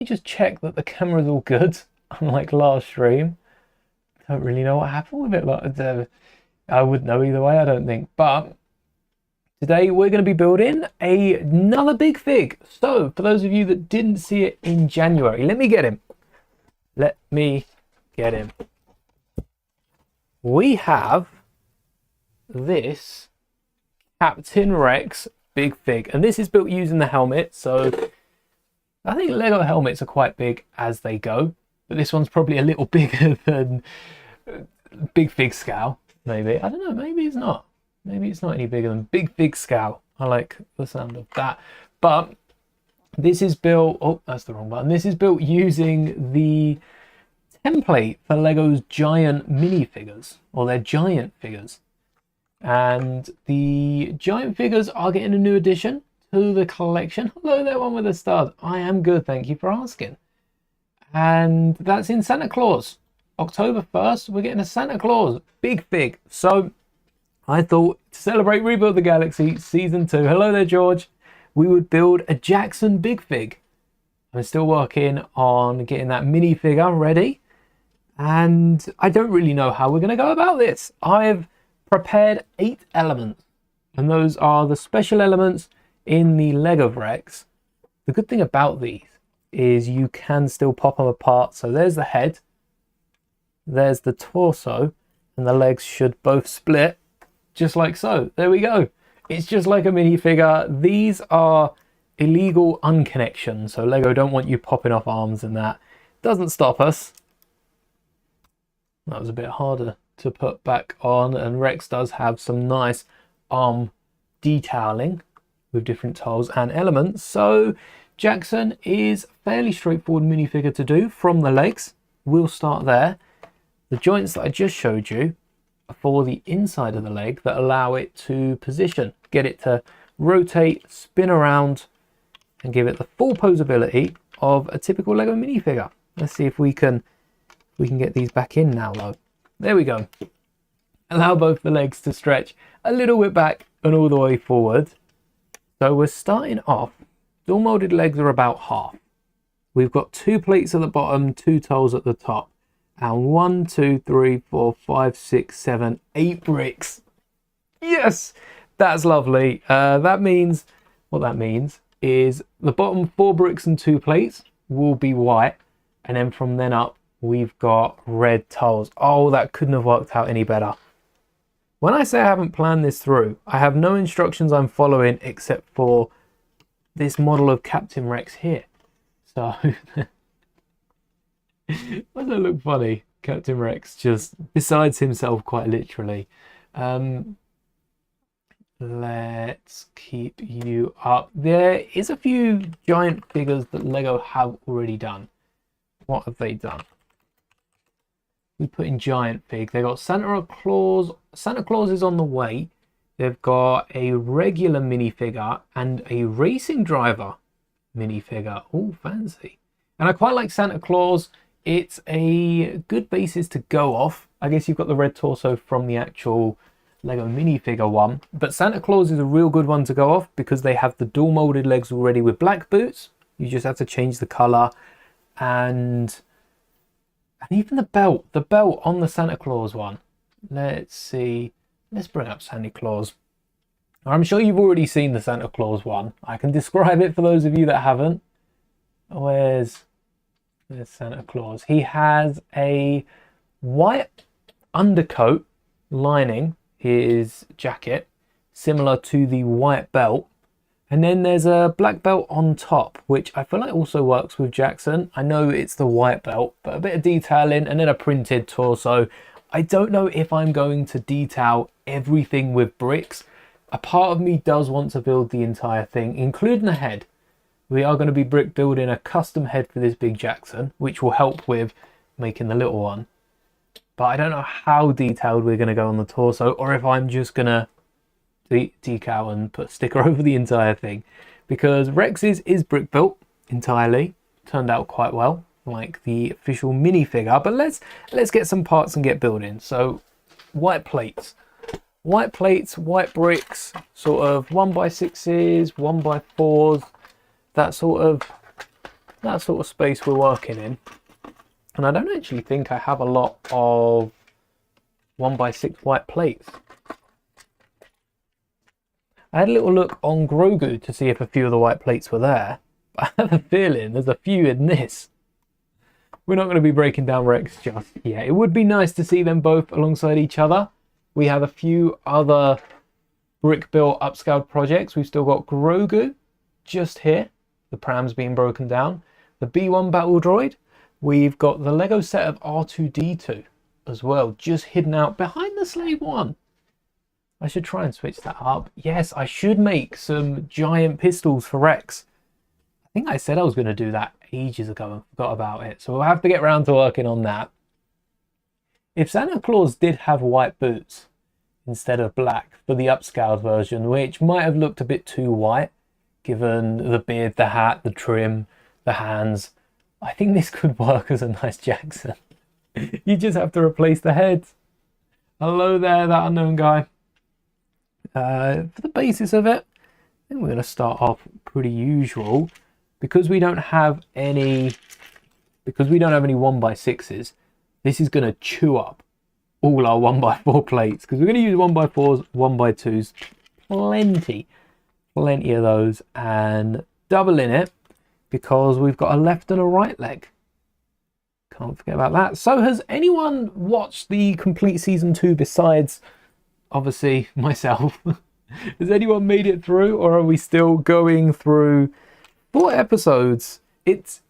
me just check that the camera's all good, unlike last stream. Don't really know what happened with it. Like, I wouldn't know either way, I don't think. But today we're going to be building another big fig. So for those of you that didn't see it in January, let me get him. Let me get him. We have this Captain Rex big fig, and this is built using the helmet. So I think Lego helmets are quite big as they go, but this one's probably a little bigger than big fig scale. Maybe, I don't know, maybe it's not. Maybe it's not any bigger than big fig scale. I like the sound of that. But this is built, oh, that's the wrong button. This is built using the template for Lego's giant minifigures, or their giant figures. And the giant figures are getting a new addition to the collection. Hello there, one with the stars. I am good, thank you for asking. And that's in Santa Claus. October 1st, we're getting a Santa Claus big fig. So I thought, to celebrate Rebuild the Galaxy Season 2, hello there, George, we would build a Jackson big fig. I'm still working on getting that minifigure ready, and I don't really know how we're going to go about this. I've prepared 8 elements, and those are the special elements in the Lego Rex. The good thing about these is you can still pop them apart. So there's the head, there's the torso, and the legs should both split just like so. There we go. It's just like a minifigure. These are illegal unconnections, so Lego don't want you popping off arms, and that doesn't stop us. That was a bit harder to put back on, and Rex does have some nice arm detailing with different tiles and elements. So Jackson is fairly straightforward minifigure to do from the legs. We'll start there. The joints that I just showed you are for the inside of the leg that allow it to position, get it to rotate, spin around, and give it the full posability of a typical Lego minifigure. Let's see if we can get these back in now though. There we go. Allow both the legs to stretch a little bit back and all the way forward. So we're starting off, dual molded legs are about half. We've got 2 plates at the bottom, 2 tiles at the top, and 1, 2, 3, 4, 5, 6, 7, 8 bricks. Yes, that's lovely. That means, what that means is the bottom 4 bricks and 2 plates will be white, and then from then up we've got red tiles. Oh, that couldn't have worked out any better. When I say I haven't planned this through, I have no instructions I'm following except for this model of Captain Rex here. So doesn't it look funny? Captain Rex just besides himself quite literally. Let's keep you up. There is a few giant figures that Lego have already done. What have they done? We put in giant fig. They got Santa Claus. Santa Claus is on the way. They've got a regular minifigure and a racing driver minifigure. Oh, fancy. And I quite like Santa Claus. It's a good basis to go off. I guess you've got the red torso from the actual Lego minifigure one, but Santa Claus is a real good one to go off because they have the dual molded legs already with black boots. You just have to change the color, and even the belt on the Santa Claus one. Let's see. Let's bring up Santa Claus. I'm sure you've already seen the Santa Claus one. I can describe it for those of you that haven't. Where's Santa Claus? He has a white undercoat lining his jacket, similar to the white belt. And then there's a black belt on top, which I feel like also works with Jackson. I know it's the white belt, but a bit of detailing and then a printed torso. I don't know if I'm going to detail everything with bricks. A part of me does want to build the entire thing, including the head. We are going to be brick building a custom head for this big Jackson, which will help with making the little one. But I don't know how detailed we're going to go on the torso, or if I'm just going to decal and put a sticker over the entire thing, because Rex's is brick built entirely. Turned out quite well, like the official minifigure. But let's get some parts and get building. So white plates, white bricks, sort of 1x6s, 1x4s, that sort of that sort of space we're working in. And I don't actually think I have a lot of 1x6 white plates. I had a little look on Grogu to see if a few of the white plates were there. But I have a feeling there's a few in this. We're not going to be breaking down Rex just yet. It would be nice to see them both alongside each other. We have a few other brick built upscaled projects. We've still got Grogu just here. The pram's being broken down. The B1 battle droid. We've got the Lego set of R2-D2 as well, just hidden out behind the Slave One. I should try and switch that up. Yes, I should make some giant pistols for Rex. I think I said I was going to do that ages ago and forgot about it. So we'll have to get around to working on that. If Santa Claus did have white boots instead of black for the upscaled version, which might have looked a bit too white, given the beard, the hat, the trim, the hands, I think this could work as a nice Jackson. You just have to replace the heads. Hello there, that unknown guy. For the basis of it, I think we're going to start off pretty usual. Because we don't have any 1x6s, this is going to chew up all our 1x4 plates, because we're going to use 1x4s, 1x2s, plenty of those, and doubling it because we've got a left and a right leg. Can't forget about that. So has anyone watched the complete season 2 besides obviously myself? Has anyone made it through, or are we still going through 4 episodes? It's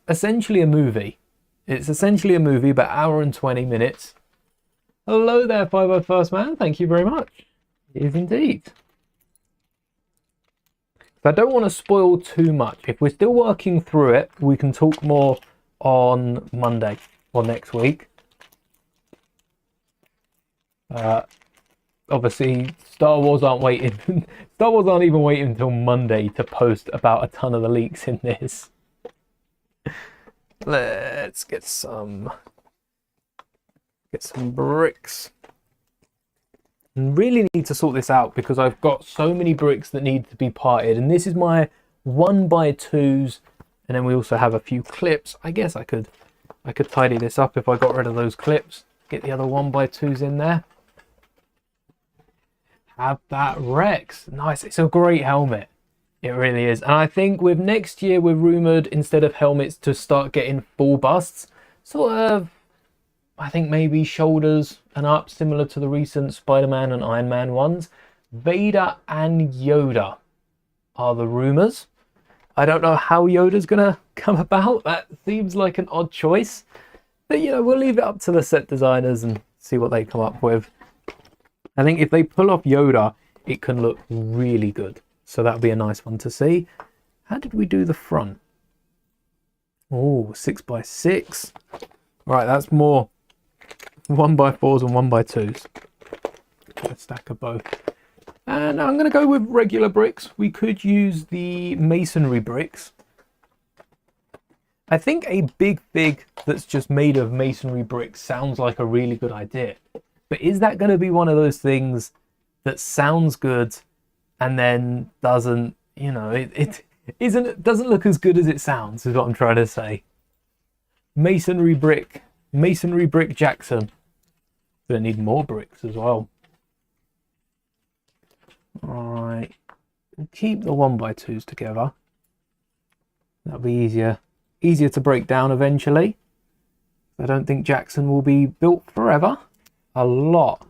essentially a movie. It's essentially a movie, but hour and 20 minutes. Hello there, 501st man. Thank you very much. It is indeed. I don't want to spoil too much. If we're still working through it, we can talk more on Monday or next week. Obviously, Star Wars aren't waiting. Star Wars aren't even waiting until Monday to post about a ton of the leaks in this. Let's get some bricks. Really need to sort this out because I've got so many bricks that need to be parted, and this is my 1x2s, and then we also have a few clips. I guess I could tidy this up if I got rid of those clips. Get the other 1x2s in there. Have that Rex. Nice. It's a great helmet. It really is. And I think with next year, we're rumoured, instead of helmets, to start getting full busts. Sort of, I think maybe shoulders and up, similar to the recent Spider-Man and Iron Man ones. Vader and Yoda are the rumours. I don't know how Yoda's going to come about. That seems like an odd choice. But, you know, we'll leave it up to the set designers and see what they come up with. I think if they pull off Yoda, it can look really good. So that'll be a nice one to see. How did we do the front? Oh, 6x6. Right, that's more 1x4s and 1x2s. A stack of both. And I'm going to go with regular bricks. We could use the masonry bricks. I think a big that's just made of masonry bricks sounds like a really good idea. But is that going to be one of those things that sounds good and then doesn't, you know, it doesn't look as good as it sounds, is what I'm trying to say. Masonry brick Jackson. Gonna need more bricks as well. Alright, we'll keep the 1x2s together. That'll be easier to break down eventually. I don't think Jackson will be built forever. A lot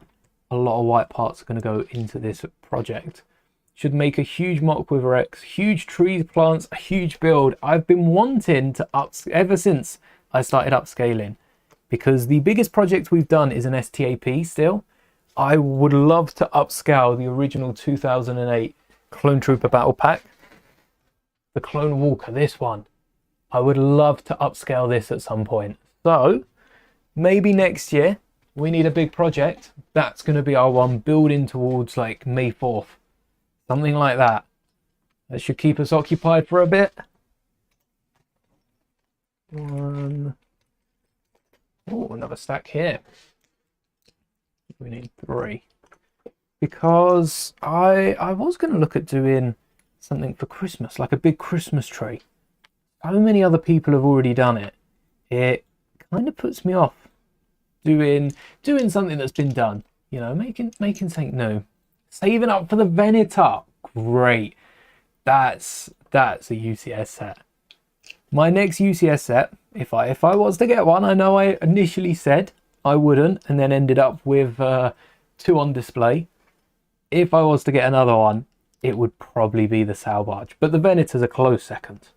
of white parts are going to go into this project. Should make a huge mock with Rex, huge tree plants, a huge build. I've been wanting to ever since I started upscaling, because the biggest project we've done is an STAP still. I would love to upscale the original 2008 Clone Trooper Battle Pack. The Clone Walker, this one. I would love to upscale this at some point. So, maybe next year, we need a big project. That's going to be our one, building towards like May 4th. Something like that. That should keep us occupied for a bit. One. Oh, another stack here. We need 3. Because I was going to look at doing something for Christmas, like a big Christmas tree. so many other people have already done it. It kind of puts me off doing something that's been done. You know, making something new. Saving up for the Venator. Great. That's a UCS set. My next UCS set, if I was to get one, I know I initially said I wouldn't, and then ended up with 2 on display. If I was to get another one, it would probably be the sail barge, but the Venator's a close second.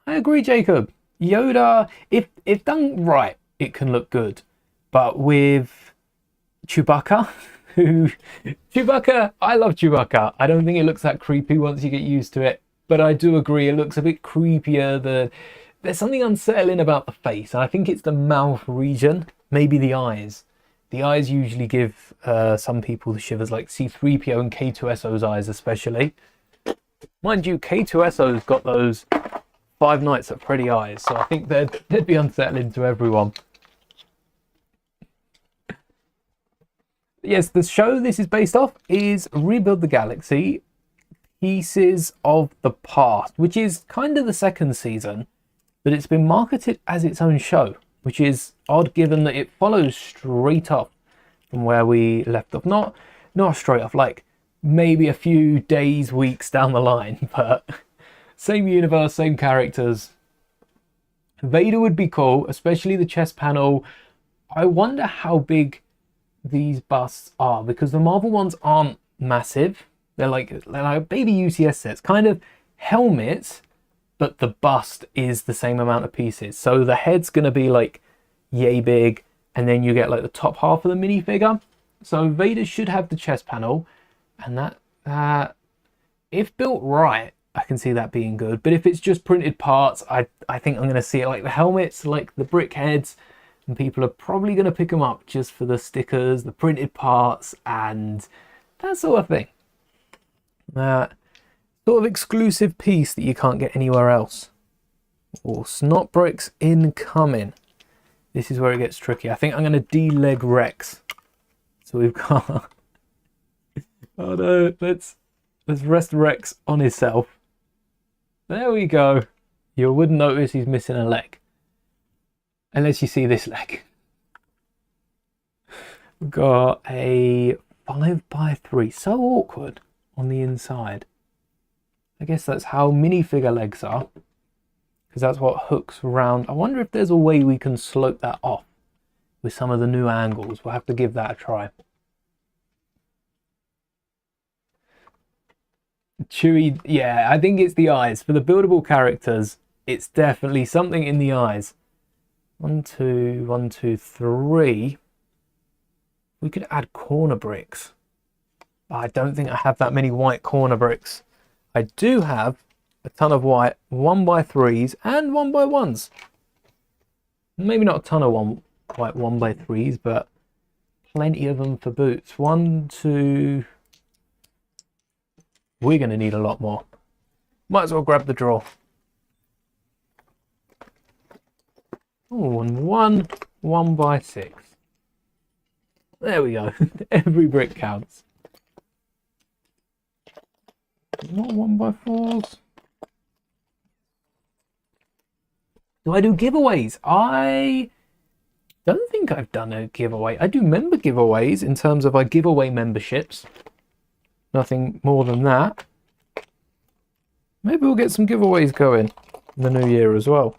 I agree, Jacob. Yoda, if done right, it can look good, but with Chewbacca, Chewbacca, I love Chewbacca. I don't think it looks that creepy once you get used to it, but I do agree it looks a bit creepier. There's something unsettling about the face, and I think it's the mouth region, maybe the eyes. The eyes usually give some people the shivers, like C-3PO and K-2SO's eyes especially. Mind you, K-2SO's got those Five Nights at Freddy eyes, so I think they'd be unsettling to everyone. Yes, the show this is based off is Rebuild the Galaxy, Pieces of the Past, which is kind of the second season, but it's been marketed as its own show, which is odd given that it follows straight up from where we left off. Not straight off, like maybe a few days, weeks down the line, but same universe, same characters. Vader would be cool, especially the chest panel. I wonder how big these busts are, because the Marvel ones aren't massive. They're like baby UCS sets, kind of helmets, but the bust is the same amount of pieces. So the head's gonna be like yay big, and then you get like the top half of the minifigure. So Vader should have the chest panel, and that if built right, I can see that being good. But if it's just printed parts, I think I'm going to see it like the helmets, like the brick heads, and people are probably going to pick them up just for the stickers, the printed parts, and that sort of thing. Sort of exclusive piece that you can't get anywhere else. Oh, snot bricks incoming. This is where it gets tricky. I think I'm going to de-leg Rex. So we've got... oh no, let's rest Rex on himself. There we go. You wouldn't notice he's missing a leg. Unless you see this leg. We've got a 5x3. So awkward on the inside. I guess that's how minifigure legs are. Because that's what hooks around. I wonder if there's a way we can slope that off with some of the new angles. We'll have to give that a try. Chewie, yeah, I think it's the eyes. For the buildable characters, it's definitely something in the eyes. 1, 2, 1, 2, 3. We could add corner bricks. I don't think I have that many white corner bricks. I do have a ton of white 1x3s and 1x1s. Maybe not a ton of white 1x3s, but plenty of them for boots. 1, 2... We're going to need a lot more. Might as well grab the drawer. Oh, and 1x6. There we go. Every brick counts. Not 1x4s. Do I do giveaways? I don't think I've done a giveaway. I do member giveaways in terms of I give away memberships. Nothing more than that. Maybe we'll get some giveaways going in the new year as well.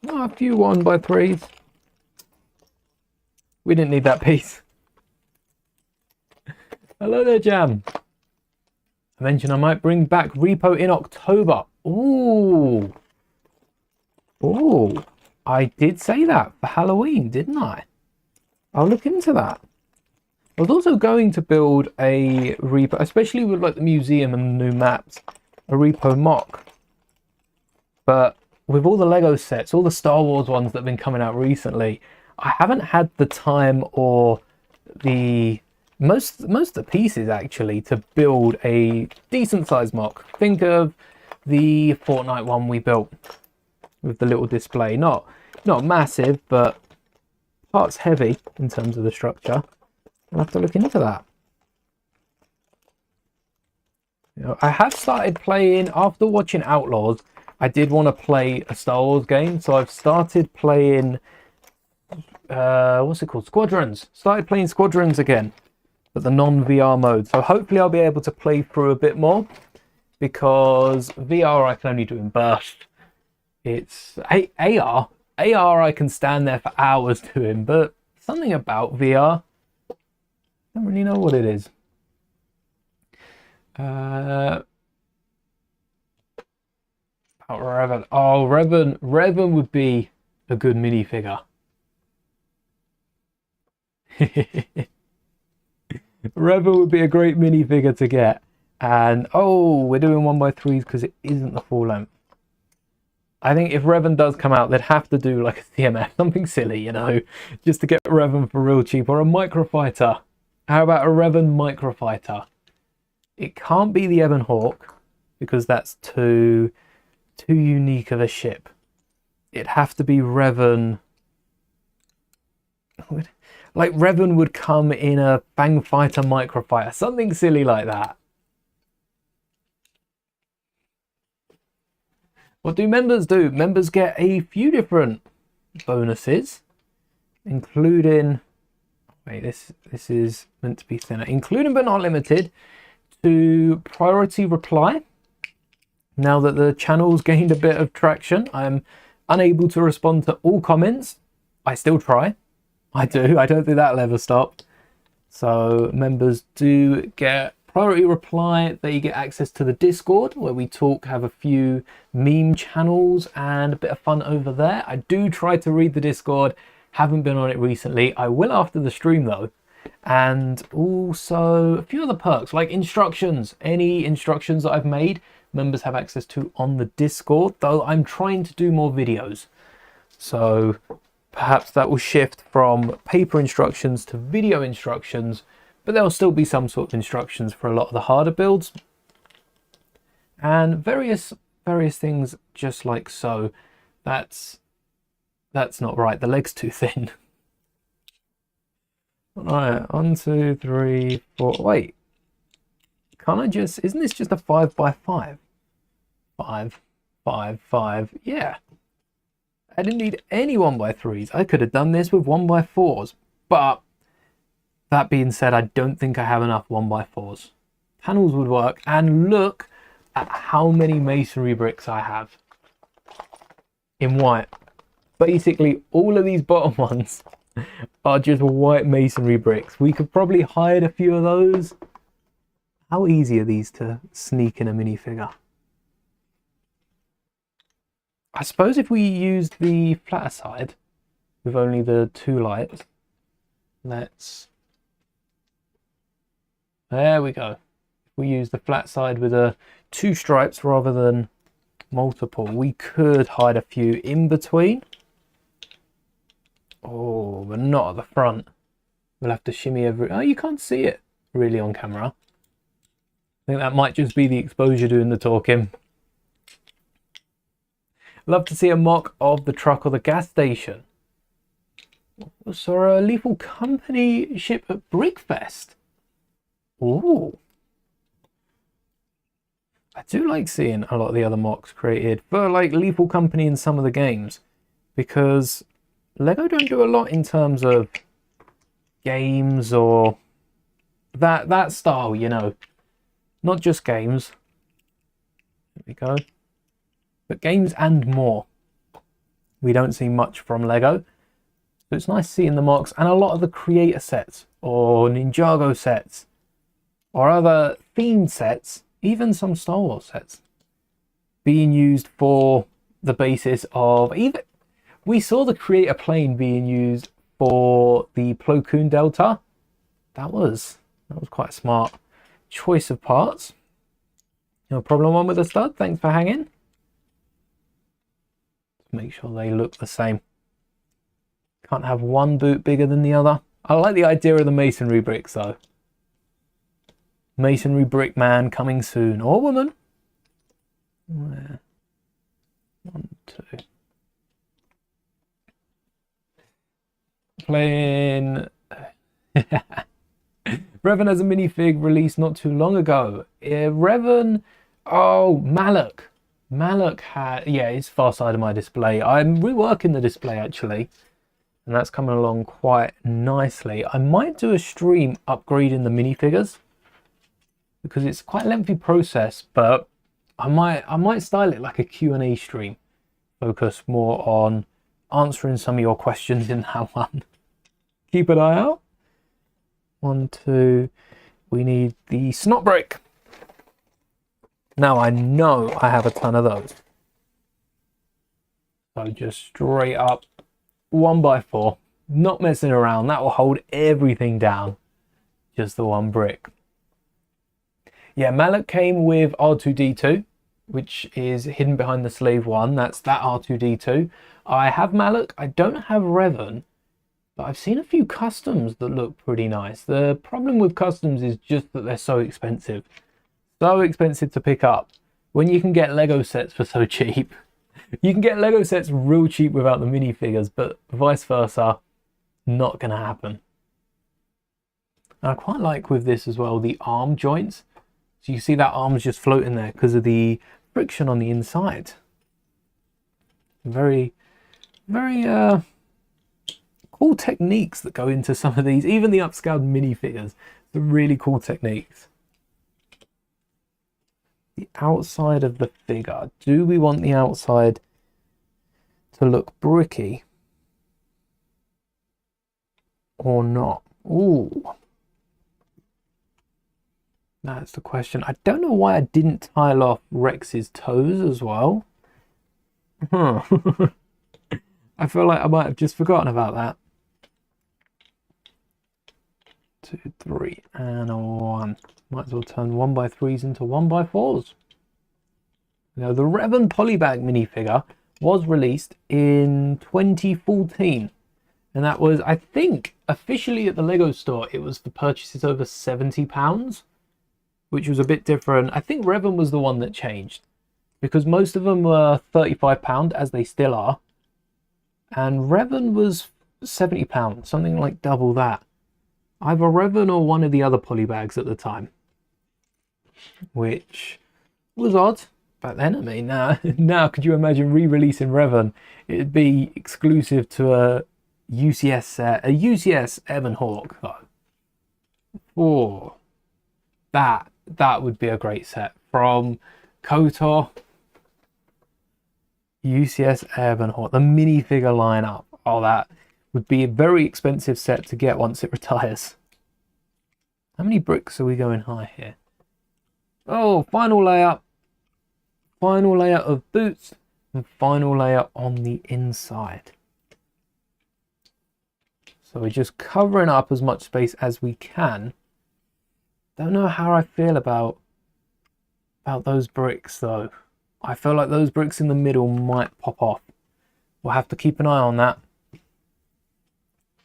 Oh, a few 1x3s. We didn't need that piece. Hello there, Jam. I mentioned I might bring back Repo in October. Ooh. Ooh. I did say that for Halloween, didn't I? I'll look into that. I was also going to build a Repo, especially with like the museum and the new maps, a Repo mock. But with all the LEGO sets, all the Star Wars ones that have been coming out recently, I haven't had the time or the most of the pieces actually to build a decent size mock. Think of the Fortnite one we built with the little display. Not massive, but parts heavy in terms of the structure. I'll have to look into that. You know, I have started playing, after watching Outlaws, I did want to play a Star Wars game, so I've started playing, what's it called? Squadrons. Started playing Squadrons again, but the non-VR mode. So hopefully I'll be able to play through a bit more, because VR I can only do in burst. It's AR. AR I can stand there for hours doing, but something about VR, I don't really know what it is. About Revan. Oh, Revan would be a good minifigure. Revan would be a great minifigure to get. And oh, we're doing 1x3s because it isn't the full length. I think if Revan does come out, they'd have to do like a CMF, something silly, you know, just to get Revan for real cheap, or a microfighter. How about a Revan microfighter? It can't be the Ebon Hawk because that's too unique of a ship. It'd have to be Revan. Like Revan would come in a Fang Fighter microfighter, something silly like that. What do members do? Members get a few different bonuses, including, wait, this is meant to be thinner, including but not limited to priority reply. Now that the channel's gained a bit of traction, I'm unable to respond to all comments. I still try. I don't think that'll ever stop. So members do get priority reply. They get access to the Discord where we talk, have a few meme channels and a bit of fun over there. I do try to read the Discord. Haven't been on it recently. I will after the stream though. And also a few other perks like instructions. Any instructions that I've made, members have access to on the Discord, though I'm trying to do more videos. So perhaps that will shift from paper instructions to video instructions, but there'll still be some sort of instructions for a lot of the harder builds. And various things just like so. That's not right. The leg's too thin. Alright, 1, 2, 3, 4. Wait. Can't I just, isn't this just a 5x5? 5, 5, 5. Yeah. I didn't need any 1x3s. I could have done this with 1x4s. But that being said, I don't think I have enough 1x4s. Panels would work. And look at how many masonry bricks I have in white. Basically, all of these bottom ones are just white masonry bricks. We could probably hide a few of those. How easy are these to sneak in a minifigure? I suppose if we used the flatter side with only the 2 lights, there we go. If we use the flat side with 2 stripes rather than multiple, we could hide a few in between. Oh, but not at the front. We'll have to shimmy every... Oh, you can't see it really on camera. I think that might just be the exposure doing the talking. Love to see a mock of the truck or the gas station. Saw a Lethal Company ship at Brickfest. Ooh. I do like seeing a lot of the other mocks created for like Lethal Company in some of the games, because LEGO don't do a lot in terms of games or that style, you know. Not just games. There we go. But games and more. We don't see much from LEGO. So it's nice seeing the mocks and a lot of the creator sets or Ninjago sets or other themed sets, even some Star Wars sets, being used for the basis of even... We saw the creator plane being used for the Plo Koon Delta. That was quite a smart choice of parts. No problem one with the stud. Thanks for hanging. Make sure they look the same. Can't have one boot bigger than the other. I like the idea of the masonry bricks though. Masonry brick man coming soon, or woman. Where? 1, 2. Playing Revan as a minifig released not too long ago. Revan. Oh, Malak. Malak had, yeah, it's far side of my display. I'm reworking the display actually, and that's coming along quite nicely. I might do a stream upgrading the minifigures because it's quite a lengthy process, but I might style it like a Q&A stream, focus more on answering some of your questions in that one. Keep an eye out. 1, 2. We need the snot brick. Now I know I have a ton of those. So just straight up 1x4, not messing around. That will hold everything down. Just the one brick. Yeah, Malak came with R2-D2, which is hidden behind the slave one. That's that R2-D2. I have Malak. I don't have Revan, but I've seen a few customs that look pretty nice. The problem with customs is just that they're so expensive. So expensive to pick up when you can get Lego sets for so cheap. You can get Lego sets real cheap without the minifigures, but vice versa, not going to happen. And I quite like with this as well, the arm joints. So you see that arm's just floating there because of the friction on the inside. Very, very cool techniques that go into some of these, even the upscaled minifigures. The really cool techniques. The outside of the figure. Do we want the outside to look bricky or not? Ooh, that's the question. I don't know why I didn't tile off Rex's toes as well. Huh. I feel like I might have just forgotten about that. 2, 3, and a 1. Might as well turn 1x3s into 1x4s. Now, the Revan Polybag minifigure was released in 2014. And that was, I think, officially at the LEGO store, it was for purchases over £70, which was a bit different. I think Revan was the one that changed, because most of them were £35, as they still are. And Revan was £70, something like double that. Either Revan or one of the other polybags at the time, which was odd back then. I mean, now could you imagine re-releasing Revan? It'd be exclusive to a UCS set, a UCS Ebon Hawk though. Oh, that would be a great set from KOTOR. UCS Ebon Hawk, the minifigure lineup. Oh, that would be a very expensive set to get once it retires. How many bricks are we going high here? Oh, final layer. Final layer of boots and final layer on the inside. So we're just covering up as much space as we can. Don't know how I feel about those bricks though. I feel like those bricks in the middle might pop off. We'll have to keep an eye on that.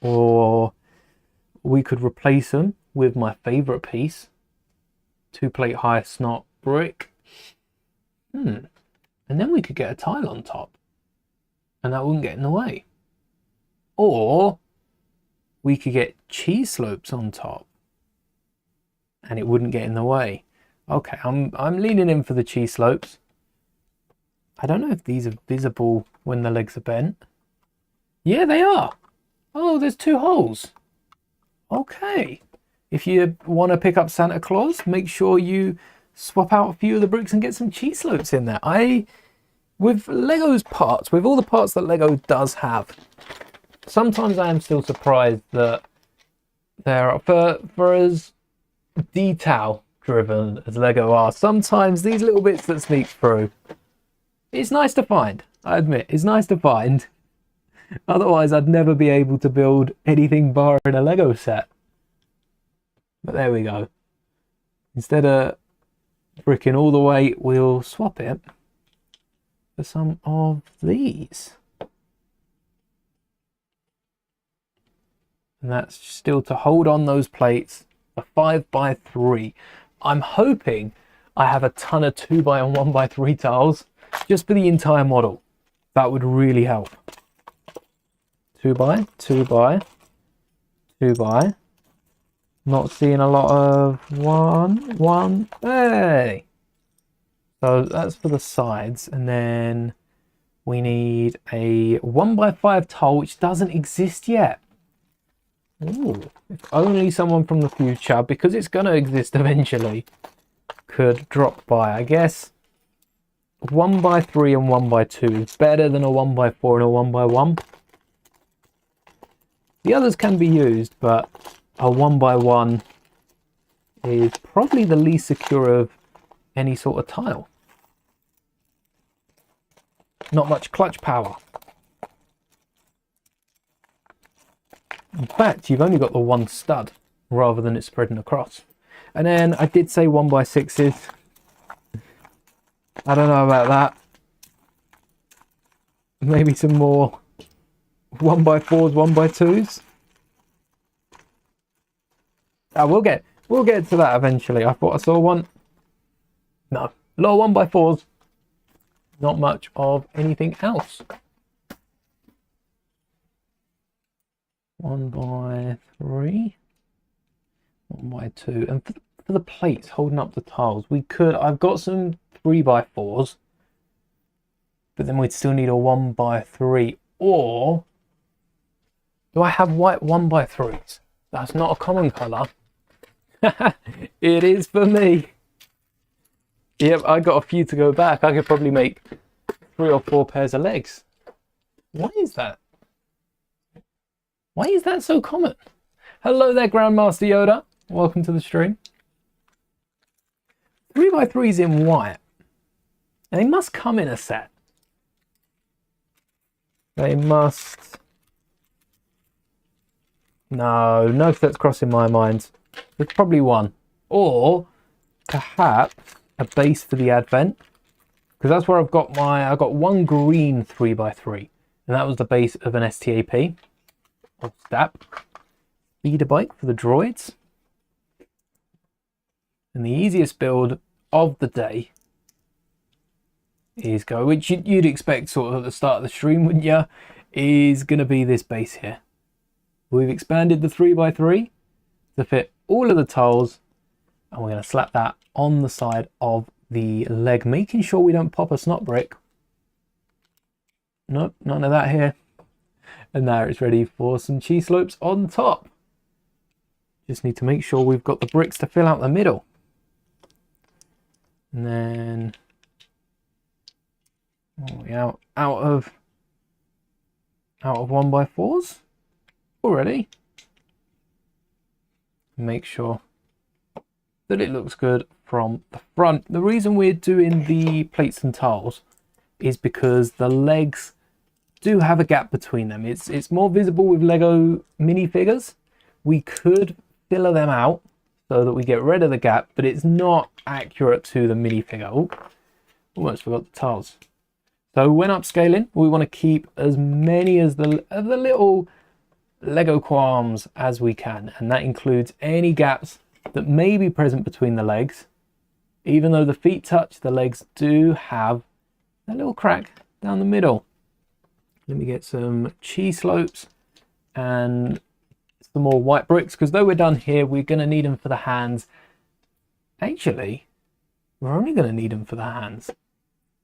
Or we could replace them with my favorite piece, 2-plate high snot brick. And then we could get a tile on top and that wouldn't get in the way. Or we could get cheese slopes on top and it wouldn't get in the way. Okay, I'm leaning in for the cheese slopes. I don't know if these are visible when the legs are bent. Yeah, they are. Oh, there's 2 holes. Okay. If you want to pick up Santa Claus, make sure you swap out a few of the bricks and get some cheese slopes in there. With Lego's parts, with all the parts that Lego does have, sometimes I am still surprised that there are, for as detail driven as Lego are, sometimes these little bits that sneak through, it's nice to find. I admit, it's nice to find. Otherwise, I'd never be able to build anything bar in a Lego set. But there we go. Instead of bricking all the way, we'll swap it for some of these. And that's still to hold on those plates, a 5x3. I'm hoping I have a ton of 2x and 1x3 tiles just for the entire model. That would really help. 2x, 2x, 2x, Not seeing a lot of one. Hey! So that's for the sides. And then we need a 1x5 tile, which doesn't exist yet. Ooh, if only someone from the future, because it's going to exist eventually, could drop by. I guess 1x3 and 1x2 is better than a 1x4 and a 1x1. The others can be used, but a 1x1 is probably the least secure of any sort of tile. Not much clutch power. In fact, you've only got the one stud rather than it spreading across. And then I did say 1x6s. I don't know about that. Maybe some more 1x4s, 1x2s. We'll get to that eventually. I thought I saw one. No, a lot of 1x4s. Not much of anything else. 1x3, 1x2, and for the plates holding up the tiles, I've got some 3x4s, but then we'd still need a 1x3, or do I have white 1x3s? That's not a common colour. It is for me. Yep, I got a few to go back. I could probably make 3 or 4 pairs of legs. Why is that? Why is that so common? Hello there, Grandmaster Yoda. Welcome to the stream. 3x3s in white. And they must come in a set. They must. No sets crossing my mind. There's probably one. Or perhaps a base for the Advent. Because that's where I got one green 3x3. And that was the base of an STAP. Or STAP. Speeder bike for the droids. And the easiest build of the day is which you'd expect sort of at the start of the stream, wouldn't you? Is going to be this base here. We've expanded the 3x3 to fit all of the tiles, and we're going to slap that on the side of the leg, making sure we don't pop a snot brick. Nope, none of that here. And now it's ready for some cheese slopes on top. Just need to make sure we've got the bricks to fill out the middle. And then we out of 1x4s already. Make sure that it looks good from the front. The reason we're doing the plates and tiles is because the legs do have a gap between them. It's more visible with Lego minifigures. We could filler them out so that we get rid of the gap, but it's not accurate to the minifigure. Oh, almost forgot the tiles. So when upscaling, we want to keep as many of the little Lego qualms as we can, and that includes any gaps that may be present between the legs. Even though the feet touch, the legs do have a little crack down the middle. Let me get some cheese slopes and some more white bricks, because though we're done here, we're going to need them for the hands. Actually, we're only going to need them for the hands,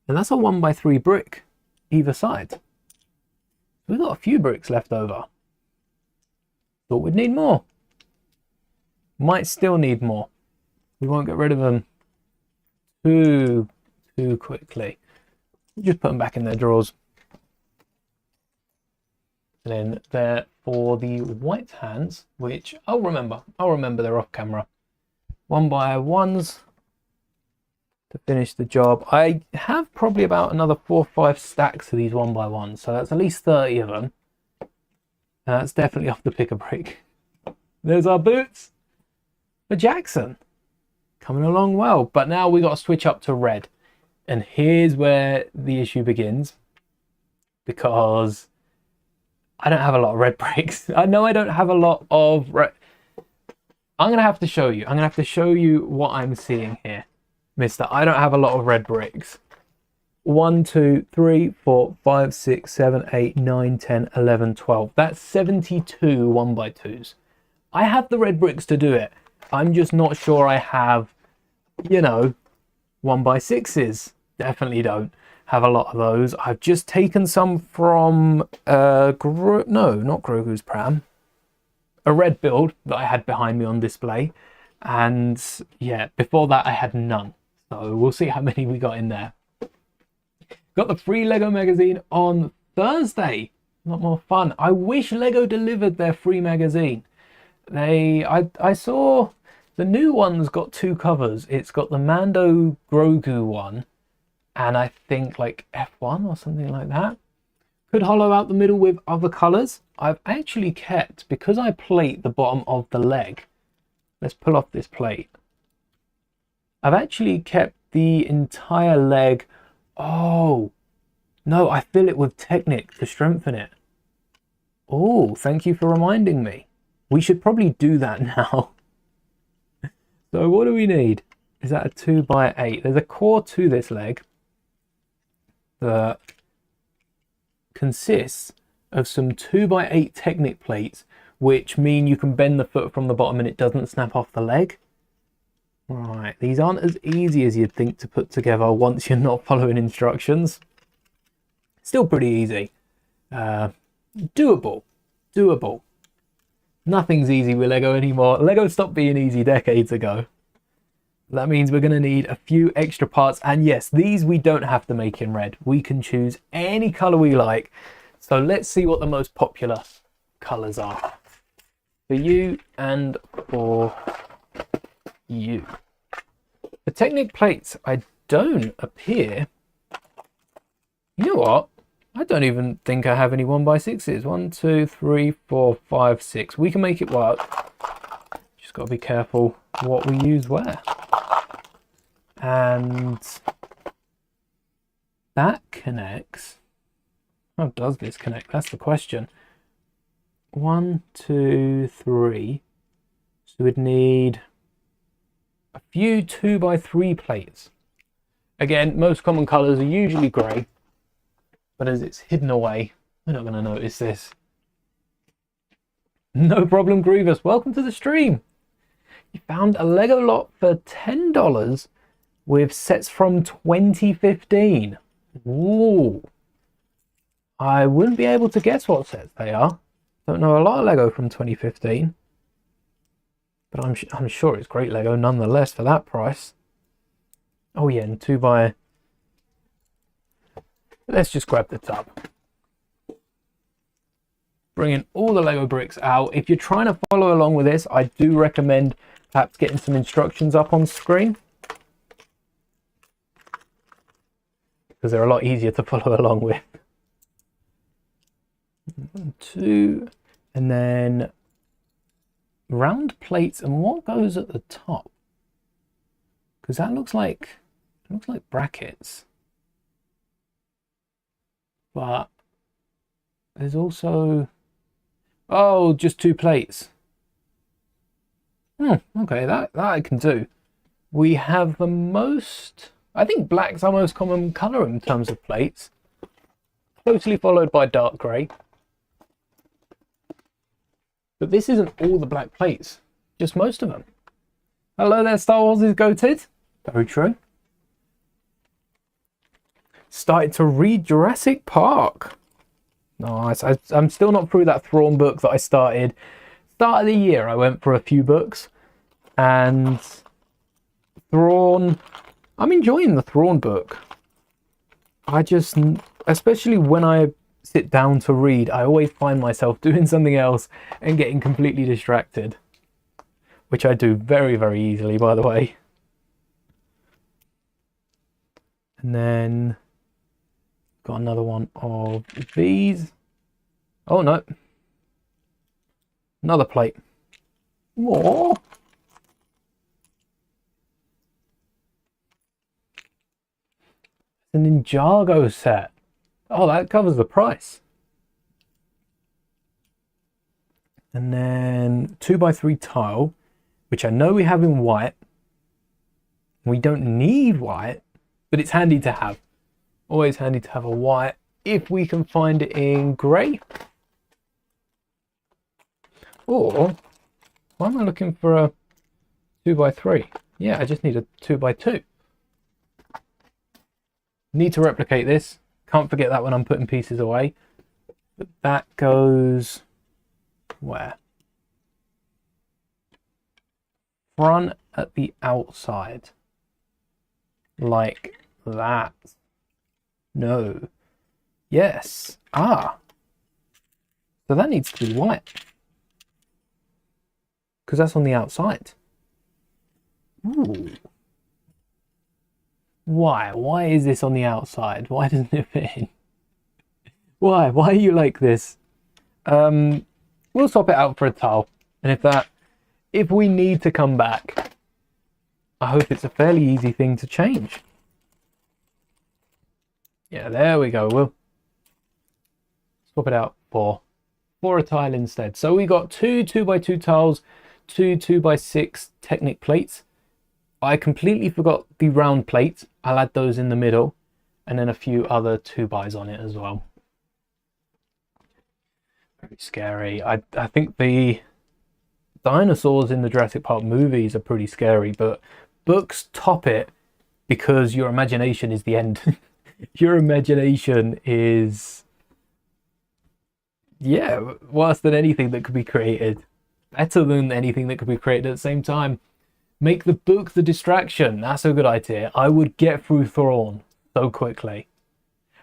and that's a 1x3 brick either side. We've got a few bricks left over. Thought we'd need more. Might still need more. We won't get rid of them too quickly. Just put them back in their drawers. And then there for the white hands, which I'll remember they're off camera. 1x1s to finish the job. I have probably about another 4 or 5 stacks of these 1x1s, so that's at least 30 of them. That's definitely off the pick a brick. There's our boots for Jackson. Coming along well, but now we got to switch up to red. And here's where the issue begins, because I don't have a lot of red bricks. I know I don't have a lot of red. I'm going to have to show you. I'm going to have to show you what I'm seeing here, mister. I don't have a lot of red bricks. 1, 2, 3, 4, 5, 6, 7, 8, 9, 10, 11, 12. That's 72 1x2s. I have the red bricks to do it. I'm just not sure I have, you know, 1x6s. Definitely don't have a lot of those. I've just taken some from, no, not Grogu's pram. A red build that I had behind me on display. And yeah, before that I had none. So we'll see how many we got in there. Got the free Lego magazine on Thursday. A lot more fun. I wish Lego delivered their free magazine. I saw the new one's got 2 covers. It's got the Mando Grogu one, and I think like F1 or something like that. Could hollow out the middle with other colours. I've actually kept, because I plate the bottom of the leg. Let's pull off this plate. I've actually kept the entire leg. Oh, no, I fill it with Technic to strengthen it. Oh, thank you for reminding me. We should probably do that now. So what do we need? Is that a 2x8? There's a core to this leg that consists of some 2x8 Technic plates, which mean you can bend the foot from the bottom and it doesn't snap off the leg. Right, these aren't as easy as you'd think to put together once you're not following instructions. Still pretty easy. Doable. Nothing's easy with Lego anymore. Lego stopped being easy decades ago. That means we're going to need a few extra parts. And yes, these we don't have to make in red. We can choose any colour we like. So let's see what the most popular colours are. For you and for you. The Technic plates, I don't appear... You know what? I don't even think I have any 1x6s. 1, 2, 3, 4, 5, 6. We can make it work. Just got to be careful what we use where. And that connects. How does this connect? That's the question. 1, 2, 3. So we'd need a few 2x3 plates. Again, most common colours are usually grey. But as it's hidden away, we're not going to notice this. No problem, Grievous. Welcome to the stream. You found a Lego lot for $10 with sets from 2015. Ooh. I wouldn't be able to guess what sets they are. Don't know a lot of Lego from 2015. But I'm sure it's great Lego nonetheless for that price. Oh yeah, and 2x... Let's just grab the tub. Bringing all the Lego bricks out. If you're trying to follow along with this, I do recommend perhaps getting some instructions up on screen, because they're a lot easier to follow along with. 1, 2, and then round plates. And what goes at the top? Because that looks like brackets. But there's also, oh, just 2 plates. Okay, that I can do. We have the most, I think black's our most common colour in terms of plates. Closely followed by dark grey. But this isn't all the black plates, just most of them. Hello there, Star Wars is goated. Very true. Started to read Jurassic Park. Nice. I'm still not through that Thrawn book that I started. Start of the year, I went for a few books. And Thrawn, I'm enjoying the Thrawn book. I just, especially when I sit down to read, I always find myself doing something else and getting completely distracted. Which I do very, very easily, by the way. And then... got another one of these. Oh no. Another plate. More. It's a Ninjago set. Oh, that covers the price. And then 2x3 tile, which I know we have in white. We don't need white, but it's handy to have. Always handy to have a white if we can find it in grey. Or Why am I looking for a 2x3? Yeah, I just need a 2x2. Need to replicate this. Can't forget that when I'm putting pieces away. But that goes where? Front at the outside. Like that. No. Yes. Ah. So that needs to be white. Because that's on the outside. Ooh. Why? Why is this on the outside? Why doesn't it fit in? Why? Why are you like this? We'll swap it out for a tile. And if we need to come back, I hope it's a fairly easy thing to change. Yeah, there we go. We'll swap it out for a tile instead. So we got two 2x2 tiles, two 2x6 Technic plates. I completely forgot the round plates. I'll add those in the middle, and then a few other 2x on it as well. Very scary. I think the dinosaurs in the Jurassic Park movies are pretty scary, but books top it because your imagination is the end. Your imagination is, yeah, worse than anything that could be created. Better than anything that could be created at the same time. Make the book the distraction. That's a good idea. I would get through Thrawn so quickly.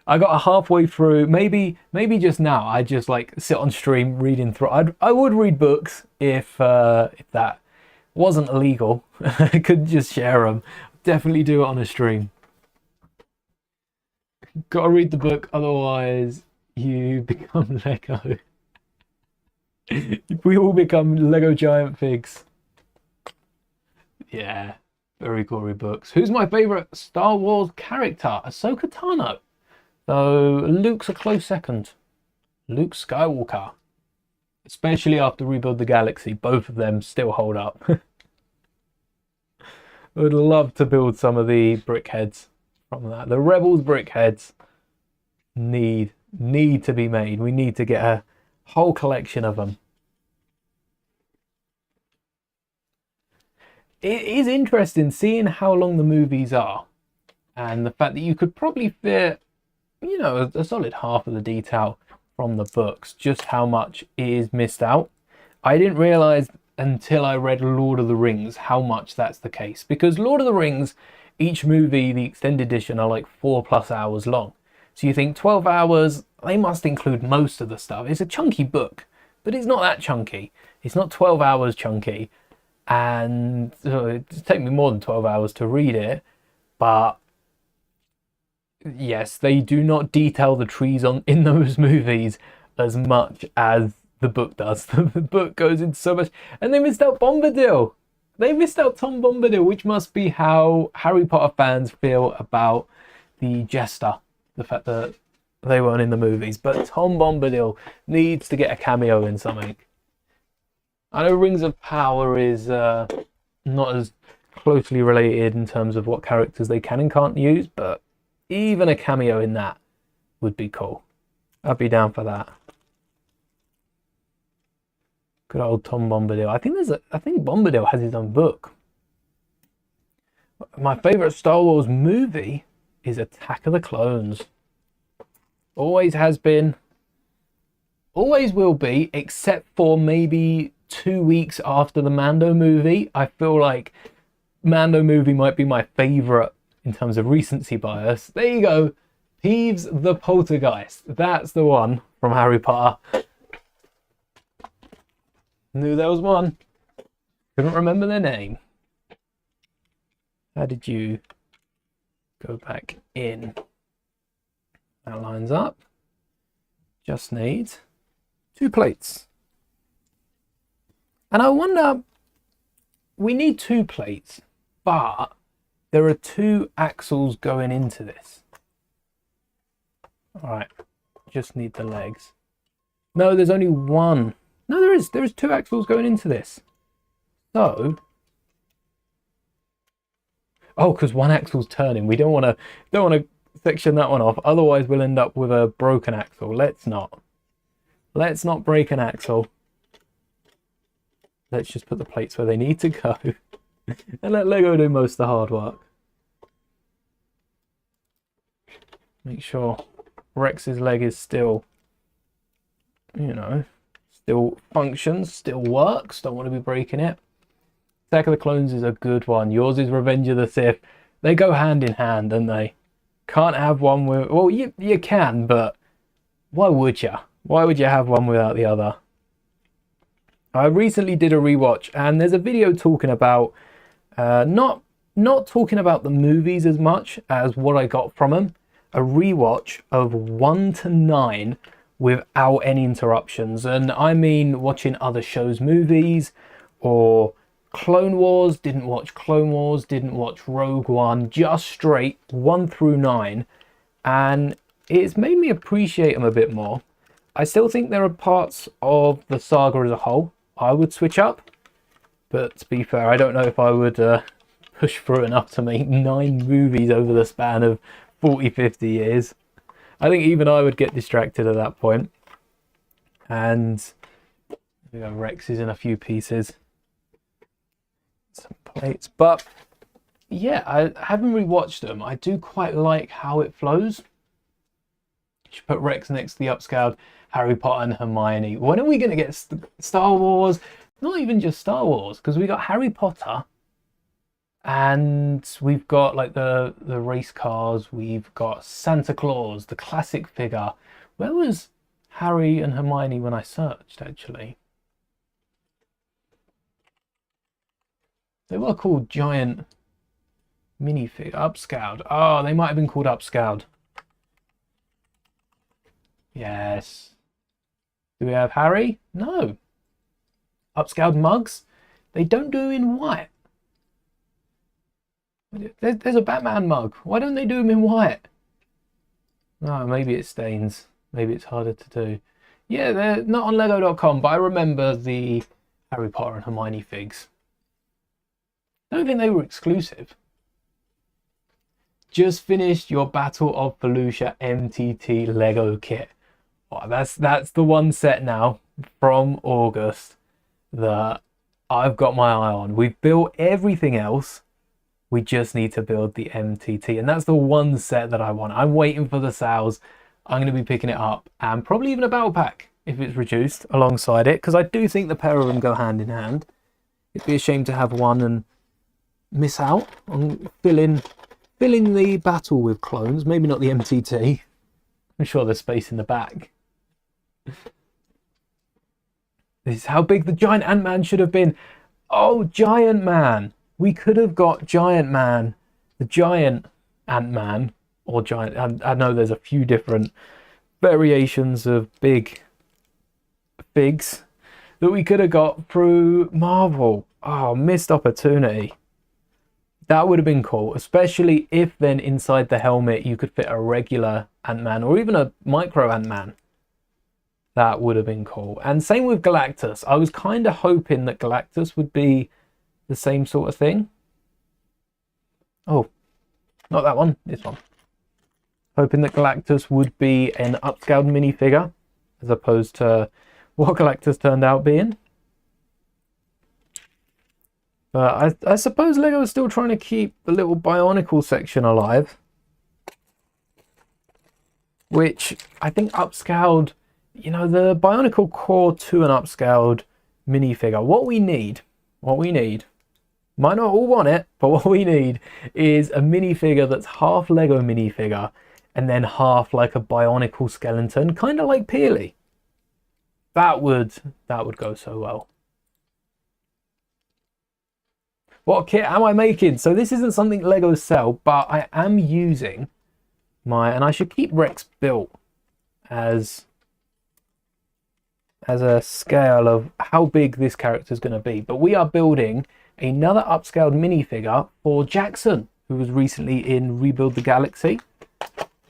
I got halfway through, maybe just now. I just like sit on stream reading through. I would read books if that wasn't illegal. I could just share them. Definitely do it on a stream. Gotta read the book, otherwise you become Lego. We all become Lego giant figs. Yeah, very gory books. Who's my favourite Star Wars character? Ahsoka Tano. So Luke's a close second. Luke Skywalker. Especially after Rebuild the Galaxy, both of them still hold up. I would love to build some of the brickheads from that. The Rebels brickheads need to be made. We need to get a whole collection of them. It is interesting seeing how long the movies are, and the fact that you could probably fit, you know, a solid half of the detail from the books, just how much is missed out. I didn't realize until I read Lord of the Rings how much that's the case, because Lord of the Rings, each movie, the extended edition, are like 4+ hours long. So you think 12 hours, they must include most of the stuff. It's a chunky book, but it's not that chunky. It's not 12 hours chunky. And so it's taken me more than 12 hours to read it, but yes, they do not detail the trees in those movies as much as the book does. The book goes into so much, and they missed out Bombadil. They missed out Tom Bombadil, which must be how Harry Potter fans feel about the Jester, the fact that they weren't in the movies. But Tom Bombadil needs to get a cameo in something. I know Rings of Power is not as closely related in terms of what characters they can and can't use, but even a cameo in that would be cool. I'd be down for that. Good old Tom Bombadil. I think Bombadil has his own book. My favourite Star Wars movie is Attack of the Clones. Always has been. Always will be, except for maybe 2 weeks after the Mando movie. I feel like Mando movie might be my favourite in terms of recency bias. There you go. Peeves the Poltergeist. That's the one from Harry Potter. Knew there was one. Couldn't remember their name. How did you go back in? That lines up. Just need 2 plates. And I wonder, we need 2 plates, but there are 2 axles going into this. All right, just need the legs. No, there's only one. No, there is 2 axles going into this. So, oh, because one axle's turning. We don't want to section that one off. Otherwise, we'll end up with a broken axle. Let's not break an axle. let's just put the plates where they need to go and let Lego do most of the hard work. Make sure Rex's leg is still, you know, still functions, still works. Don't want to be breaking it. Attack of the Clones is a good one. Yours is Revenge of the Sith. They go hand in hand, don't they? Can't have one with... Well, you can, but why would you? Why would you have one without the other? I recently did a rewatch, and there's a video talking about... not talking about the movies as much as what I got from them. A rewatch of 1 to 9 without any interruptions. And I mean watching other shows, movies, or Clone Wars. Didn't watch Clone Wars, didn't watch Rogue One, just straight 1 through 9. And it's made me appreciate them a bit more. I still think there are parts of the saga as a whole I would switch up. But to be fair, I don't know if I would push through enough to make 9 movies over the span of 40, 50 years. I think even I would get distracted at that point. And we got Rex is in a few pieces. Some plates. But yeah, I haven't rewatched them. I do quite like how it flows. You should put Rex next to the upscaled Harry Potter and Hermione. When are we going to get Star Wars? Not even just Star Wars, because we got Harry Potter. And we've got like the race cars, we've got Santa Claus, the classic figure. Where was Harry and Hermione when I searched, actually? They were called giant minifigure, upscaled. Oh, they might have been called upscaled. Yes. Do we have Harry? No. Upscaled mugs? They don't do in white. There's a Batman mug. Why don't they do them in white? Oh, maybe it stains. Maybe it's harder to do. Yeah, they're not on Lego.com, but I remember the Harry Potter and Hermione figs. I don't think they were exclusive. Just finished your Battle of Fallujah MTT Lego kit. Oh, that's the one set now from August that I've got my eye on. We've built everything else. We just need to build the MTT, and that's the one set that I want. I'm waiting for the sales. I'm going to be picking it up, and probably even a battle pack if it's reduced alongside it, because I do think the pair of them go hand in hand. It'd be a shame to have one and miss out on filling the battle with clones. Maybe not the MTT. I'm sure there's space in the back. This is how big the giant Ant-Man should have been. Oh, Giant Man. We could have got Giant Man, the giant Ant-Man, or giant... I know there's a few different variations of big figs that we could have got through Marvel. Oh, missed opportunity. That would have been cool, especially if then inside the helmet you could fit a regular Ant-Man or even a micro Ant-Man. That would have been cool. And same with Galactus. I was kind of hoping that Galactus would be the same sort of thing. Oh, not that one, this one. Hoping that Galactus would be an upscaled minifigure as opposed to what Galactus turned out being. But I suppose Lego is still trying to keep the little Bionicle section alive, which I think upscaled, you know, the Bionicle core to an upscaled minifigure. What we need, might not all want it, but what we need is a minifigure that's half Lego minifigure and then half like a Bionicle skeleton, kind of like Peely. That would go so well. What kit am I making? So this isn't something Lego sell, but I am using and I should keep Rex built as a scale of how big this character is going to be. But we are building another upscaled minifigure for Jackson, who was recently in Rebuild the Galaxy.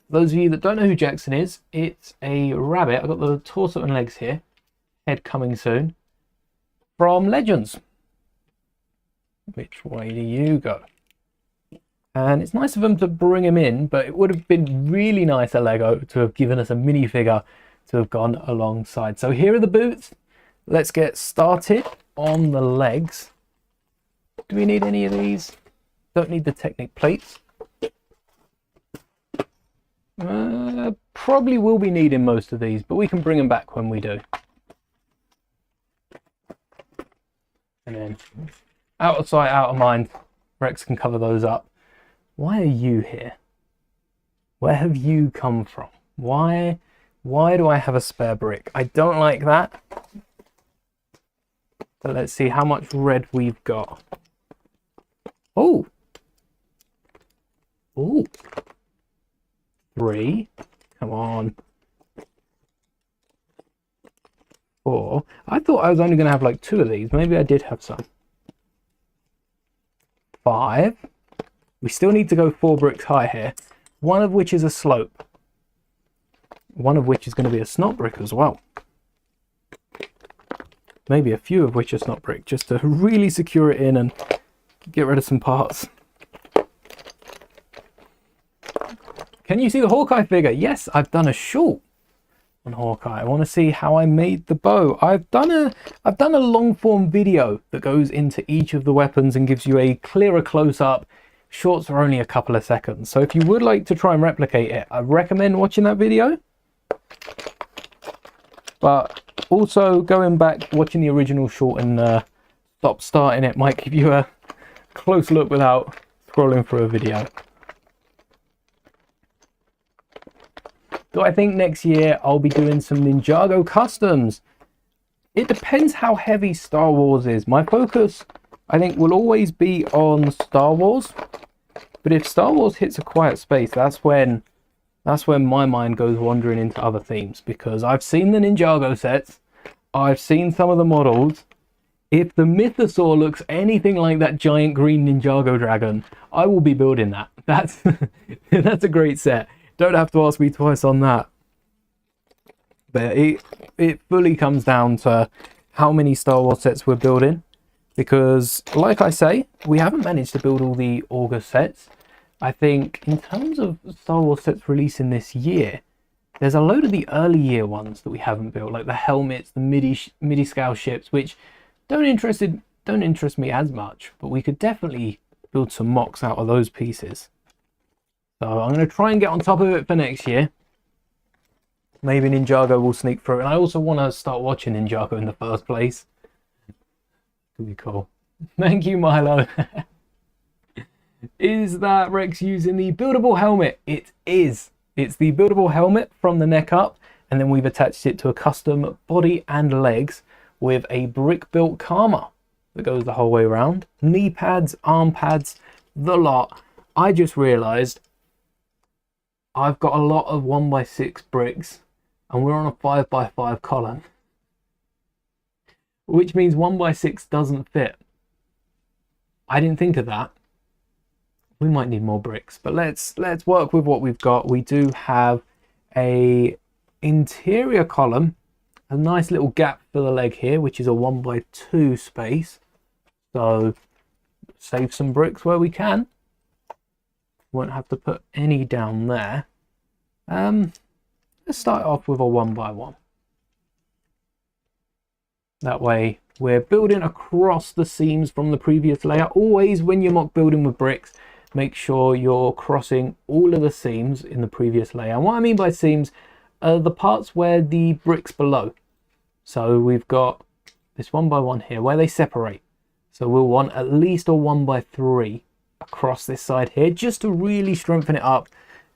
Those of you that don't know who Jackson is, it's a rabbit. I've got the torso and legs here, head coming soon, from Legends. Which way do you go? And it's nice of them to bring him in, but it would have been really nice at Lego to have given us a minifigure to have gone alongside. So here are the boots. Let's get started. on the legs. Do we need any of these? Don't need the Technic plates. Probably will be needing most of these, but we can bring them back when we do. And then out of sight, out of mind. Rex can cover those up. Why are you here? Where have you come from? Why do I have a spare brick? I don't like that. But let's see how much red we've got. Oh! Oh! 3. Come on. 4. I thought I was only going to have like 2 of these. Maybe I did have some. 5. We still need to go 4 bricks high here. One of which is a slope. One of which is going to be a snot brick as well. Maybe a few of which are snot brick, just to really secure it in and get rid of some parts. Can you see the Hawkeye figure? Yes, I've done a short on Hawkeye. I want to see how I made the bow. I've done a long form video that goes into each of the weapons and gives you a clearer close up. Shorts are only a couple of seconds, so if you would like to try and replicate it, I recommend watching that video. But also going back, watching the original short and stop starting it might give you a close look without scrolling through a video. So I think next year I'll be doing some Ninjago customs. It depends how heavy Star Wars is. My focus, I think, will always be on Star Wars. But if Star Wars hits a quiet space, that's when my mind goes wandering into other themes. Because I've seen the Ninjago sets, I've seen some of the models. If the Mythosaur looks anything like that giant green Ninjago dragon, I will be building that. That's that's a great set. Don't have to ask me twice on that. But it fully comes down to how many Star Wars sets we're building. Because, like I say, we haven't managed to build all the August sets. I think in terms of Star Wars sets releasing this year, there's a load of the early year ones that we haven't built, like the helmets, the midi scale ships, which don't interest me as much, but we could definitely build some mocks out of those pieces. So I'm going to try and get on top of it for next year. Maybe Ninjago will sneak through, and I also want to start watching Ninjago in the first place. Could be cool. Thank you, Milo. Is that Rex using the buildable helmet? It is. It's the buildable helmet from the neck up, and then we've attached it to a custom body and legs with a brick built Karma that goes the whole way around. Knee pads, arm pads, the lot. I just realized I've got a lot of 1x6 bricks and we're on a 5x5 column, which means 1x6 doesn't fit. I didn't think of that. We might need more bricks, but let's work with what we've got. We do have a interior column, a nice little gap for the leg here, which is a 1x2 space. So save some bricks where we can. Won't have to put any down there. Let's start off with a 1x1. That way we're building across the seams from the previous layer. Always when you're mock building with bricks, make sure you're crossing all of the seams in the previous layer. And what I mean by seams are the parts where the bricks below. So we've got this 1x1 here where they separate. So we'll want at least a 1x3 across this side here, just to really strengthen it up,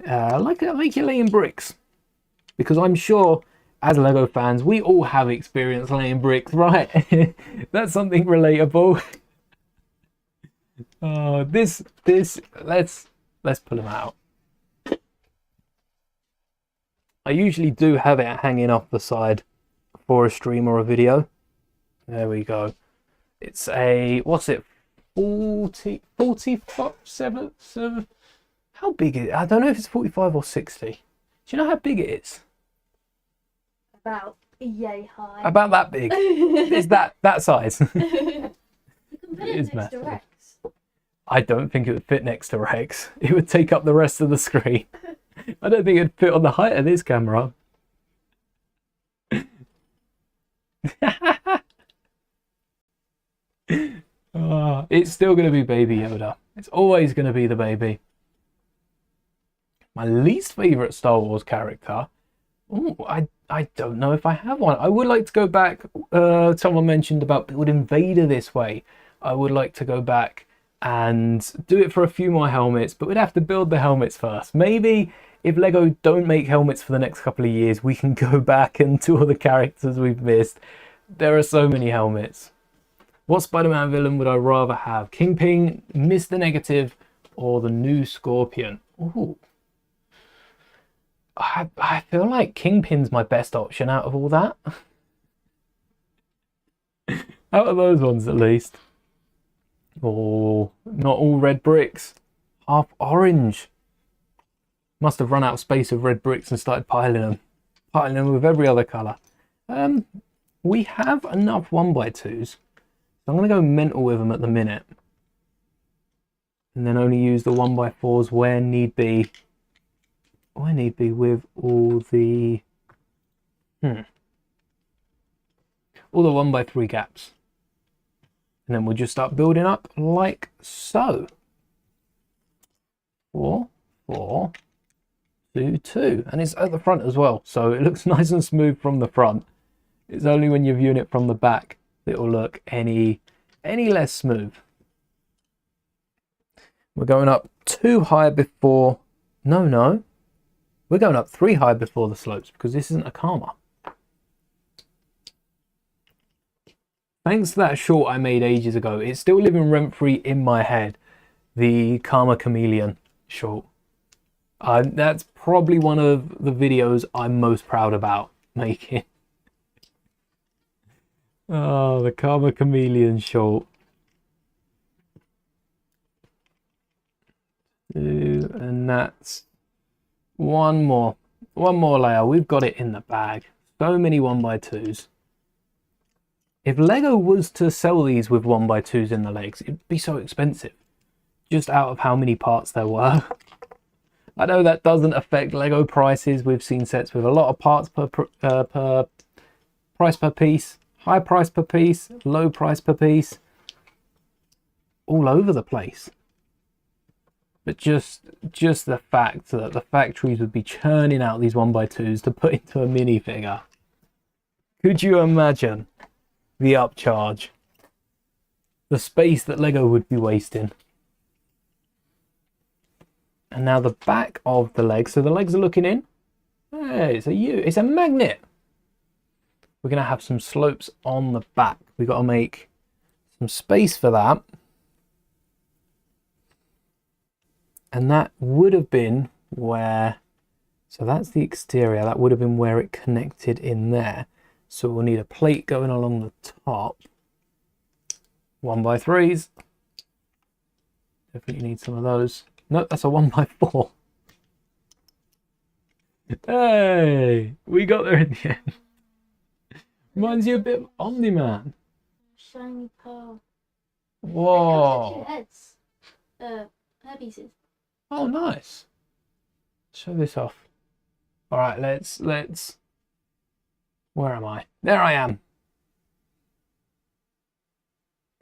like you're laying bricks. Because I'm sure, as Lego fans, we all have experience laying bricks, right? That's something relatable. Oh, let's pull them out. I usually do have it hanging off the side for a stream or a video. There we go. It's a, what's it, 47? How big is it? I don't know if it's 45 or 60. Do you know how big it is? About yay high. About that big. Is that size? You can put it next to Rex. I don't think it would fit next to Rex. It would take up the rest of the screen. I don't think it'd fit on the height of this camera. It's still going to be Baby Yoda. It's always going to be the baby. My least favourite Star Wars character. Oh, I don't know if I have one. I would like to go back. Someone mentioned about building Vader this way. I would like to go back and do it for a few more helmets, but we'd have to build the helmets first. Maybe if LEGO don't make helmets for the next couple of years, we can go back and do all the characters we've missed. There are so many helmets. What Spider-Man villain would I rather have? Kingpin, Mr. Negative, or the new Scorpion? Ooh. I feel like Kingpin's my best option out of all that. Out of those ones, at least. Oh, not all red bricks. Half orange. Must have run out of space of red bricks and started piling them. Piling them with every other colour. We have enough 1x2s. So I'm going to go mental with them at the minute. And then only use the 1x4s where need be. Where need be with all the... all the 1x3 gaps. And then we'll just start building up like so. 4, 4, 2, 2. And it's at the front as well, so it looks nice and smooth from the front. It's only when you're viewing it from the back that it will look any less smooth. We're going up 2 high before... No. We're going up 3 high before the slopes because this isn't a Karma. Thanks to that short I made ages ago, it's still living rent-free in my head. The Karma Chameleon short. That's probably one of the videos I'm most proud about making. Oh, the Karma Chameleon short. And that's one more layer. We've got it in the bag. So many 1x2s. If LEGO was to sell these with 1x2s in the legs, it'd be so expensive. Just out of how many parts there were. I know that doesn't affect LEGO prices. We've seen sets with a lot of parts per price per piece. High price per piece, low price per piece. All over the place. But just the fact that the factories would be churning out these 1x2s to put into a minifigure. Could you imagine the upcharge? The space that LEGO would be wasting. And now the back of the legs. So the legs are looking in. Hey, it's a magnet. We're going to have some slopes on the back. We've got to make some space for that. And that would have been where, so that's the exterior, that would have been where it connected in there. So we'll need a plate going along the top. 1x3s. Definitely need some of those. No, that's a 1x4. Hey, we got there in the end. Reminds you a bit of Omni-Man. Shiny pearl. Whoa. It comes with 2 heads. Hair pieces. Oh, nice. Show this off. All right, let's. Where am I? There I am.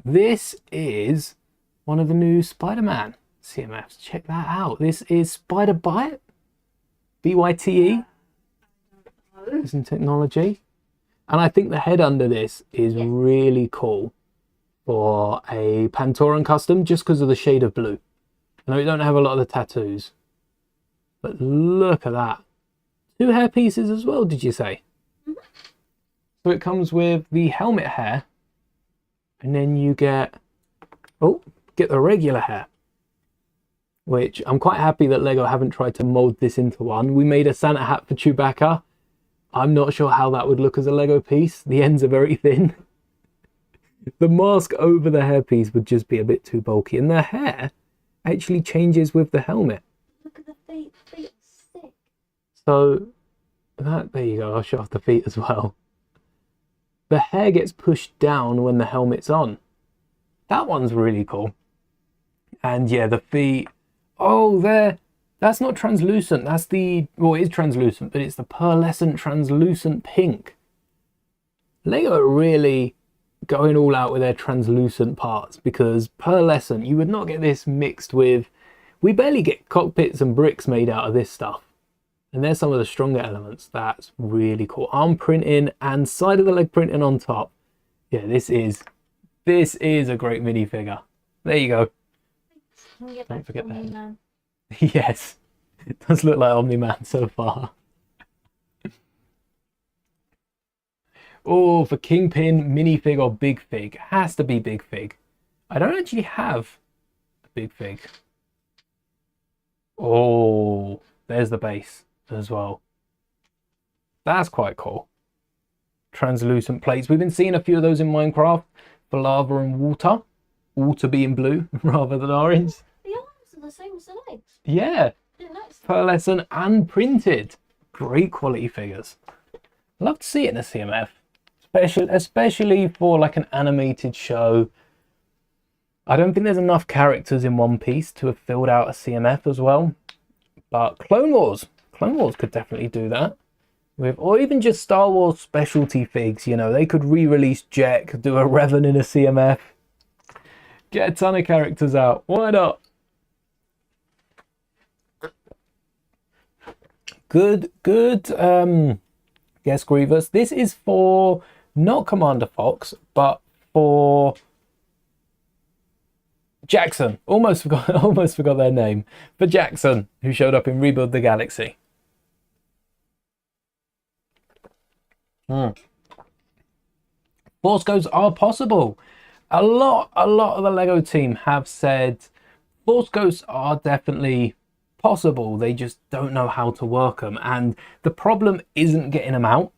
This is one of the new Spider-Man CMFs. Check that out. This is Spider Byte. BYTE. Some technology. And I think the head under this is really cool for a Pantoran custom just because of the shade of blue. I know we don't have a lot of the tattoos, but look at that. 2 hair pieces as well, did you say? Mm-hmm. So it comes with the helmet hair, and then you get the regular hair, which I'm quite happy that LEGO haven't tried to mold this into one. We made a Santa hat for Chewbacca. I'm not sure how that would look as a LEGO piece. The ends are very thin. The mask over the hairpiece would just be a bit too bulky, and the hair actually changes with the helmet. Look at the feet. The feet are sick. So there you go. I'll show off the feet as well. The hair gets pushed down when the helmet's on. That one's really cool. And yeah, the feet. Oh, that's not translucent. That's the, well, it is translucent, but it's the pearlescent translucent pink. LEGO are really going all out with their translucent parts, because per lesson you would not get this mixed with, we barely get cockpits and bricks made out of this stuff. And there's some of the stronger elements. That's really cool. Arm printing and side of the leg printing on top. Yeah, this is a great minifigure. There you go. Don't forget that. Yes, it does look like Omni-Man so far. Oh, for Kingpin, minifig or big fig? Has to be big fig. I don't actually have a big fig. Oh, there's the base as well. That's quite cool. Translucent plates. We've been seeing a few of those in Minecraft for lava and water. Water being blue rather than orange. The arms are the same as the legs. Yeah. Per lesson and printed. Great quality figures. Love to see it in a CMF. Especially for like an animated show. I don't think there's enough characters in one piece to have filled out a CMF as well. But Clone Wars could definitely do that. Or even just Star Wars specialty figs, you know, they could re-release Jack, do a Revan in a CMF. Get a ton of characters out. Why not? Good. Yes, Grievous. This is for not Commander Fox, but for Jackson. Almost forgot their name. For Jackson, who showed up in Rebuild the Galaxy. Force Ghosts are possible. A lot of the LEGO team have said Force Ghosts are definitely possible. They just don't know how to work them, and the problem isn't getting them out.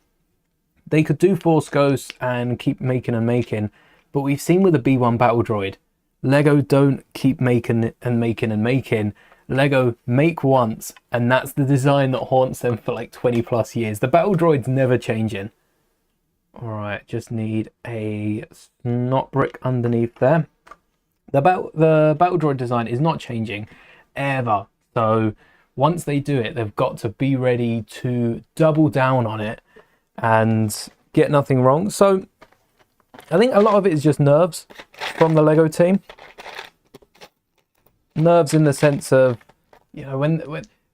They could do Force Ghosts and keep making and making, but we've seen with the B1 battle droid, LEGO don't keep making and making and making. LEGO make once, and that's the design that haunts them for like 20 plus years. The battle droid's never changing. All right, just need a snot brick underneath there. The battle droid design is not changing ever. So once they do it, they've got to be ready to double down on it and get nothing wrong. So I think a lot of it is just nerves from the LEGO team. Nerves in the sense of, you know, when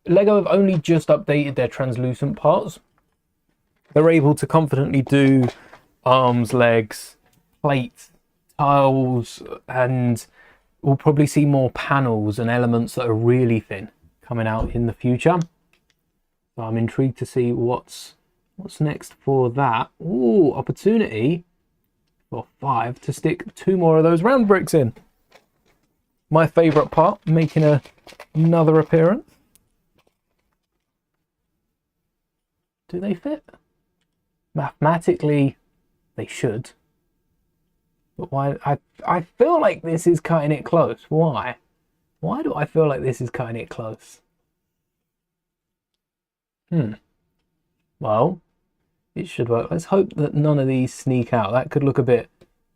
LEGO have only just updated their translucent parts, they're able to confidently do arms, legs, plates, tiles, and we'll probably see more panels and elements that are really thin coming out in the future. So I'm intrigued to see what's next for that. Ooh, opportunity for 5 to stick 2 more of those round bricks in. My favourite part, making another appearance. Do they fit? Mathematically, they should. But why? I feel like this is cutting it close. Why? Why do I feel like this is cutting it close? Well, it should work. Let's hope that none of these sneak out. That could look a bit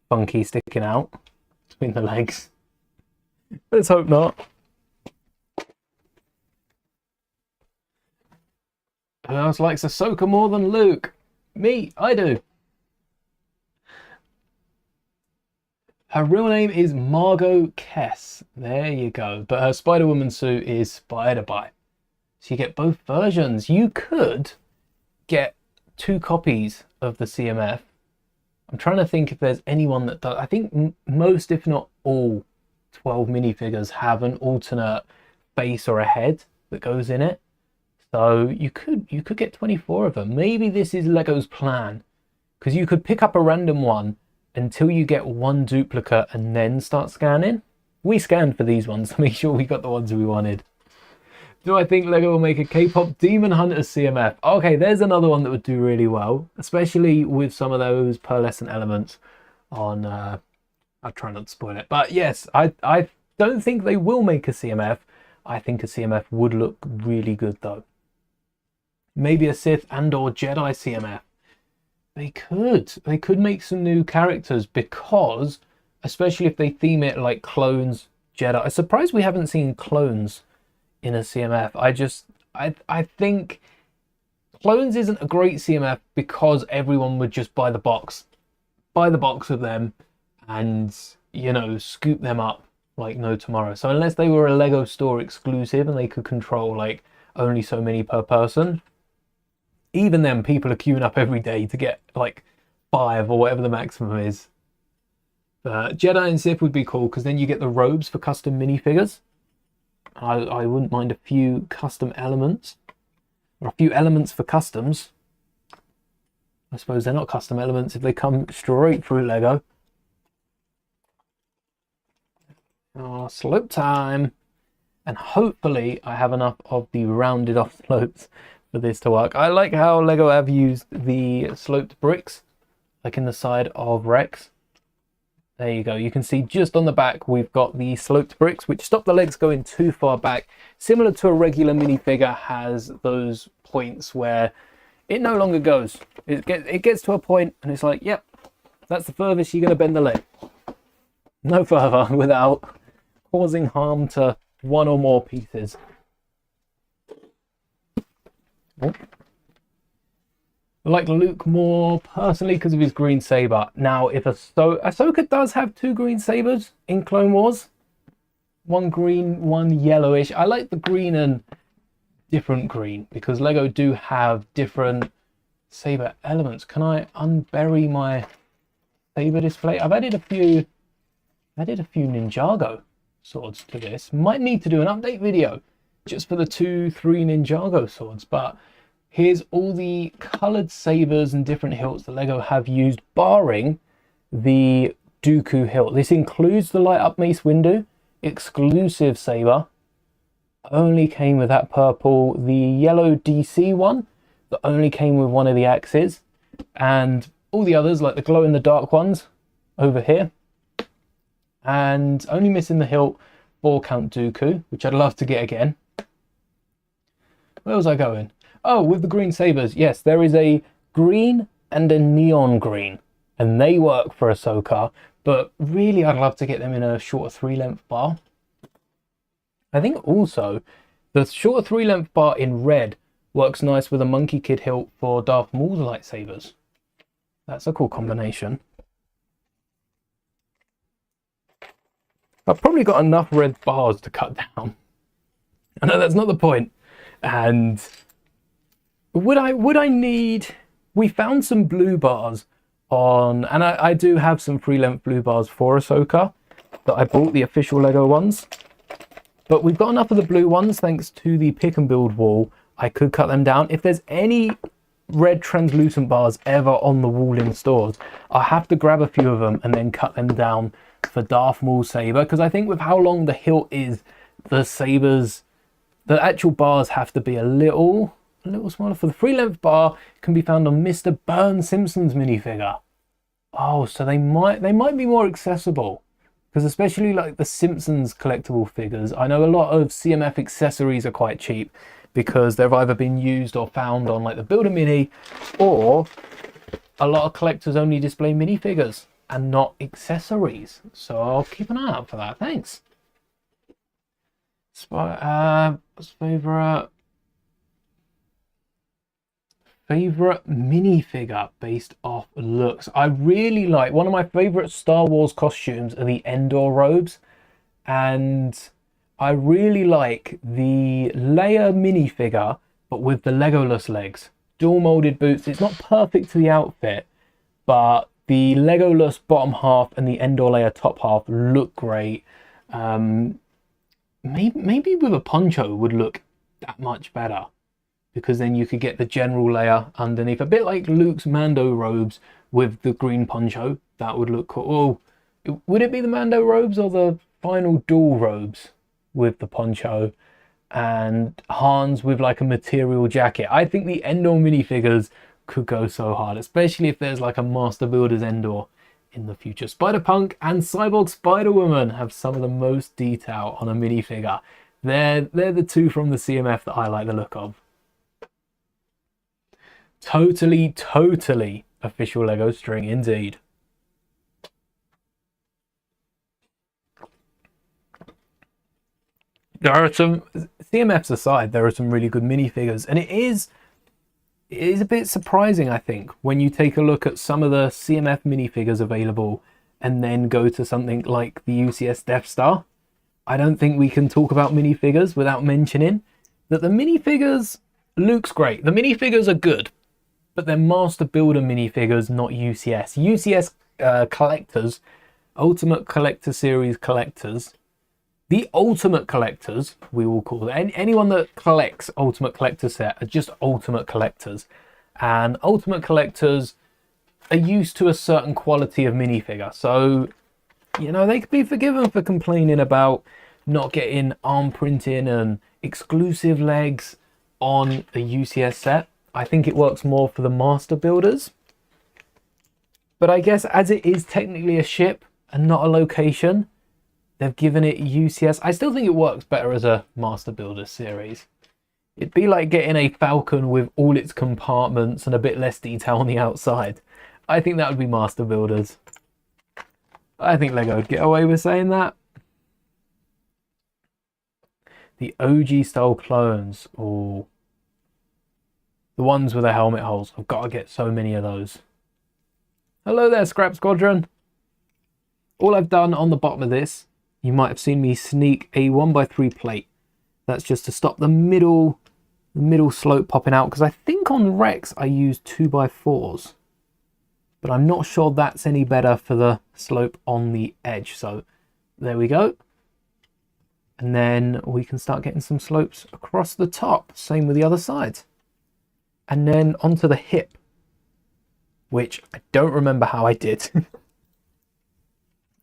funky sticking out between the legs. Let's hope not. Who else likes Ahsoka more than Luke? Me, I do. Her real name is Margot Kess. There you go. But her Spider-Woman suit is Spider-Bite. So you get both versions. You could get 2 copies of the CMF. I'm trying to think if there's anyone that does. I think most, if not all, 12 minifigures have an alternate base or a head that goes in it. So you could get 24 of them. Maybe this is LEGO's plan, because you could pick up a random one until you get 1 duplicate and then start scanning. We scanned for these ones to make sure we got the ones we wanted. Do I think LEGO will make a K-pop Demon Hunter CMF? Okay, there's another one that would do really well, especially with some of those pearlescent elements on... I'll try not to spoil it. But yes, I don't think they will make a CMF. I think a CMF would look really good though. Maybe a Sith and or Jedi CMF. They could make some new characters, because especially if they theme it like clones, Jedi. I'm surprised we haven't seen clones in a CMF. I think clones isn't a great CMF because everyone would just buy the box buy the box of them and, you know, scoop them up like no tomorrow. So unless they were a Lego store exclusive and they could control like only so many per person, even then people are queuing up every day to get like 5 or whatever the maximum is. Jedi and Sith would be cool because then you get the robes for custom minifigures. I wouldn't mind a few custom elements, or a few elements for customs. I suppose they're not custom elements if they come straight through Lego. Oh, slope time. And hopefully I have enough of the rounded off slopes for this to work. I like how Lego have used the sloped bricks, like in the side of Rex. There you go. You can see just on the back we've got the sloped bricks, which stop the legs going too far back. Similar to a regular minifigure has those points where it no longer goes. It gets to a point and it's like, yep, that's the furthest you're going to bend the leg. No further without causing harm to one or more pieces. Oh. I like Luke more personally because of his green saber. Now, if Ahsoka does have 2 green sabers in Clone Wars, one green, one yellowish. I like the green and different green because Lego do have different saber elements. Can I unbury my saber display? I've added a few Ninjago swords to this. Might need to do an update video just for the 2-3 Ninjago swords, but here's all the coloured sabers and different hilts that Lego have used, barring the Dooku hilt. This includes the light up Mace Windu, exclusive saber. Only came with that purple, the yellow DC one that only came with one of the axes, and all the others like the glow in the dark ones over here. And only missing the hilt for Count Dooku, which I'd love to get again. Where was I going? Oh, with the green sabers, yes, there is a green and a neon green, and they work for Ahsoka, but really I'd love to get them in a shorter 3-length bar. I think also the shorter 3-length bar in red works nice with a Monkey Kid hilt for Darth Maul's lightsabers. That's a cool combination. I've probably got enough red bars to cut down. I know that's not the point. And would I need... We found some blue bars on... And I do have some 3-length blue bars for Ahsoka that I bought, the official Lego ones. But we've got enough of the blue ones thanks to the pick and build wall. I could cut them down. If there's any red translucent bars ever on the wall in stores, I'll have to grab a few of them and then cut them down for Darth Maul's saber, because I think with how long the hilt is, the sabers, the actual bars have to be a little smaller. For the 3-length bar, can be found on Mr. Burns Simpson's minifigure. Oh, so they might be more accessible, because especially like the Simpsons collectible figures, I know a lot of CMF accessories are quite cheap because they've either been used or found on like the Build-A-Mini, or a lot of collectors only display minifigures and not accessories. So I'll keep an eye out for that. Thanks. Favorite minifigure based off looks. I really like, one of my favorite Star Wars costumes are the Endor robes, and I really like the Leia minifigure but with the Legolas legs, dual molded boots. It's not perfect to the outfit, but the Legolas bottom half and the Endor Leia top half look great. Maybe with a poncho would look that much better, because then you could get the general layer underneath, a bit like Luke's Mando robes with the green poncho. That would look cool. Oh, would it be the Mando robes or the final dual robes with the poncho, and Han's with like a material jacket? I think the Endor minifigures could go so hard, especially if there's like a Master Builders Endor in the future. Spider-Punk and Cyborg Spider-Woman have some of the most detail on a minifigure. They're the two from the CMF that I like the look of. Totally official Lego string indeed. There are some, CMFs aside, there are some really good minifigures, and it is it is a bit surprising, I think, when you take a look at some of the CMF minifigures available and then go to something like the UCS Death Star. I don't think we can talk about minifigures without mentioning that the minifigures, Luke's great. The minifigures are good, but they're Master Builder minifigures, not UCS. UCS collectors, Ultimate Collector Series collectors, the Ultimate Collectors, we will call them. Anyone that collects Ultimate Collector set are just Ultimate Collectors. And Ultimate Collectors are used to a certain quality of minifigure. So, you know, they could be forgiven for complaining about not getting arm printing and exclusive legs on a UCS set. I think it works more for the Master Builders. But I guess as it is technically a ship and not a location, they've given it UCS. I still think it works better as a Master Builder series. It'd be like getting a Falcon with all its compartments and a bit less detail on the outside. I think that would be Master Builders. I think LEGO would get away with saying that. The OG style clones. Oh, the ones with the helmet holes. I've got to get so many of those. Hello there, Scrap Squadron. All I've done on the bottom of this, you might have seen me sneak a 1x3 plate. That's just to stop the middle slope popping out, because I think on Rex I used 2x4s. But I'm not sure that's any better for the slope on the edge. So there we go. And then we can start getting some slopes across the top. Same with the other side. And then onto the hip, which I don't remember how I did.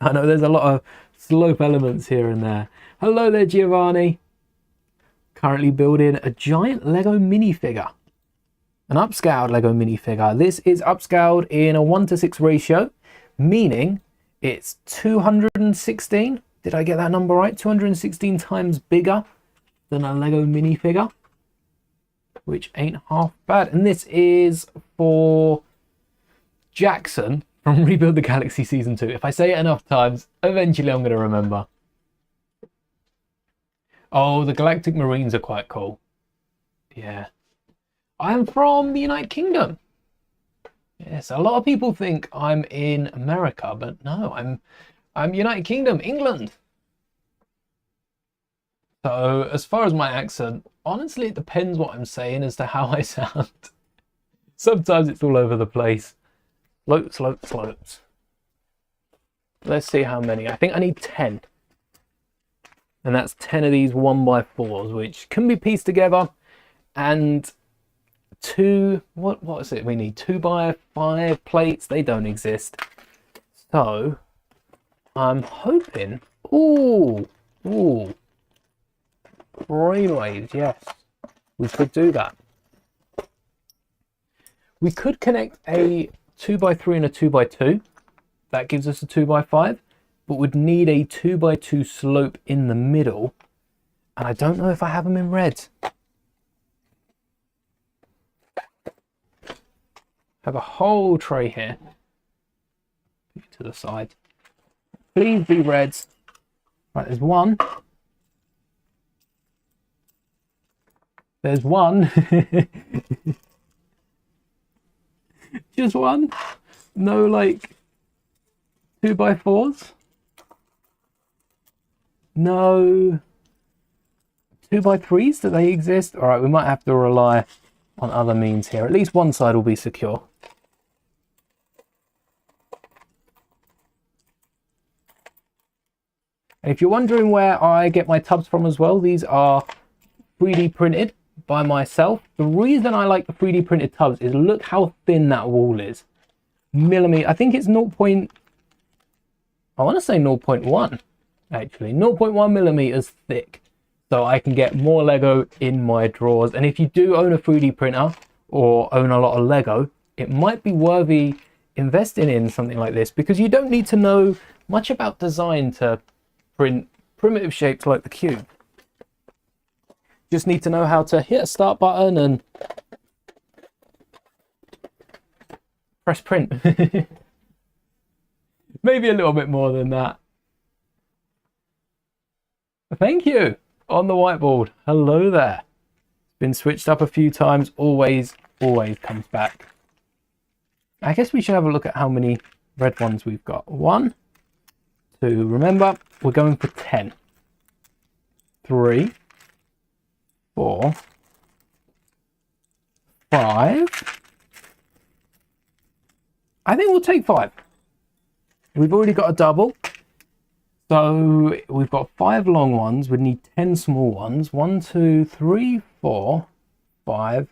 I know there's a lot of slope elements here and there. Hello there, Giovanni. Currently building a giant Lego minifigure. An upscaled Lego minifigure. This is upscaled in a 1:6 ratio, meaning it's 216. Did I get that number right? 216 times bigger than a Lego minifigure, which ain't half bad. And this is for Jackson from Rebuild the Galaxy Season 2. If I say it enough times, eventually I'm going to remember. Oh, the Galactic Marines are quite cool. Yeah. I'm from the United Kingdom. Yes, a lot of people think I'm in America, but no, I'm United Kingdom, England. So as far as my accent, honestly, it depends what I'm saying as to how I sound. Sometimes it's all over the place. Slopes. Let's see how many. I think I need 10. And that's 10 of these 1x4s, which can be pieced together. And what is it? We need 2x5 plates. They don't exist. So I'm hoping. Ooh. Brainwaves, yes. We could do that. We could connect a 2x3 and a 2x2. That gives us a 2x5. But would need a 2x2 slope in the middle. And I don't know if I have them in red. Have a whole tray here. Put it to the side. Please be reds. Right, there's one. There's one. Just one. No, like 2x4s. No 2x3s. Do they exist? All right, we might have to rely on other means here. At least one side will be secure. And if you're wondering where I get my tubs from as well, these are 3D printed by myself. The reason I like the 3D printed tubs is look how thin that wall is. Millimeter. I think it's 0. I want to say 0.1 actually. 0.1 millimeters thick. So I can get more Lego in my drawers. And if you do own a 3D printer or own a lot of Lego, it might be worthy investing in something like this, because you don't need to know much about design to print primitive shapes like the cube. Just need to know how to hit a start button and press print. Maybe a little bit more than that. Thank you on the whiteboard. Hello there. Been switched up a few times. Always always comes back. I guess we should have a look at how many red ones we've got. 1, 2, remember, we're going for 10. 3, 4, 5. I think we'll take 5. We've already got a double. So we've got 5 long ones. We need 10 small ones. 1, 2, 3, 4, 5,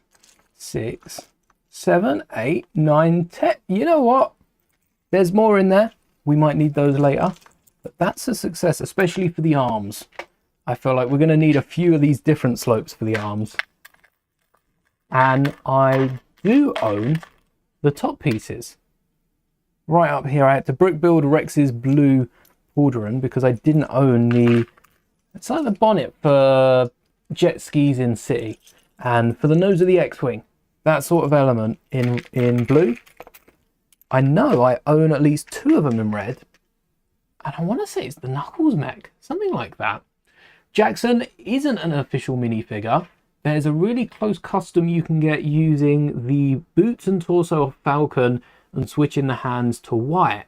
6, 7, 8, 9, 10. You know what? There's more in there. We might need those later. But that's a success, especially for the arms. I feel like we're going to need a few of these different slopes for the arms. And I do own the top pieces. Right up here, I had to brick build Rex's blue Alderan because I didn't own the, it's like the bonnet for jet skis in city, and for the nose of the X-Wing, that sort of element in blue. I know I own at least 2 of them in red, and I want to say it's the Knuckles mech, something like that. Jackson isn't an official minifigure. There's a really close custom you can get using the boots and torso of Falcon and switching the hands to white.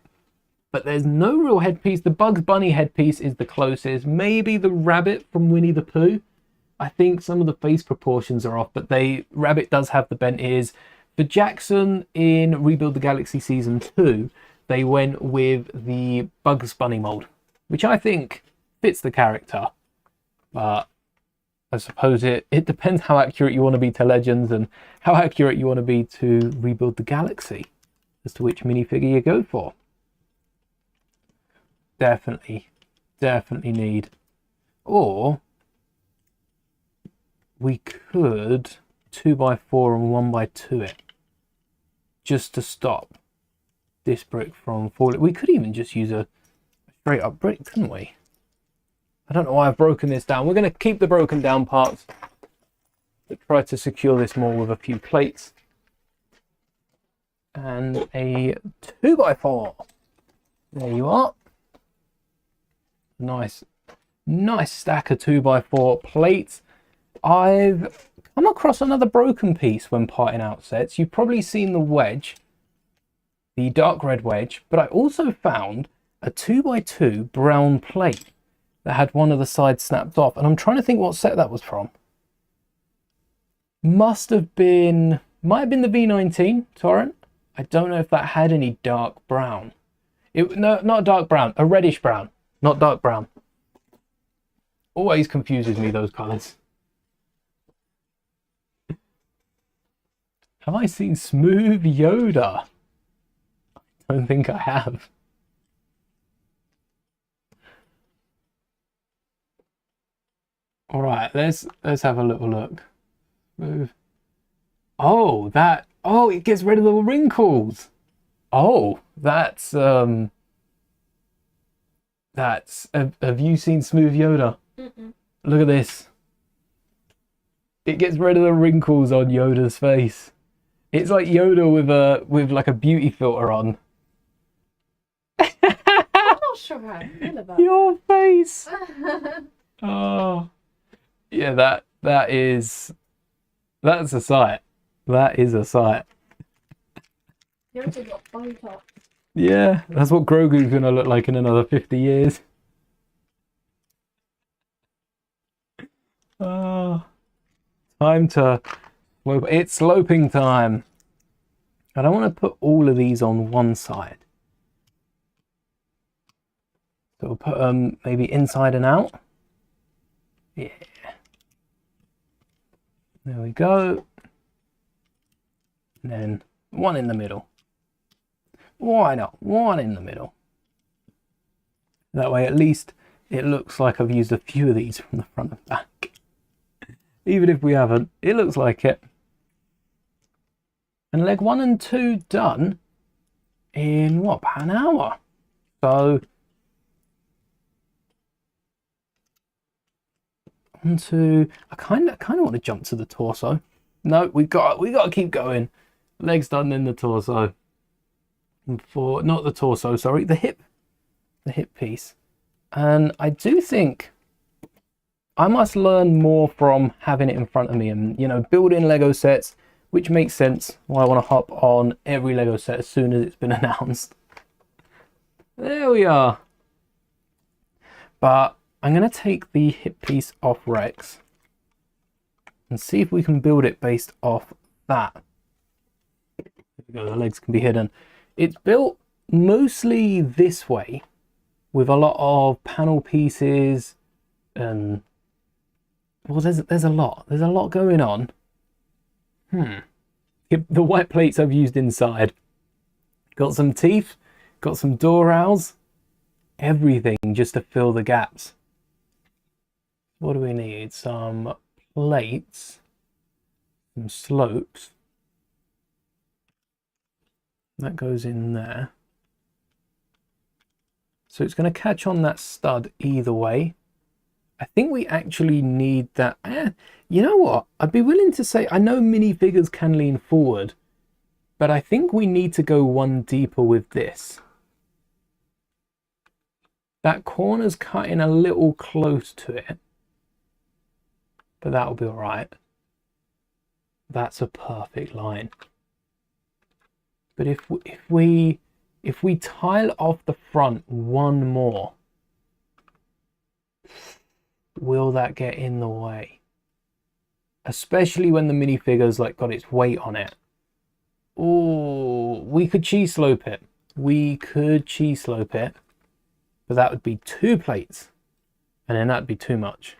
But there's no real headpiece. The Bugs Bunny headpiece is the closest. Maybe the rabbit from Winnie the Pooh. I think some of the face proportions are off, but rabbit does have the bent ears. For Jackson in Rebuild the Galaxy Season 2, they went with the Bugs Bunny mold, which I think fits the character. But I suppose it depends how accurate you want to be to Legends and how accurate you want to be to Rebuild the Galaxy as to which minifigure you go for. Definitely need. Or we could 2x4 and 1x2 it, just to stop this brick from falling. We could even just use a straight up brick, couldn't we? I don't know why I've broken this down. We're going to keep the broken down parts, but try to secure this more with a few plates. And a 2x4. There you are. Nice stack of 2x4 plates. I've come across another broken piece when parting out sets. You've probably seen the wedge, the dark red wedge, but I also found a 2x2 brown plate that had one of the sides snapped off, and I'm trying to think what set that was from. Might have been the V19 Torrent. I don't know if that had any dark brown. No, not dark brown, a reddish brown. Not dark brown. Always confuses me, those colours. Have I seen Smooth Yoda? I don't think I have. All right, let's have a little look. Smooth. Oh, it gets rid of the wrinkles. Oh, that's have you seen Smooth Yoda? Mm-mm. Look at this. It gets rid of the wrinkles on Yoda's face. It's like Yoda with like a beauty filter on. I'm not sure how I feel about Your face. that. Oh, yeah. That's a sight. That is a sight. Yours has got Botox. Yeah, that's what Grogu's gonna look like in another 50 years. Time to slope. It's sloping time. I don't want to put all of these on one side. So we'll put them maybe inside and out. Yeah. There we go. And then one in the middle. Why not? One in the middle. That way at least it looks like I've used a few of these from the front and back. Even if we haven't, it looks like it. And leg 1 and 2 done in what, about an hour? So onto, I kind of want to jump to the torso. No, we got to keep going. Legs done, then the torso. For not the torso, sorry, the hip piece. And I do think I must learn more from having it in front of me and, you know, building Lego sets which makes sense why I want to hop on every Lego set as soon as it's been announced. There we are. But I'm going to take the hip piece off Rex and see if we can build it based off that. There we go, the legs can be hidden. It's built mostly this way with a lot of panel pieces and, well, there's a lot going on. The white plates I've used inside. Got some teeth, got some door rails, everything just to fill the gaps. What do we need? Some plates, some slopes. That goes in there. So it's going to catch on that stud either way. I think we actually need that. You know what? I'd be willing to say, I know minifigures can lean forward, but I think we need to go one deeper with this. That corner's cutting a little close to it, but that'll be all right. That's a perfect line. But if we tile off the front one more, will that get in the way? Especially when the minifigure's like got its weight on it. Oh, we could cheese slope it. We could cheese slope it, but that would be 2 plates, and then that'd be too much.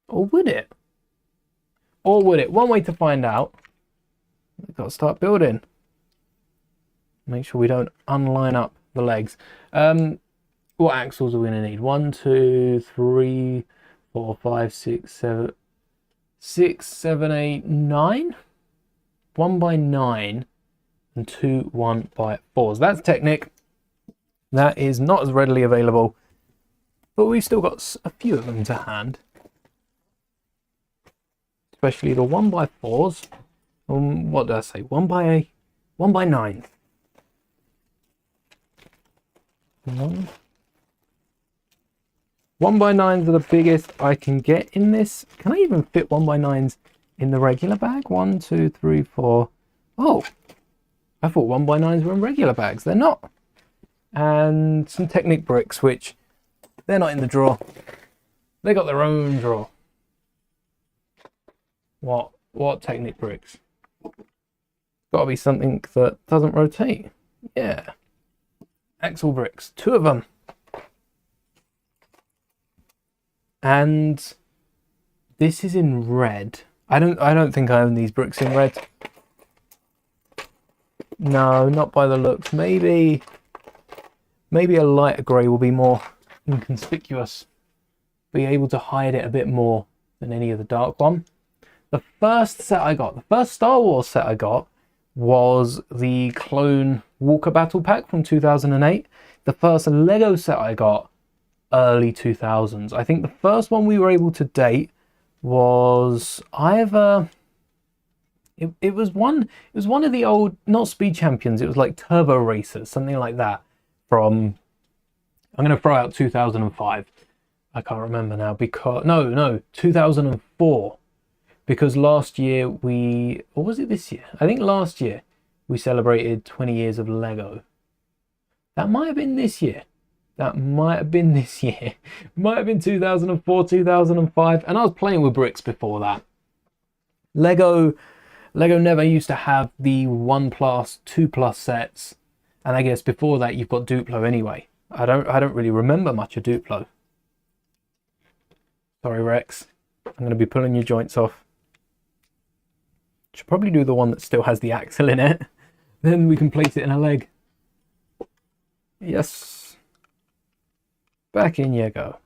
Or would it? Or would it? One way to find out. We've got to start building. Make sure we don't unline up the legs. What axles are we going to need? 1, 2, 3, 4, 5, 6, 7, 6, 7, 8, 9. 1 by 9 and 2 1 by 4s. That's Technic. That is not as readily available, but we've still got a few of them to hand. Especially the 1 by 4s. What did I say? 1 by 9. 1 by 9s are the biggest I can get in this. Can I even fit 1 by 9s in the regular bag? 1, 2, 3, 4. Oh, I thought 1 by 9s were in regular bags. They're not. And some Technic bricks, which they're not in the drawer. They got their own drawer. What Technic bricks? Got to be something that doesn't rotate. Yeah. Axle bricks, 2 of them. And this is in red. I don't think I own these bricks in red. No, not by the looks. Maybe a lighter grey will be more inconspicuous. Be able to hide it a bit more than any of the dark one. The first set I got, the first Star Wars set I got, was the Clone Walker Battle Pack from 2008. The first Lego set I got, early 2000s. I think the first one we were able to date was either it was one of the old, not Speed Champions, it was like Turbo Racers, something like that, from, I'm going to throw out 2005. I can't remember now, because no 2004, because last year or was it this year? I think last year we celebrated 20 years of Lego. That might have been this year. That might have been this year. Might have been 2004, 2005. And I was playing with bricks before that. Lego never used to have the 1+, 2+ sets. And I guess before that you've got Duplo anyway. I don't really remember much of Duplo. Sorry, Rex. I'm going to be pulling your joints off. Should probably do the one that still has the axle in it. Then we can place it in a leg. Yes. Back in you go.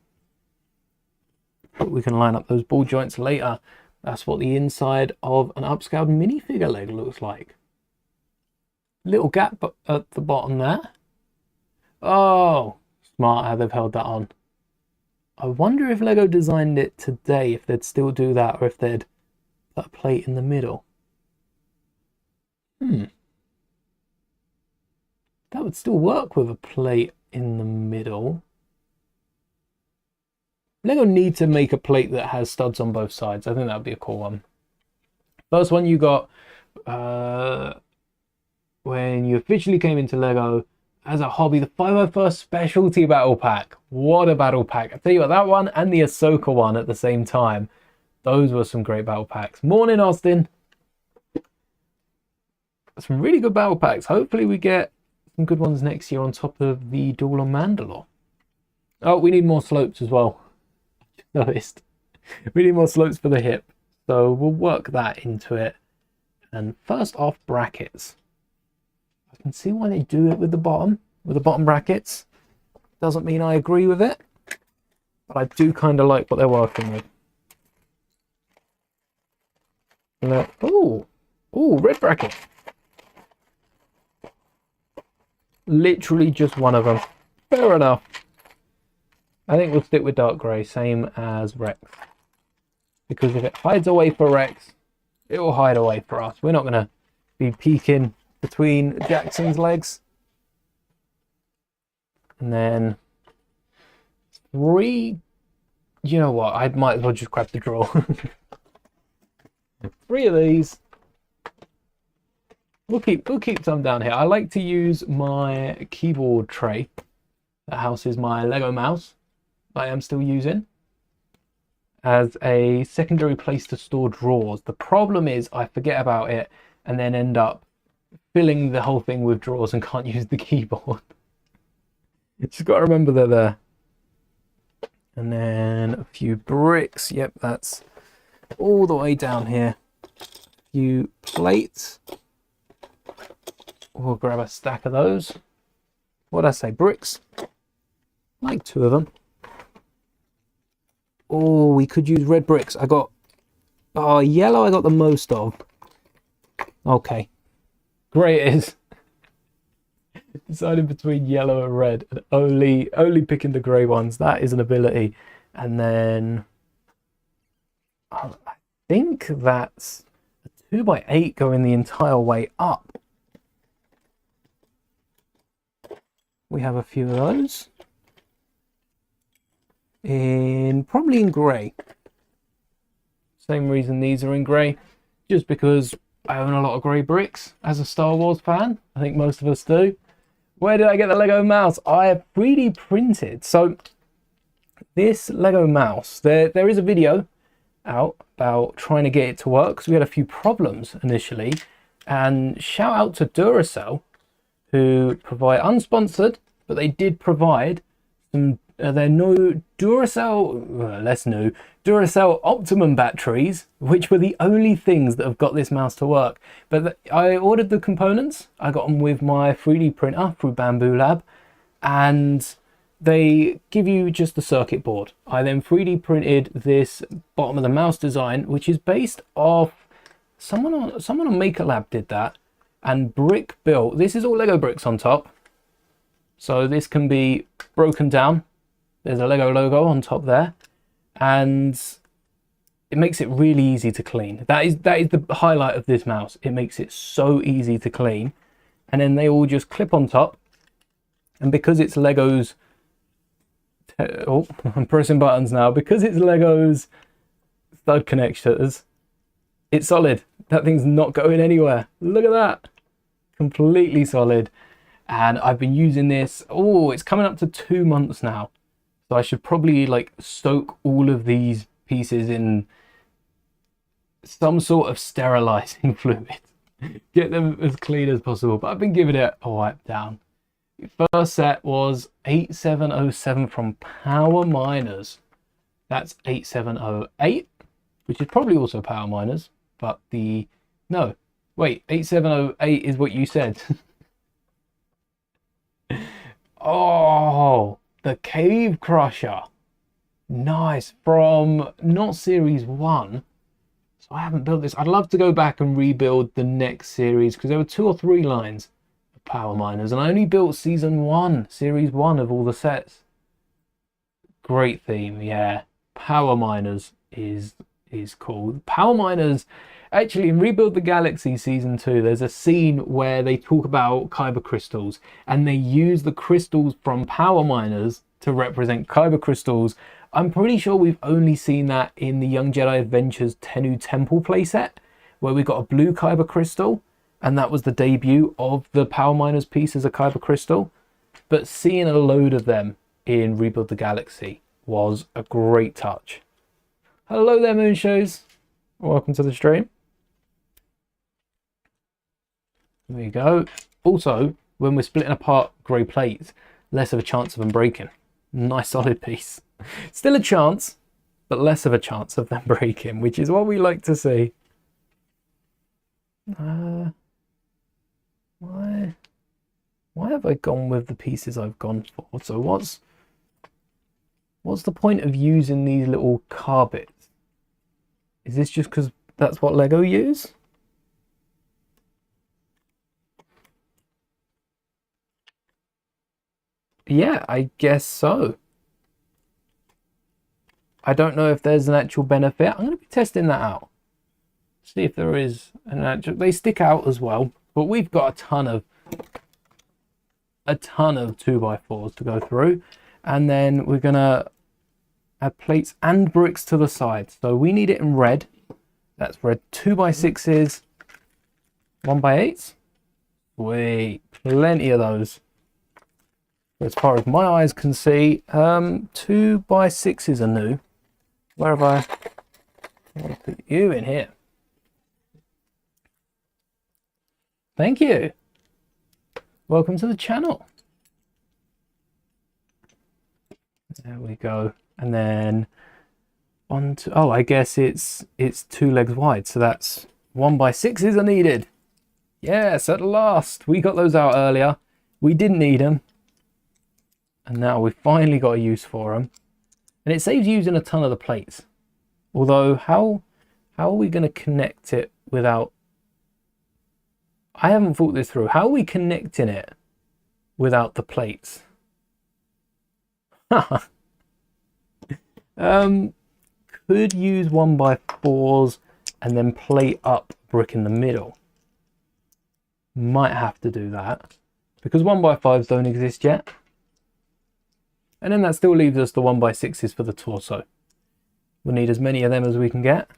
But we can line up those ball joints later. That's what the inside of an upscaled minifigure leg looks like. Little gap at the bottom there. Oh, smart how they've held that on. I wonder if Lego designed it today, if they'd still do that, or if they'd put a plate in the middle. That would still work with a plate in the middle. Lego need to make a plate that has studs on both sides. I think that would be a cool one. First one you got when you officially came into Lego as a hobby, the 501st Specialty Battle Pack. What a battle pack. I tell you what, that one and the Ahsoka one at the same time, those were some great battle packs. Morning, Austin. Some really good battle packs. Hopefully we get some good ones next year on top of the Duel on Mandalore. Oh, we need more slopes as well. Noticed. We need more slopes for the hip. So we'll work that into it. And first off, brackets. I can see why they do it with the bottom brackets. Doesn't mean I agree with it, but I do kind of like what they're working with. Oh, red bracket. Literally just one of them. Fair enough. I think we'll stick with dark grey, same as Rex. Because if it hides away for Rex, it will hide away for us. We're not going to be peeking between Jackson's legs. And then 3, you know what, I might as well just grab the drawer. 3 of these. We'll keep some down here. I like to use my keyboard tray that houses my Lego mouse that I am still using as a secondary place to store drawers. The problem is I forget about it and then end up filling the whole thing with drawers and can't use the keyboard. Just got to remember they're there. And then a few bricks. Yep, that's all the way down here. A few plates. We'll grab a stack of those. What'd I say? Bricks. Like 2 of them. Oh, we could use red bricks. I got... Oh, yellow I got the most of. Okay. Grey it is. Decided between yellow and red. And only picking the grey ones. That is an ability. And then... Oh, I think that's a 2x8 going the entire way up. We have a few of those. Probably in grey. Same reason these are in grey. Just because I own a lot of grey bricks as a Star Wars fan. I think most of us do. Where did I get the Lego mouse? I have 3D printed. So this Lego mouse, there is a video out about trying to get it to work because we had a few problems initially. And shout out to Duracell, who provide, unsponsored, but they did provide some their new Duracell Optimum batteries, which were the only things that have got this mouse to work. But I ordered the components. I got them with my 3D printer through Bamboo Lab, and they give you just the circuit board. I then 3D printed this bottom of the mouse design, which is based off someone on Maker Lab did that, and brick built. This is all Lego bricks on top, so this can be broken down. There's a Lego logo on top there, and it makes it really easy to clean. That is the highlight of this mouse. It makes it so easy to clean, and then they all just clip on top. And because it's Lego's, oh, I'm pressing buttons now. Because it's Lego's stud connectors, it's solid. That thing's not going anywhere. Look at that, completely solid. And I've been using this. Oh, it's coming up to 2 months now. So I should probably like soak all of these pieces in some sort of sterilizing fluid. Get them as clean as possible. But I've been giving it a wipe down. First set was 8707 from Power Miners. That's 8708, which is probably also Power Miners. But no, wait, 8708 is what you said. Oh, the Cave Crusher. Nice. From not series 1. So I haven't built this. I'd love to go back and rebuild the next series because there were 2 or 3 lines of Power Miners, and I only built series 1 of all the sets. Great theme, yeah. Power Miners is cool. Power Miners, actually, in Rebuild the Galaxy Season 2, there's a scene where they talk about Kyber crystals, and they use the crystals from Power Miners to represent Kyber crystals I'm pretty sure we've only seen that in the Young Jedi Adventures Tennu Temple playset, where we got a blue Kyber crystal, and that was the debut of the Power Miners piece as a Kyber crystal. But seeing a load of them in Rebuild the Galaxy was a great touch. Hello there, Moonshows. Welcome to the stream. There we go. Also, when we're splitting apart grey plates, less of a chance of them breaking. Nice solid piece. Still a chance, but less of a chance of them breaking, which is what we like to see. Why have I gone with the pieces I've gone for? So what's the point of using these little car bits? Is this just because that's what Lego use? Yeah, I guess so. I don't know if there's an actual benefit. I'm going to be testing that out. See if there is an actual... They stick out as well, but we've got a ton of 2x4s to go through. And then we're going to add plates and bricks to the side. So we need it in red. That's red 2x6s, 1x8s. Sweet, plenty of those. As far as my eyes can see, 2x6s are new. Where have I want to put you in here? Thank you. Welcome to the channel. There we go. And then on to, oh, I guess it's 2 legs wide. So that's 1x6s are needed. Yes, at last. We got those out earlier. We didn't need them. And now we've finally got a use for them. And it saves using a ton of the plates. Although, how are we going to connect it without... I haven't thought this through. How are we connecting it without the plates? Could use 1x4s and then plate up brick in the middle. Might have to do that. Because 1x5s don't exist yet. And then that still leaves us the 1x6s for the torso. We'll need as many of them as we can get.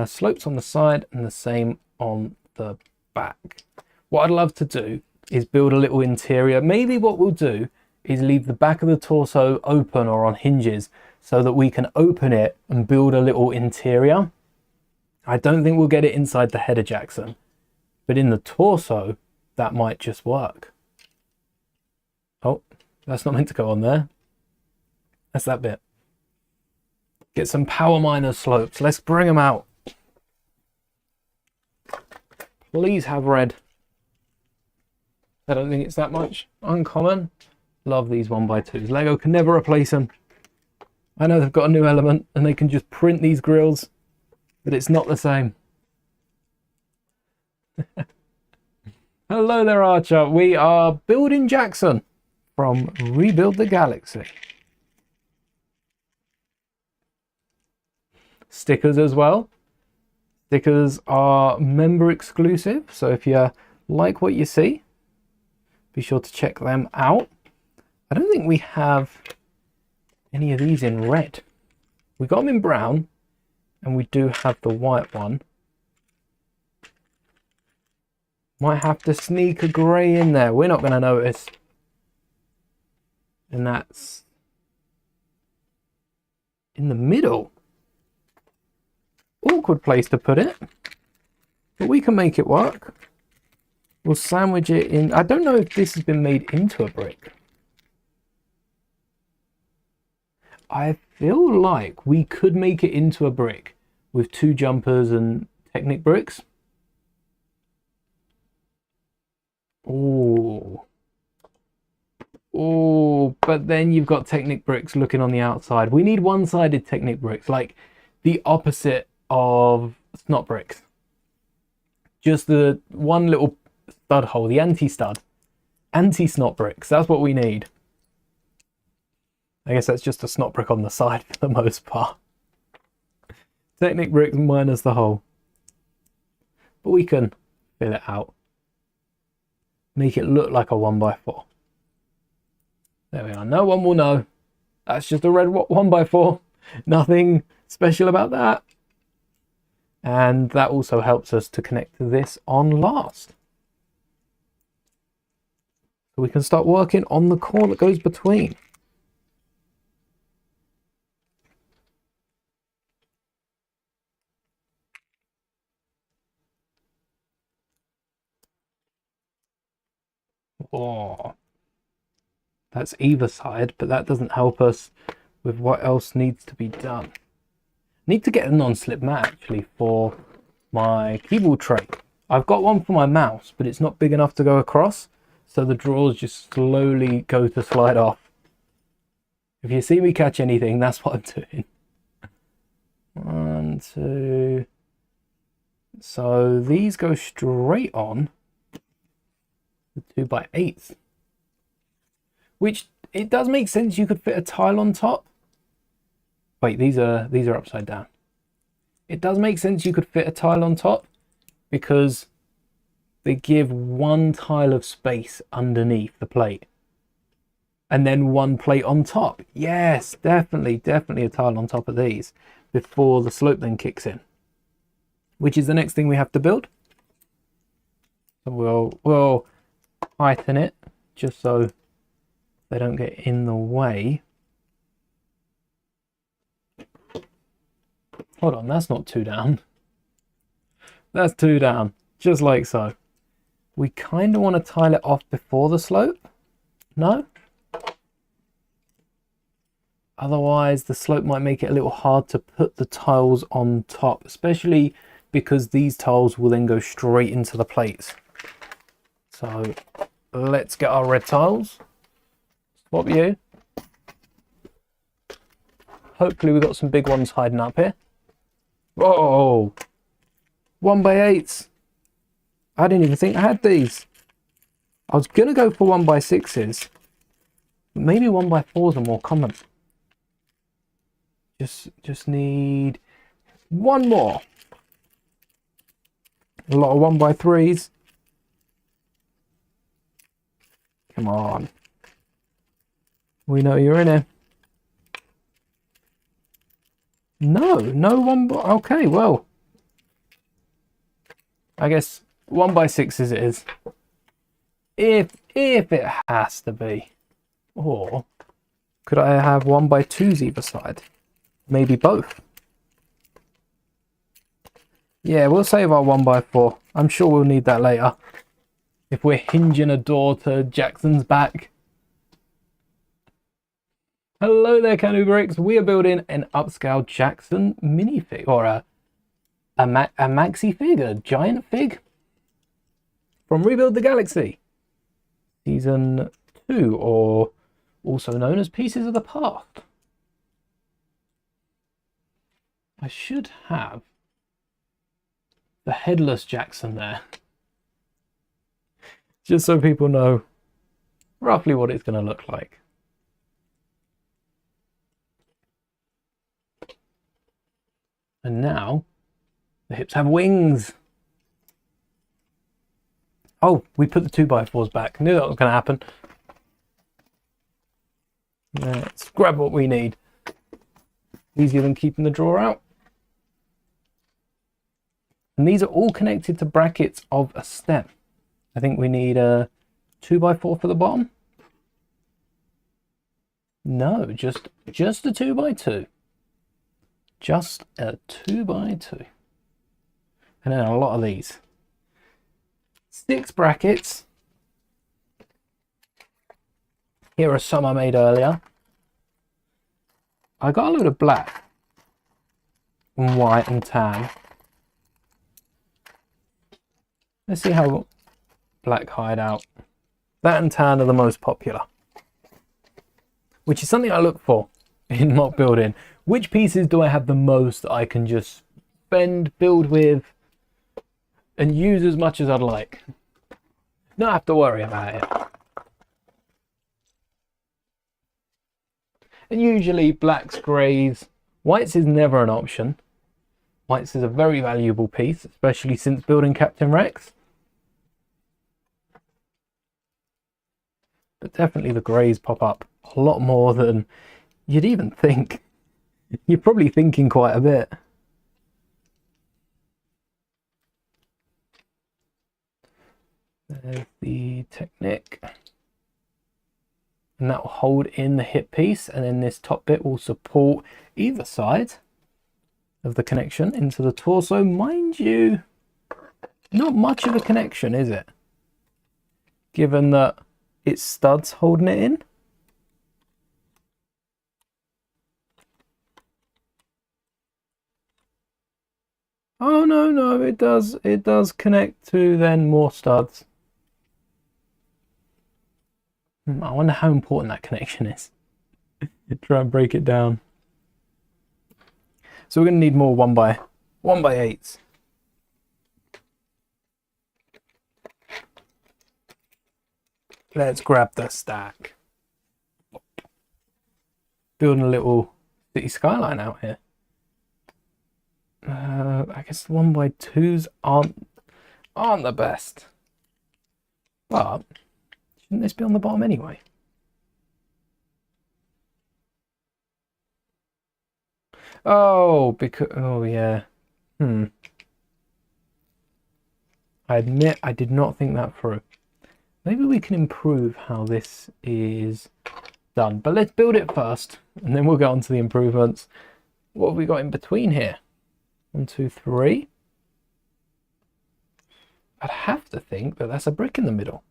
Slopes on the side and the same on the back. What I'd love to do is build a little interior. Maybe what we'll do is leave the back of the torso open or on hinges so that we can open it and build a little interior. I don't think we'll get it inside the header, Jackson, but in the torso, that might just work. Oh. That's not meant to go on there. That's that bit. Get some Power Miner slopes. Let's bring them out. Please have red. I don't think it's that much uncommon. Love these 1x2s. Lego can never replace them. I know they've got a new element and they can just print these grills, but it's not the same. Hello there, Archer. We are building Jackson from Rebuild the Galaxy. Stickers as well. Stickers are member exclusive, so if you like what you see, be sure to check them out. I don't think we have any of these in red. We got them in brown, and we do have the white one. Might have to sneak a grey in there. We're not going to notice. And that's in the middle. Awkward place to put it, but we can make it work. We'll sandwich it in. I don't know if this has been made into a brick. I feel like we could make it into a brick with 2 jumpers and Technic bricks. Oh, but then you've got Technic bricks looking on the outside. We need one-sided Technic bricks, like the opposite of snot bricks. Just the one little stud hole, the anti-stud. Anti-snot bricks, that's what we need. I guess that's just a snot brick on the side for the most part. Technic bricks minus the hole. But we can fill it out. Make it look like a 1x4. There we are. No one will know. That's just a red 1x4. Nothing special about that. And that also helps us to connect this on last. So we can start working on the core that goes between. Oh, that's either side, but that doesn't help us with what else needs to be done. Need to get a non-slip mat actually for my keyboard tray. I've got one for my mouse, but it's not big enough to go across, so the drawers just slowly go to slide off. If you see me catch anything, that's what I'm doing. 1, 2. So these go straight on the 2x8s, which it does make sense. You could fit a tile on top. Wait, these are upside down. It does make sense you could fit a tile on top because they give one tile of space underneath the plate and then one plate on top. Yes, definitely a tile on top of these before the slope then kicks in, which is the next thing we have to build. So we'll heighten it just so they don't get in the way. Hold on, that's not 2 down. That's 2 down, just like so. We kind of want to tile it off before the slope. No? Otherwise, the slope might make it a little hard to put the tiles on top, especially because these tiles will then go straight into the plates. So let's get our red tiles. Swap you. Hopefully we've got some big ones hiding up here. Whoa! 1x8s. I didn't even think I had these. I was going to go for 1x6s. Maybe 1x4s are more common. Just need one more. A lot of 1x3s. Come on. We know you're in here. No one. Okay, well, I guess 1x6 it is. If it has to be, or could I have 1x2s either side? Maybe both. Yeah, we'll save our 1x4. I'm sure we'll need that later. If we're hinging a door to Jackson's back. Hello there, Canu Bricks. We are building an upscale Jackson minifig, or a maxi fig, a giant fig from Rebuild the Galaxy, Season 2, or also known as Pieces of the Past. I should have the headless Jackson there, just so people know roughly what it's going to look like. And now the hips have wings. Oh, we put the 2x4s back. Knew that was going to happen. Let's grab what we need. Easier than keeping the drawer out. And these are all connected to brackets of a stem. I think we need a 2x4 for the bottom. No, just a 2x2. Just a 2x2. And then a lot of these. 6 brackets. Here are some I made earlier. I got a load of black and white and tan. Let's see how black hide out. That and tan are the most popular, which is something I look for in mock building. Which pieces do I have the most that I can just spend, build with, and use as much as I'd like? Not have to worry about it. And usually blacks, greys, whites is never an option. Whites is a very valuable piece, especially since building Captain Rex. But definitely the greys pop up a lot more than You'd even think. You're probably thinking quite a bit. There's the Technic. And that will hold in the hip piece, and then this top bit will support either side of the connection into the torso. Mind you, not much of a connection, is it? Given that it's studs holding it in. Oh no, it does connect to then more studs. I wonder how important that connection is. Try and break it down. So we're going to need more 1x8s. Let's grab the stack. Building a little city skyline out here. I guess the 1x2s aren't the best. But shouldn't this be on the bottom anyway? Oh, because yeah. I admit I did not think that through. Maybe we can improve how this is done. But let's build it first, and then we'll get on to the improvements. What have we got in between here? 1, 2, 3. I'd have to think that that's a brick in the middle.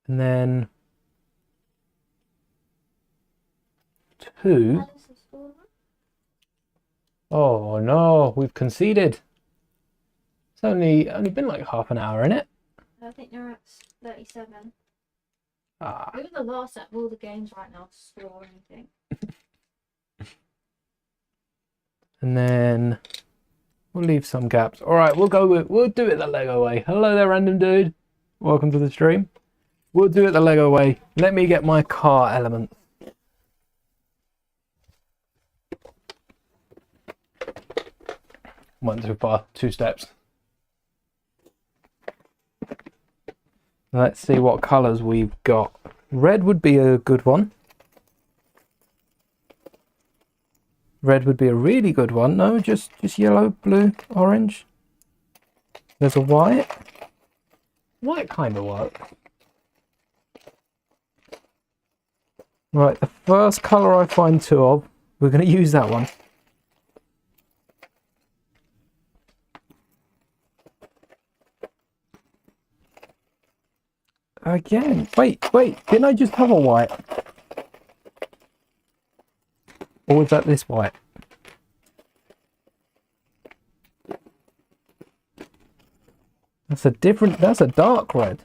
And then 2. Oh no, we've conceded. It's only been like half an hour, innit? I think they're at 37. Ah. We're the last at all the games right now to score or anything. And then we'll leave some gaps. All right, we'll do it the Lego way. Hello there, random dude. Welcome to the stream. We'll do it the Lego way. Let me get my car element. Went too far, 2 steps. Let's see what colours we've got. Red would be a good one. Red would be a really good one. No, just yellow, blue, orange. There's a white. White kind of works. Right, the first colour I find 2 of, we're going to use that one. Again, wait, didn't I just have a white? Or was that this white? That's a dark red.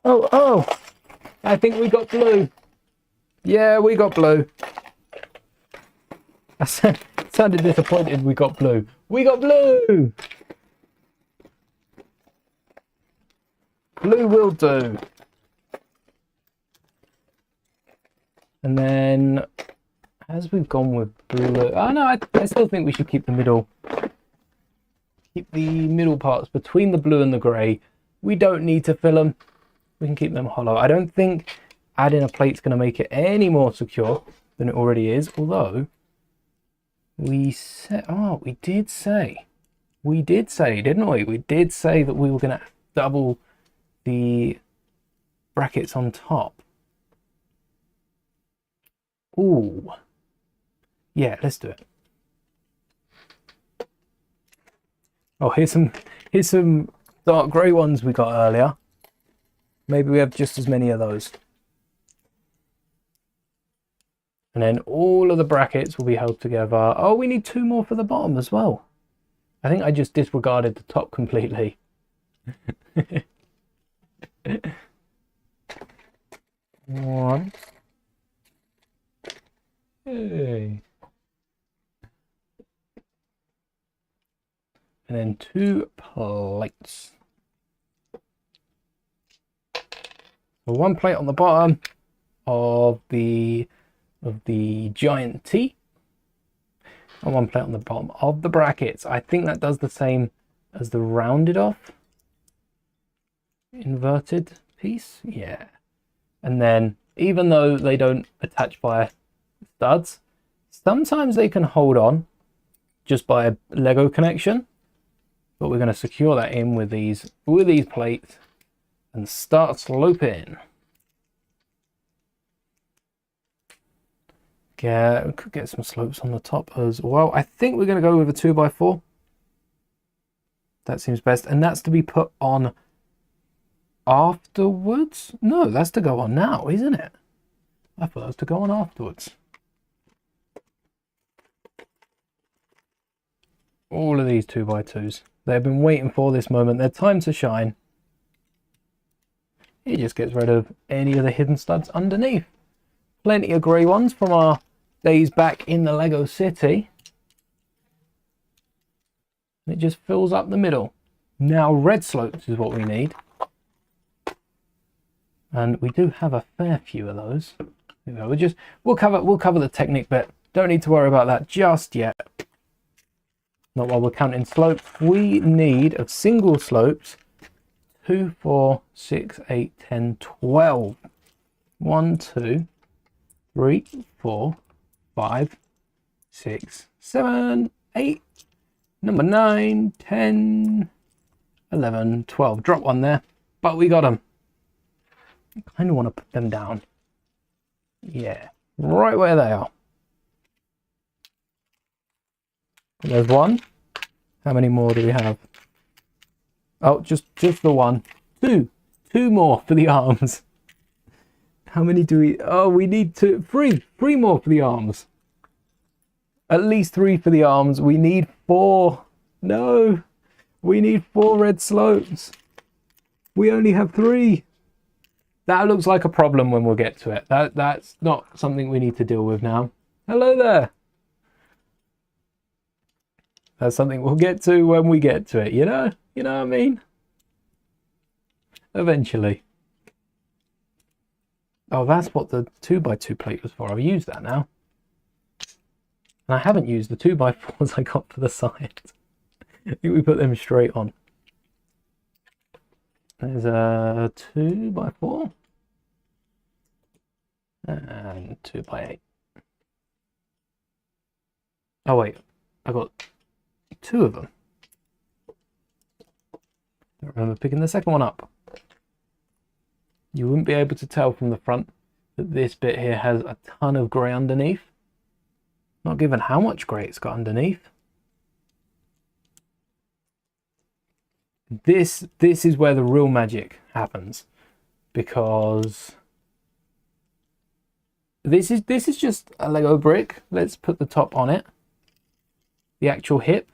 Oh, I think we got blue. Yeah, we got blue. I sounded disappointed we got blue. We got blue! Blue will do. And then, as we've gone with blue... Oh no, I still think we should keep the middle. Keep the middle parts between the blue and the grey. We don't need to fill them. We can keep them hollow. I don't think adding a plate's going to make it any more secure than it already is. Although, we said... Oh, we did say, didn't we? We did say that we were going to double the brackets on top. Ooh. Yeah, let's do it. Oh, here's some dark grey ones we got earlier. Maybe we have just as many of those. And then all of the brackets will be held together. Oh, we need 2 more for the bottom as well. I think I just disregarded the top completely. One. Hey. And then 2 plates. So 1 plate on the bottom of the giant T, and 1 plate on the bottom of the brackets. I think that does the same as the rounded off inverted piece. Yeah. And then even though they don't attach by studs, sometimes they can hold on just by a Lego connection. But we're going to secure that in with these plates and start sloping. Yeah, we could get some slopes on the top as well. I think we're going to go with a 2x4. That seems best. And that's to be put on afterwards? No, that's to go on now, isn't it? I thought it was to go on afterwards. All of these 2x2s. They've been waiting for this moment. Their time to shine. It just gets rid of any of the hidden studs underneath. Plenty of grey ones from our days back in the Lego City. And it just fills up the middle. Now red slopes is what we need. And we do have a fair few of those. There we go. We'll cover the technique bit. Don't need to worry about that just yet. Not while we're counting slopes. We need of single slopes 2, 4, 6, 8, 10, 12. 1, 2, 3, 4, 5, 6, 7, 8, number 9, 10, 11, 12. Drop one there, but we got them. I kind of want to put them down. Yeah, right where they are. There's one. How many more do we have? Oh, just the one. Two more for the arms. How many do we? Oh, we need three more for the arms. At least 3 for the arms. We need 4. No, we need 4 red slopes. We only have 3. That looks like a problem when we'll get to it. That's not something we need to deal with now. Hello there. That's something we'll get to when we get to it, you know? You know what I mean? Eventually. Oh, that's what the 2x2 plate was for. I've used that now. And I haven't used the 2x4s I got for the side. I think we put them straight on. There's a 2x4. And 2x8. Oh wait, I got 2 of them. Don't remember picking the second one up. You wouldn't be able to tell from the front that this bit here has a ton of grey underneath. Not given how much grey it's got underneath. This is where the real magic happens, because this is just a Lego brick. Let's put the top on it. The actual hip.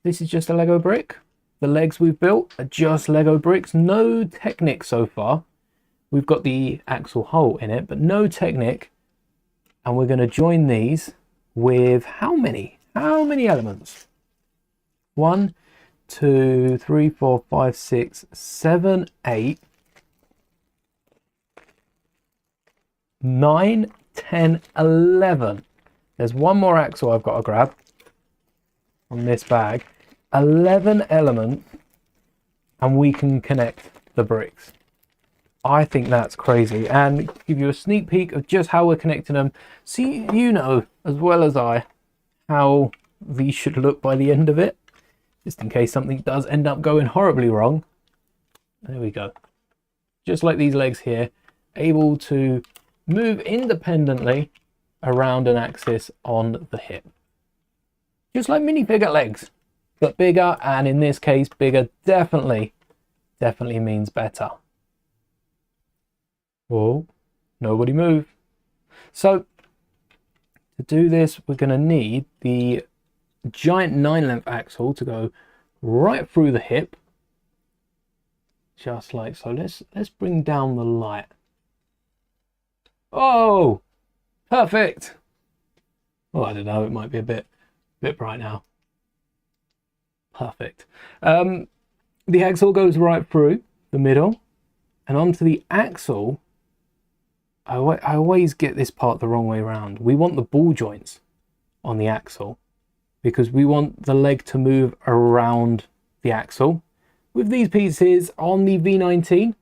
This is just a Lego brick. The legs we've built are just Lego bricks. No Technic so far. We've got the axle hole in it, but no Technic. And we're going to join these with how many? How many elements? 1, 2, 3, 4, 5, 6, 7, 8, 9, 10, 11. There's one more axle I've got to grab on this bag. 11 elements, and we can connect the bricks. I think that's crazy, and give you a sneak peek of just how we're connecting them. See, you know as well as I how these should look by the end of it, just in case something does end up going horribly wrong. There we go. Just like these legs here, able to move independently around an axis on the hip. Just like minifigure legs, but bigger, and in this case, bigger definitely means better. Whoa, nobody move. So, to do this, we're going to need the giant 9-length axle to go right through the hip. Just like so. Let's bring down the light. Oh, perfect. Oh, I don't know, it might be a bit bright now. Perfect. The axle goes right through the middle and onto the axle. I always get this part the wrong way around. We want the ball joints on the axle because we want the leg to move around the axle. With these pieces on the V19,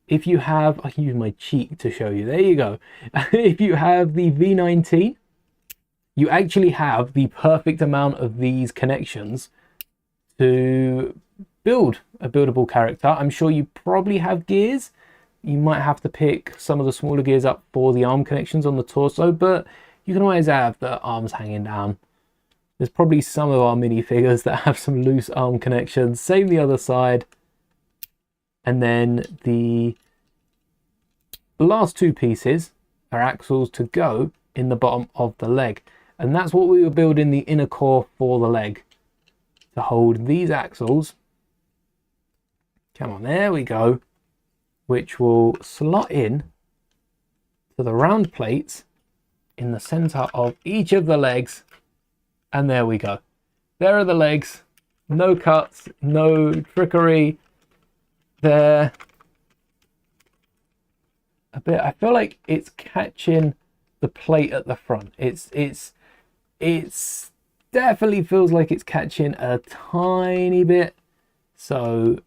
if you have, I can use my cheek to show you, there you go. If you have the V19, you actually have the perfect amount of these connections to build a buildable character. I'm sure you probably have gears. You might have to pick some of the smaller gears up for the arm connections on the torso, but you can always have the arms hanging down. There's probably some of our minifigures that have some loose arm connections. Same the other side. And then the last two pieces are axles to go in the bottom of the leg. And that's what we were building the inner core for the leg, to hold these axles. Come on, there we go. Which will slot in to the round plates in the center of each of the legs. And there we go. There are the legs. No cuts, no trickery. There. A bit, I feel like it's catching the plate at the front. It's definitely feels like it's catching a tiny bit. So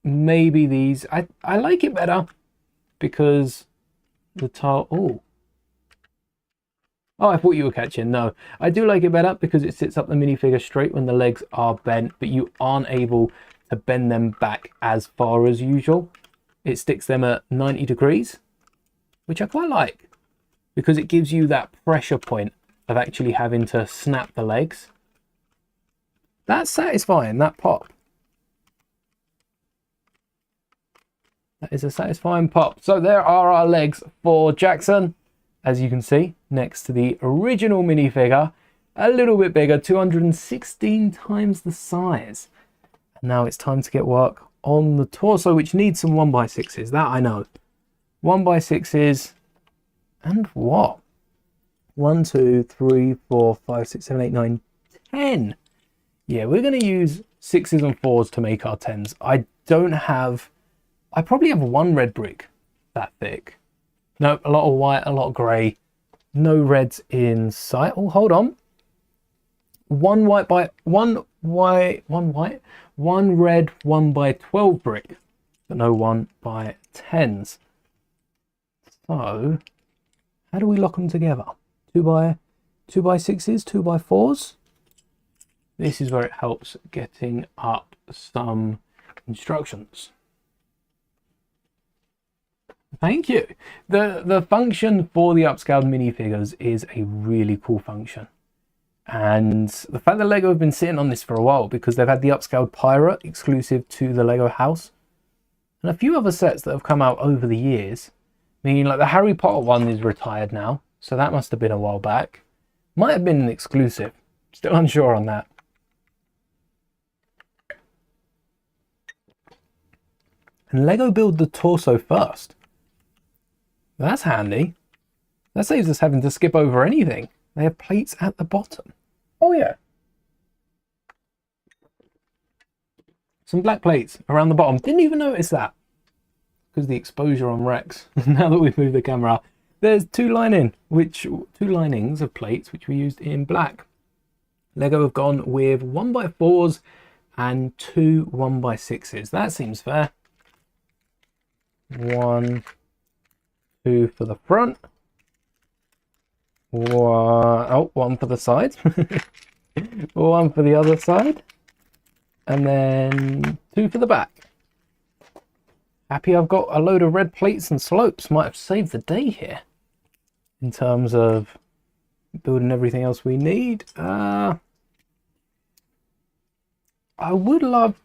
maybe these, I like it better because the tile, oh, I thought you were catching. No, I do like it better because it sits up the minifigure straight when the legs are bent, but you aren't able to bend them back as far as usual. It sticks them at 90 degrees, which I quite like because it gives you that pressure point of actually having to snap the legs. That's satisfying, that pop. That is a satisfying pop. So there are our legs for Jackson, as you can see, next to the original minifigure. A little bit bigger, 216 times the size. And now it's time to get work on the torso, which needs some 1x6s, that I know. 1x6s, and what? 1, 2, 3, 4, 5, 6, 7, 8, 9, 10. Yeah, we're going to use 6s and 4s to make our 10s. I probably have one red brick that thick. No, a lot of white, a lot of grey. No reds in sight. Oh, hold on. One red 1x12 brick, but no 1x10s. So, how do we lock them together? 2x6s, 2x4s. This is where it helps getting up some instructions. Thank you. The function for the upscaled minifigures is a really cool function. And the fact that LEGO have been sitting on this for a while because they've had the upscaled pirate exclusive to the LEGO house. And a few other sets that have come out over the years. I mean, like the Harry Potter one is retired now. So that must have been a while back. Might have been an exclusive. Still unsure on that. And LEGO build the torso first. That's handy. That saves us having to skip over anything. They have plates at the bottom. Oh yeah. Some black plates around the bottom. Didn't even notice that. Because the exposure on Rex. Now that we've moved the camera, there's two linings of plates which we used in black. LEGO have gone with 1x4s and 2 1x6s. That seems fair. 1, 2 for the front. One for the side. One for the other side. And then 2 for the back. Happy I've got a load of red plates and slopes. Might have saved the day here in terms of building everything else we need. I would love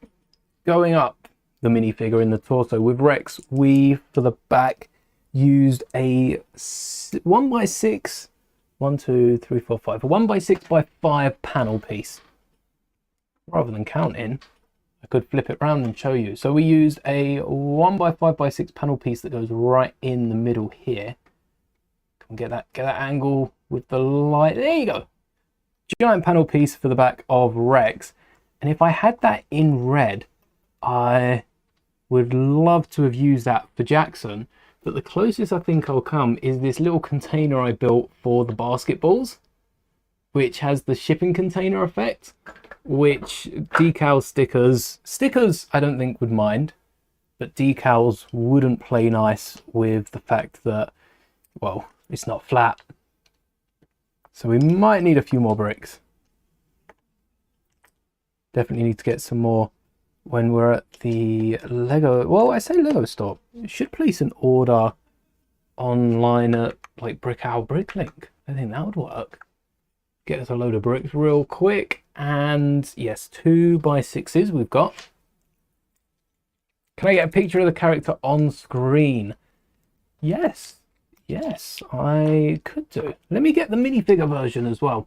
going up the minifigure in the torso. With Rex, we, for the back, used a 1x6, 1, 2, 3, 4, 5, a 1x6x5 panel piece. Rather than counting, I could flip it around and show you. So we used a 1x5x6 panel piece that goes right in the middle here. Come get that angle with the light. There you go. Giant panel piece for the back of Rex. And if I had that in red, I would love to have used that for Jackson. But the closest I think I'll come is this little container I built for the basketballs, which has the shipping container effect. which decal stickers I don't think would mind, but decals wouldn't play nice with the fact that, well, it's not flat. So we might need a few more bricks. Definitely need to get some more when we're at the Lego, well, I say Lego store. You should place an order online at like Bricklink. I think that would work. Get us a load of bricks real quick. And yes, 2x6s we've got. Can I get a picture of the character on screen? Yes, I could do. Let me get the minifigure version as well.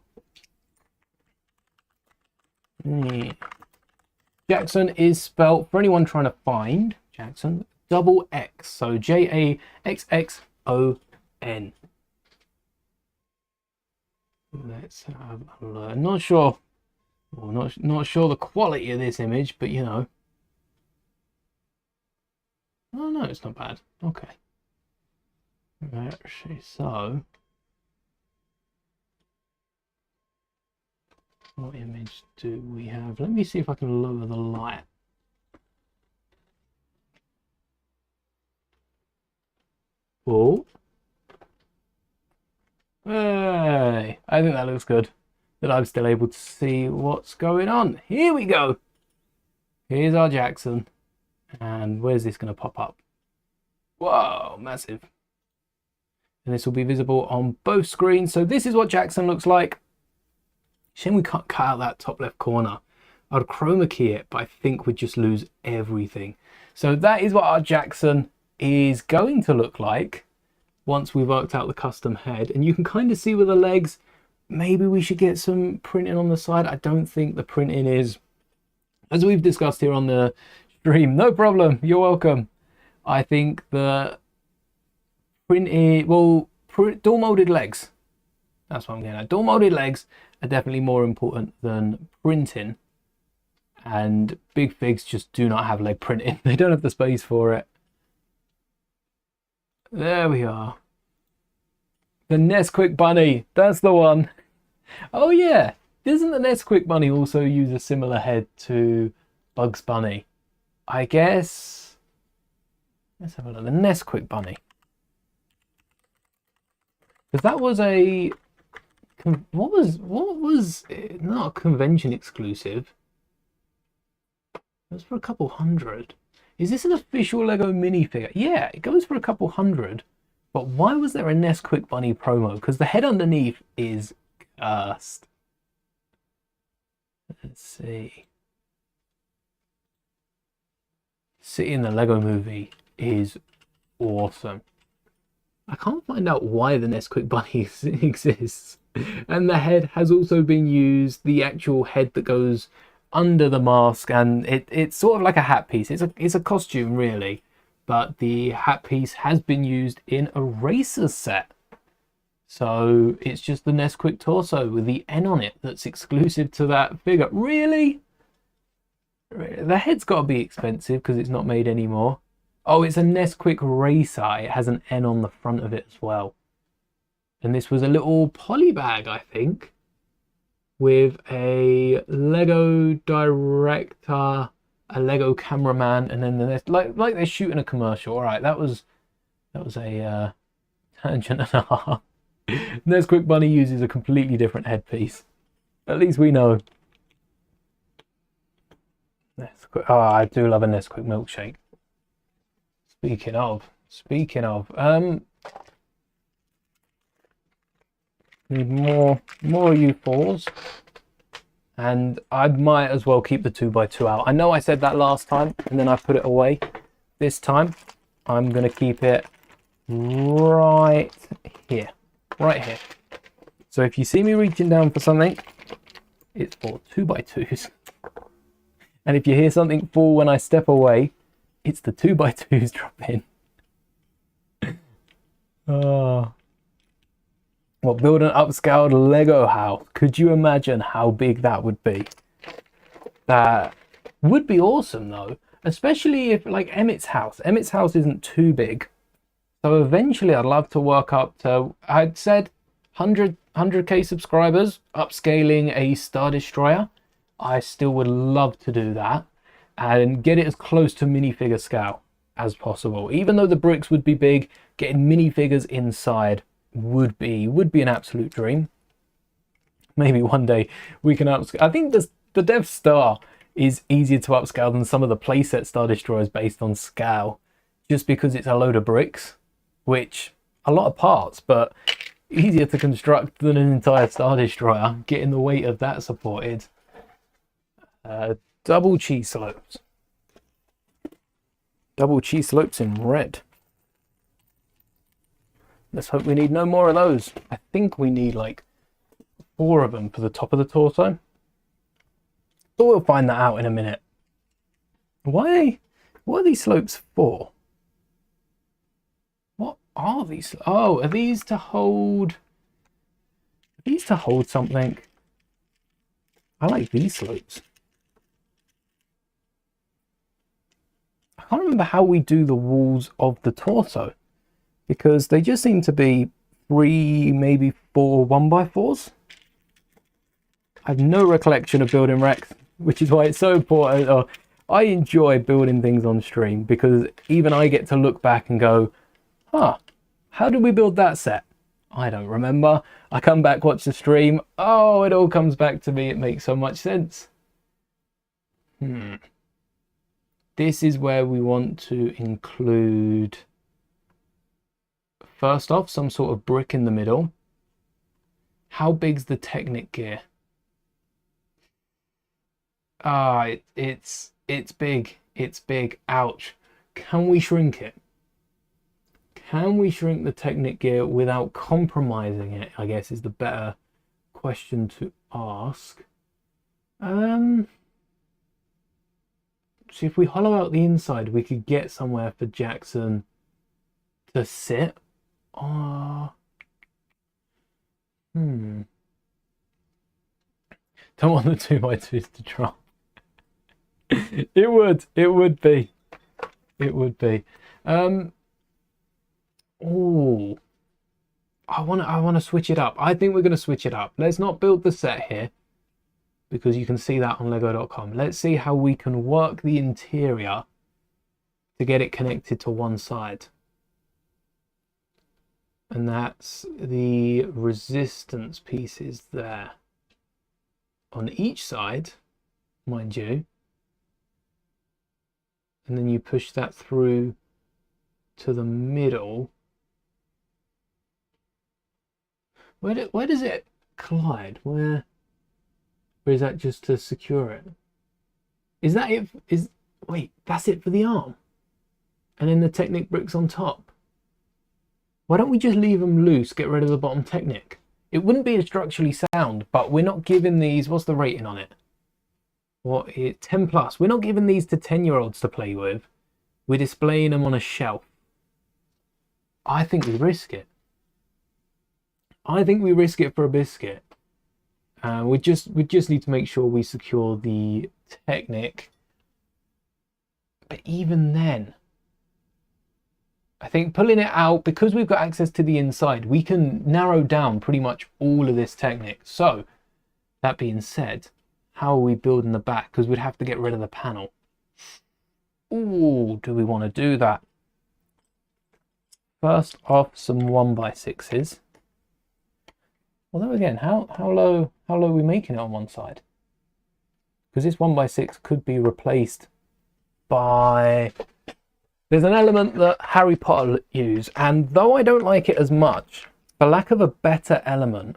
Jackson is spelt, for anyone trying to find Jackson, double X, so Jaxxon. Let's have a look. Not sure, well, not sure the quality of this image, but you know. Oh no, it's not bad. Okay. Actually, so what image do we have? Let me see if I can lower the light. Oh. Hey, I think that looks good. That I'm still able to see what's going on. Here we go. Here's our Jackson. And where's this going to pop up? Whoa, massive. And this will be visible on both screens. So this is what Jackson looks like. Shame we can't cut out that top left corner. I'd chroma key it, but I think we'd just lose everything. So that is what our Jackson is going to look like once we've worked out the custom head. And you can kind of see with the legs, maybe we should get some printing on the side. I don't think the printing is, as we've discussed here on the stream, no problem, you're welcome. I think the printed, well, door molded legs, that's what I'm getting at. Door molded legs are definitely more important than printing, and big figs just do not have leg printing. They don't have the space for it. There we are. The Nesquik bunny, that's the one. Oh yeah, doesn't the Nesquik bunny also use a similar head to Bugs Bunny? I guess, let's have a look, the Nesquik bunny. Because that was a, what was not a convention exclusive. It was for a couple hundred. Is this an official Lego minifigure? Yeah, it goes for a couple hundred. But why was there a Nesquik bunny promo? Because the head underneath is cursed. Let's see. City in the Lego movie is awesome. I can't find out why the Nesquik bunny exists. And the head has also been used, the actual head that goes under the mask, and it's sort of like a hat piece. It's a costume really, but the hat piece has been used in a racer set. So it's just the Nesquik torso with the N on it that's exclusive to that figure. Really? The head's got to be expensive because it's not made anymore. Oh, it's a Nesquik racer. It has an N on the front of it as well. And this was a little poly bag, I think, with a Lego director, a Lego cameraman, and then the like they're shooting a commercial. All right, that was a tangent and a half. Nesquik bunny uses a completely different headpiece. At least we know. Nesquik. Oh, I do love a Nesquik milkshake. Speaking of, need more U4s, and I might as well keep the 2x2 out. I know I said that last time, and then I put it away. This time, I'm gonna keep it right here. So if you see me reaching down for something, it's for 2x2s. And if you hear something fall when I step away, it's the 2x2s dropping. Oh. Well, build an upscaled Lego house. Could you imagine how big that would be? That would be awesome though. Especially if like Emmett's house. Emmett's house isn't too big. So eventually I'd love to work up to, I'd said 100k subscribers, upscaling a Star Destroyer. I still would love to do that and get it as close to minifigure scale as possible. Even though the bricks would be big, getting minifigures inside would be an absolute dream. Maybe one day we can upscale. I think the Death Star is easier to upscale than some of the playset Star Destroyers based on scale, just because it's a load of bricks, which a lot of parts, but easier to construct than an entire Star Destroyer, getting the weight of that supported. Double cheese slopes. Double cheese slopes in red. Let's hope we need no more of those. I think we need like 4 of them for the top of the torso. But we'll find that out in a minute. What are these slopes for? What are these? Oh, are these to hold? Are these to hold something? I like these slopes. I can't remember how we do the walls of the torso, because they just seem to be 3, maybe 4 1x4s. I have no recollection of building Rex, which is why it's so important. I enjoy building things on stream, because even I get to look back and go, huh, how did we build that set? I don't remember. I come back, watch the stream. Oh, it all comes back to me. It makes so much sense. This is where we want to include, first off, some sort of brick in the middle. How big's the Technic gear? It's big. It's big. Ouch. Can we shrink it? Can we shrink the Technic gear without compromising it, I guess, is the better question to ask. See, if we hollow out the inside, we could get somewhere for Jackson to sit. Don't want the 2x2s to drop. It would be. Oh, I want to switch it up. I think we're going to switch it up. Let's not build the set here, because you can see that on lego.com. Let's see how we can work the interior to get it connected to one side. And that's the resistance pieces there on each side, mind you. And then you push that through to the middle. Where does it collide? Where is that just to secure it? Is that it? Wait, that's it for the arm? And then the Technic bricks on top? Why don't we just leave them loose, get rid of the bottom Technic? It wouldn't be structurally sound, but we're not giving these, what's the rating on it? 10 plus. We're not giving these to 10-year-olds to play with. We're displaying them on a shelf. I think we risk it. I think we risk it for a biscuit. We just need to make sure we secure the Technic. But even then, I think pulling it out, because we've got access to the inside, we can narrow down pretty much all of this Technic. So, that being said, how are we building the back? Because we'd have to get rid of the panel. Ooh, do we want to do that? First off, some 1x6s. Although again, how low are we making it on one side? Because this 1x6 could be replaced by... There's an element that Harry Potter used, and though I don't like it as much, for lack of a better element,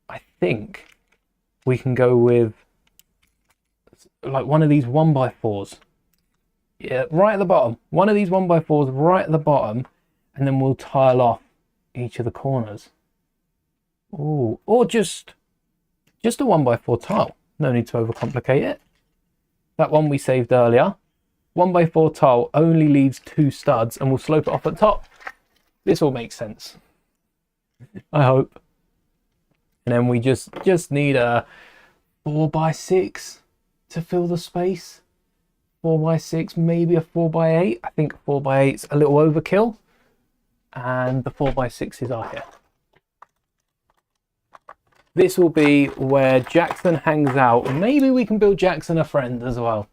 I think we can go with like one of these 1x4s. Yeah, right at the bottom. One of these 1x4s right at the bottom, and then we'll tile off each of the corners. Ooh, or just a 1x4 tile. No need to overcomplicate it. That one we saved earlier. 1x4 tile only leaves 2 studs, and we'll slope it off at top. This all makes sense, I hope. And then we just need a 4x6 to fill the space. 4x6, maybe a 4x8. I think 4x8's a little overkill, and the 4x6s are here. This will be where Jackson hangs out. Maybe we can build Jackson a friend as well.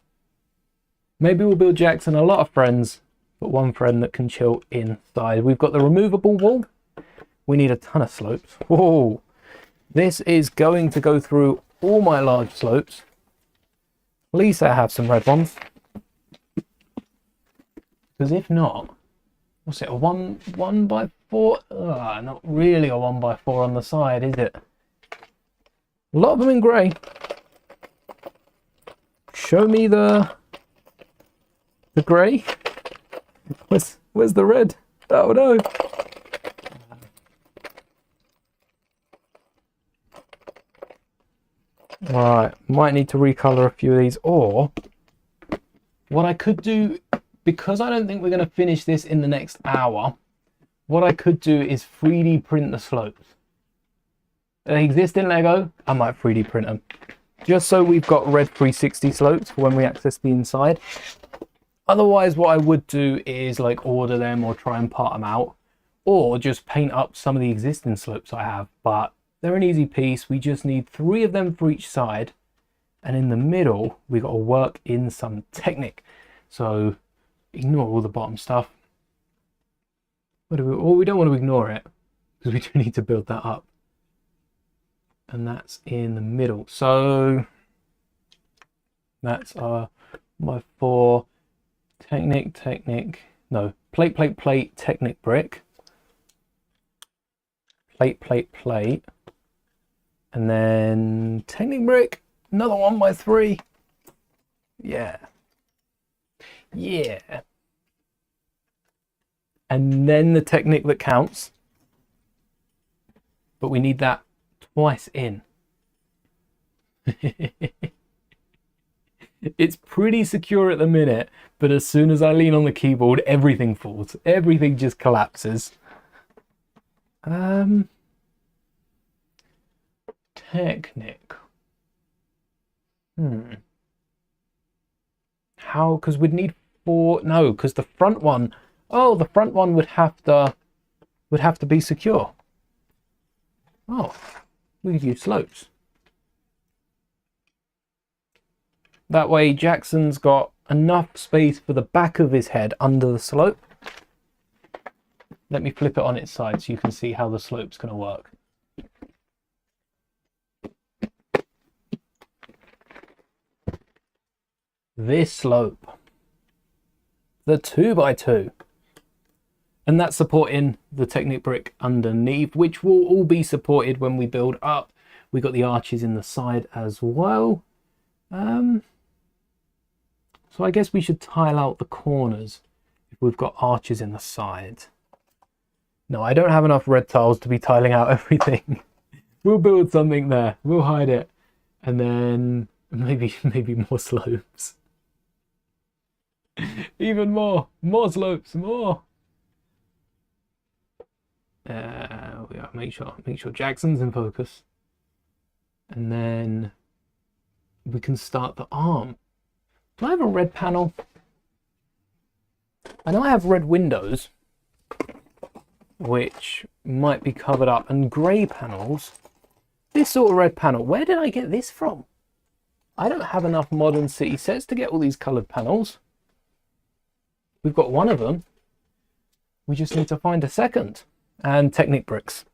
Maybe we'll build Jackson a lot of friends, but one friend that can chill inside. We've got the removable wall. We need a ton of slopes. Whoa! This is going to go through all my large slopes. Please say I have some red ones. Because if not, what's it, a 1x4? Not really a 1x4 on the side, is it? A lot of them in grey. Show me the grey. Where's the red? Oh no. Right, might need to recolor a few of these, or what I could do, because I don't think we're going to finish this in the next hour, what I could do is 3D print the slopes. They exist in Lego, I might 3D print them. Just so we've got red 360 slopes for when we access the inside. Otherwise, what I would do is like order them or try and part them out, or just paint up some of the existing slopes I have, but they're an easy piece. We just need 3 of them for each side, and in the middle we got to work in some Technic. So ignore all the bottom stuff. We don't want to ignore it because we do need to build that up, and that's in the middle. So that's my 4 Technic, no, plate, Technic brick, plate, and then Technic brick, another 1x3. Yeah. And then the Technic that counts, but we need that twice in. It's pretty secure at the minute, but as soon as I lean on the keyboard, everything falls. Everything just collapses. Technic. How? Because we'd need 4. No, because the front one. Oh, the front one would have to be secure. Oh, we could use slopes. That way Jackson's got enough space for the back of his head under the slope. Let me flip it on its side so you can see how the slope's going to work. This slope, the 2x2, and that's supporting the Technic brick underneath, which will all be supported when we build up. We got the arches in the side as well. So I guess we should tile out the corners if we've got arches in the side. No, I don't have enough red tiles to be tiling out everything. We'll build something there. We'll hide it, and then maybe more slopes. Even more slopes, more. We gotta make sure Jackson's in focus, and then we can start the arm. Do I have a red panel? I know I have red windows, which might be covered up, and grey panels. This sort of red panel, where did I get this from? I don't have enough modern city sets to get all these coloured panels. We've got one of them. We just need to find a second. And Technic bricks.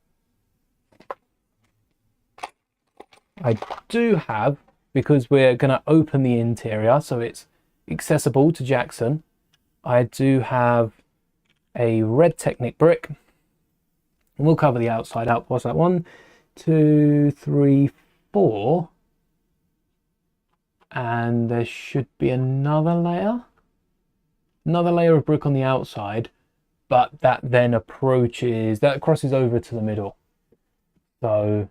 I do have, because we're going to open the interior so it's accessible to Jackson, I do have a red Technic brick. And we'll cover the outside out. What's that? 1, 2, 3, 4. And there should be another layer of brick on the outside, but that then crosses over to the middle. So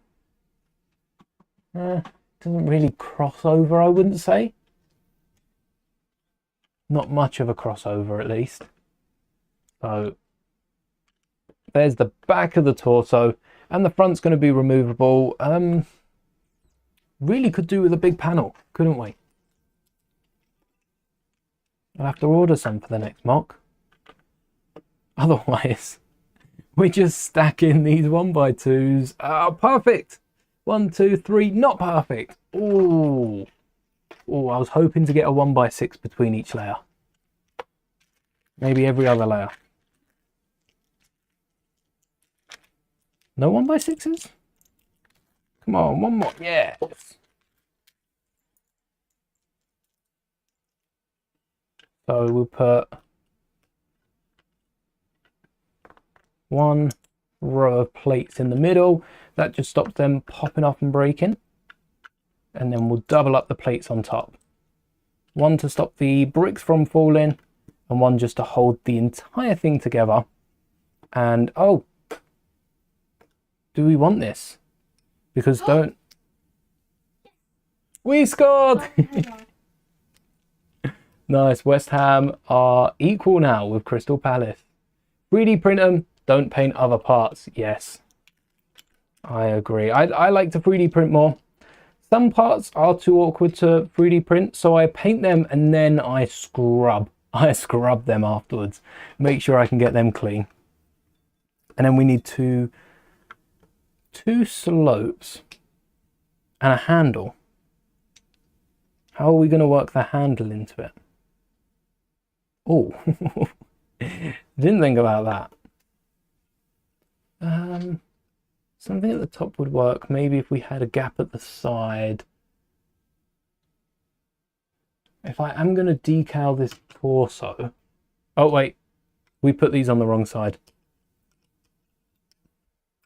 it doesn't really cross over, I wouldn't say. Not much of a crossover, at least. So there's the back of the torso, and the front's going to be removable. Really could do with a big panel, couldn't we? I'll have to order some for the next mock. Otherwise, we just stack in these 1x2s. Perfect. 1, 2, 3, not perfect. Oh, oh, I was hoping to get a 1x6 between each layer. Maybe every other layer. No 1x6s? Come on, one more. Yes. So we'll put one row of plates in the middle. That just stops them popping off and breaking. And then we'll double up the plates on top. One to stop the bricks from falling, and one just to hold the entire thing together. And oh, do we want this? Because don't... We scored! Nice, West Ham are equal now with Crystal Palace. 3D print them, don't paint other parts. Yes, I agree. I like to 3D print more. Some parts are too awkward to 3D print, so I paint them and then I scrub. I scrub them afterwards. Make sure I can get them clean. And then we need two slopes and a handle. How are we going to work the handle into it? Oh, didn't think about that. Something at the top would work. Maybe if we had a gap at the side. If I am going to decal this torso. Oh, wait. We put these on the wrong side.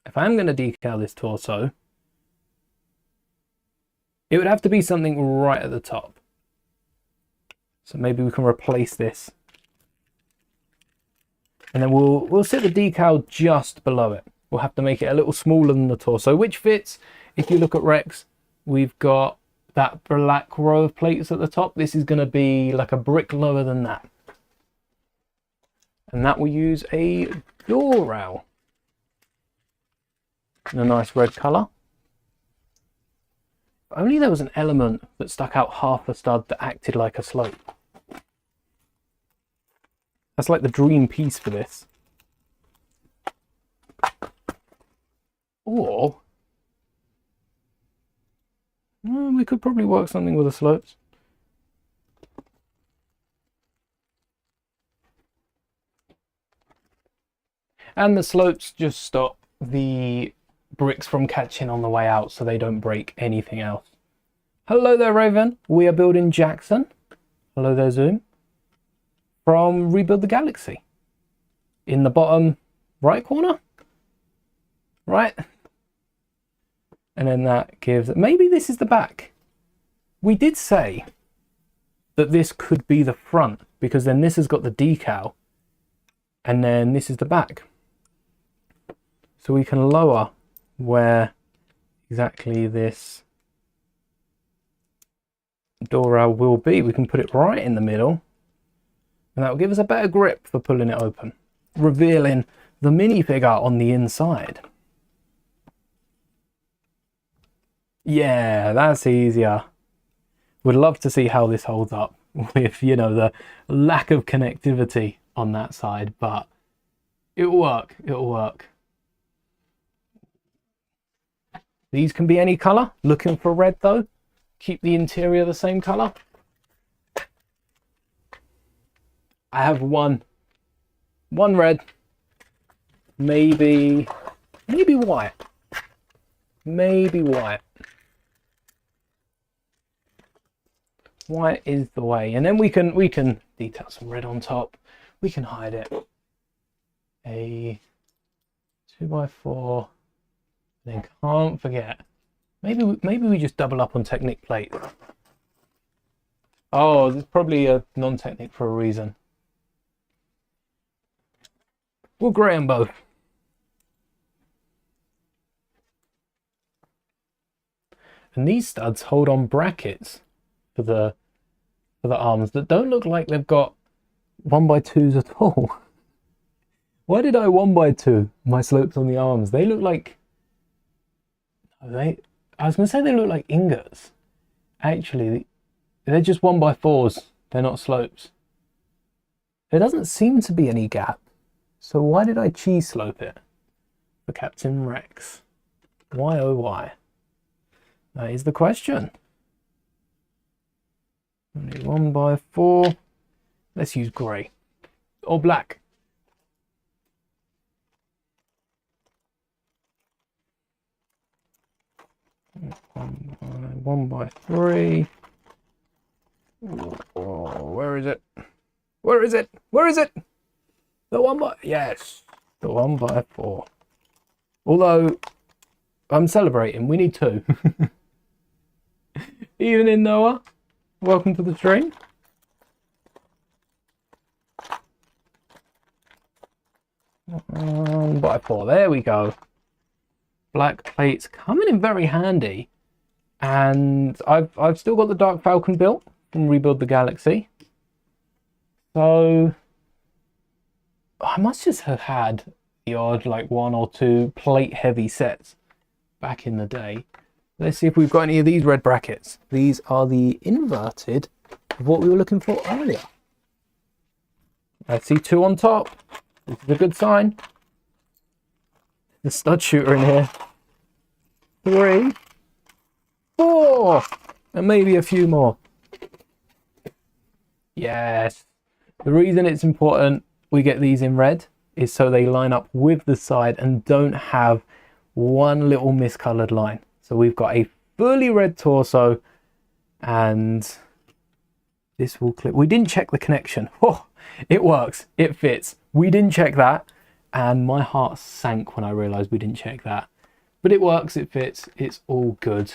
If I am going to decal this torso, it would have to be something right at the top. So maybe we can replace this. And then we'll set the decal just below it. We'll have to make it a little smaller than the torso, which fits. If you look at Rex, we've got that black row of plates at the top. This is going to be like a brick lower than that. And that will use a door rail in a nice red colour. If only there was an element that stuck out half a stud that acted like a slope. That's like the dream piece for this. Or we could probably work something with the slopes. And the slopes just stop the bricks from catching on the way out so they don't break anything else. Hello there, Raven. We are building Jackson. Hello there, Zoom. From Rebuild the Galaxy. In the bottom right corner. Right. And then that gives... Maybe this is the back. We did say that this could be the front, because then this has got the decal. And then this is the back. So we can lower where exactly this door rail will be. We can put it right in the middle. And that will give us a better grip for pulling it open. Revealing the minifigure on the inside. Yeah, that's easier. Would love to see how this holds up with, you know, the lack of connectivity on that side, but it'll work. It'll work. These can be any color. Looking for red though. Keep the interior the same color. I have one red, maybe white, maybe white. White is the way, and then we can detail some red on top. We can hide it. A 2x4. Then can't forget. Maybe we just double up on Technic plate. Oh, there's probably a non-Technic for a reason. We'll grey them both. And these studs hold on brackets for the arms that don't look like they've got 1x2s at all. Why did I 1x2 my slopes on the arms? They look like... I was going to say they look like ingots. Actually, they're just 1x4s. They're not slopes. There doesn't seem to be any gap. So why did I cheese slope it for Captain Rex? Why oh why? That is the question. Only 1x4. Let's use grey or black. One by 3. Oh, where is it? Where is it? Where is it? The 1 by, yes, the 1x4. Although I'm celebrating, we need 2. Evening, Noah. Welcome to the stream. By 4. There we go. Black plates coming in very handy, and I've still got the Dark Falcon built from Rebuild the Galaxy, so I must just have had the odd like 1 or 2 plate heavy sets back in the day. Let's see if we've got any of these red brackets. These are the inverted of what we were looking for earlier. I see 2 on top. This is a good sign. The stud shooter in here. 3, 4, and maybe a few more. Yes. The reason it's important we get these in red is so they line up with the side and don't have one little miscolored line. So we've got a fully red torso, and this will clip. We didn't check the connection. Oh, it works. It fits. We didn't check that. And my heart sank when I realized we didn't check that. But it works, it fits, it's all good.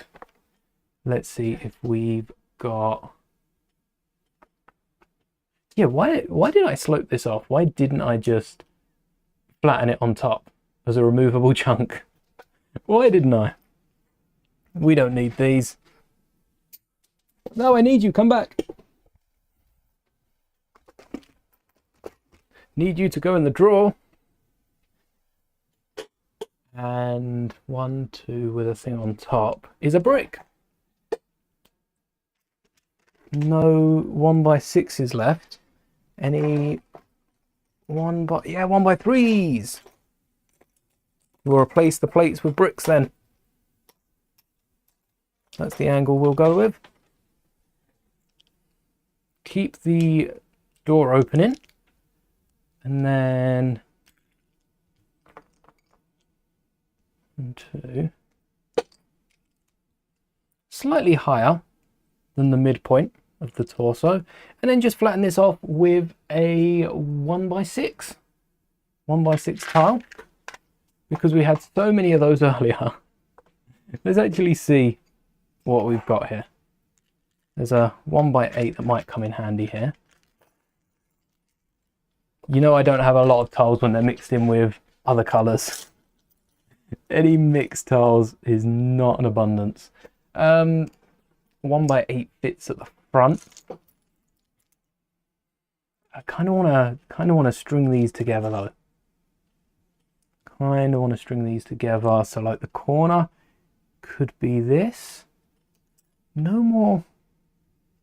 Let's see if we've got... Yeah, why did I slope this off? Why didn't I just flatten it on top as a removable chunk? Why didn't I? We don't need these. No, I need you, come back. Need you to go in the drawer. And 1, 2 with a thing on top is a brick. No 1x6s left. Any 1x3s. We'll replace the plates with bricks then. That's the angle we'll go with. Keep the door opening, and then 1, 2, slightly higher than the midpoint of the torso, and then just flatten this off with a 1x6 tile, because we had so many of those earlier. Let's actually see what we've got here. There's a 1x8 that might come in handy here. You know I don't have a lot of tiles when they're mixed in with other colours. Any mixed tiles is not an abundance. 1x8 fits at the front. I kind of want to string these together though. Kind of want to string these together. So like the corner could be this. No more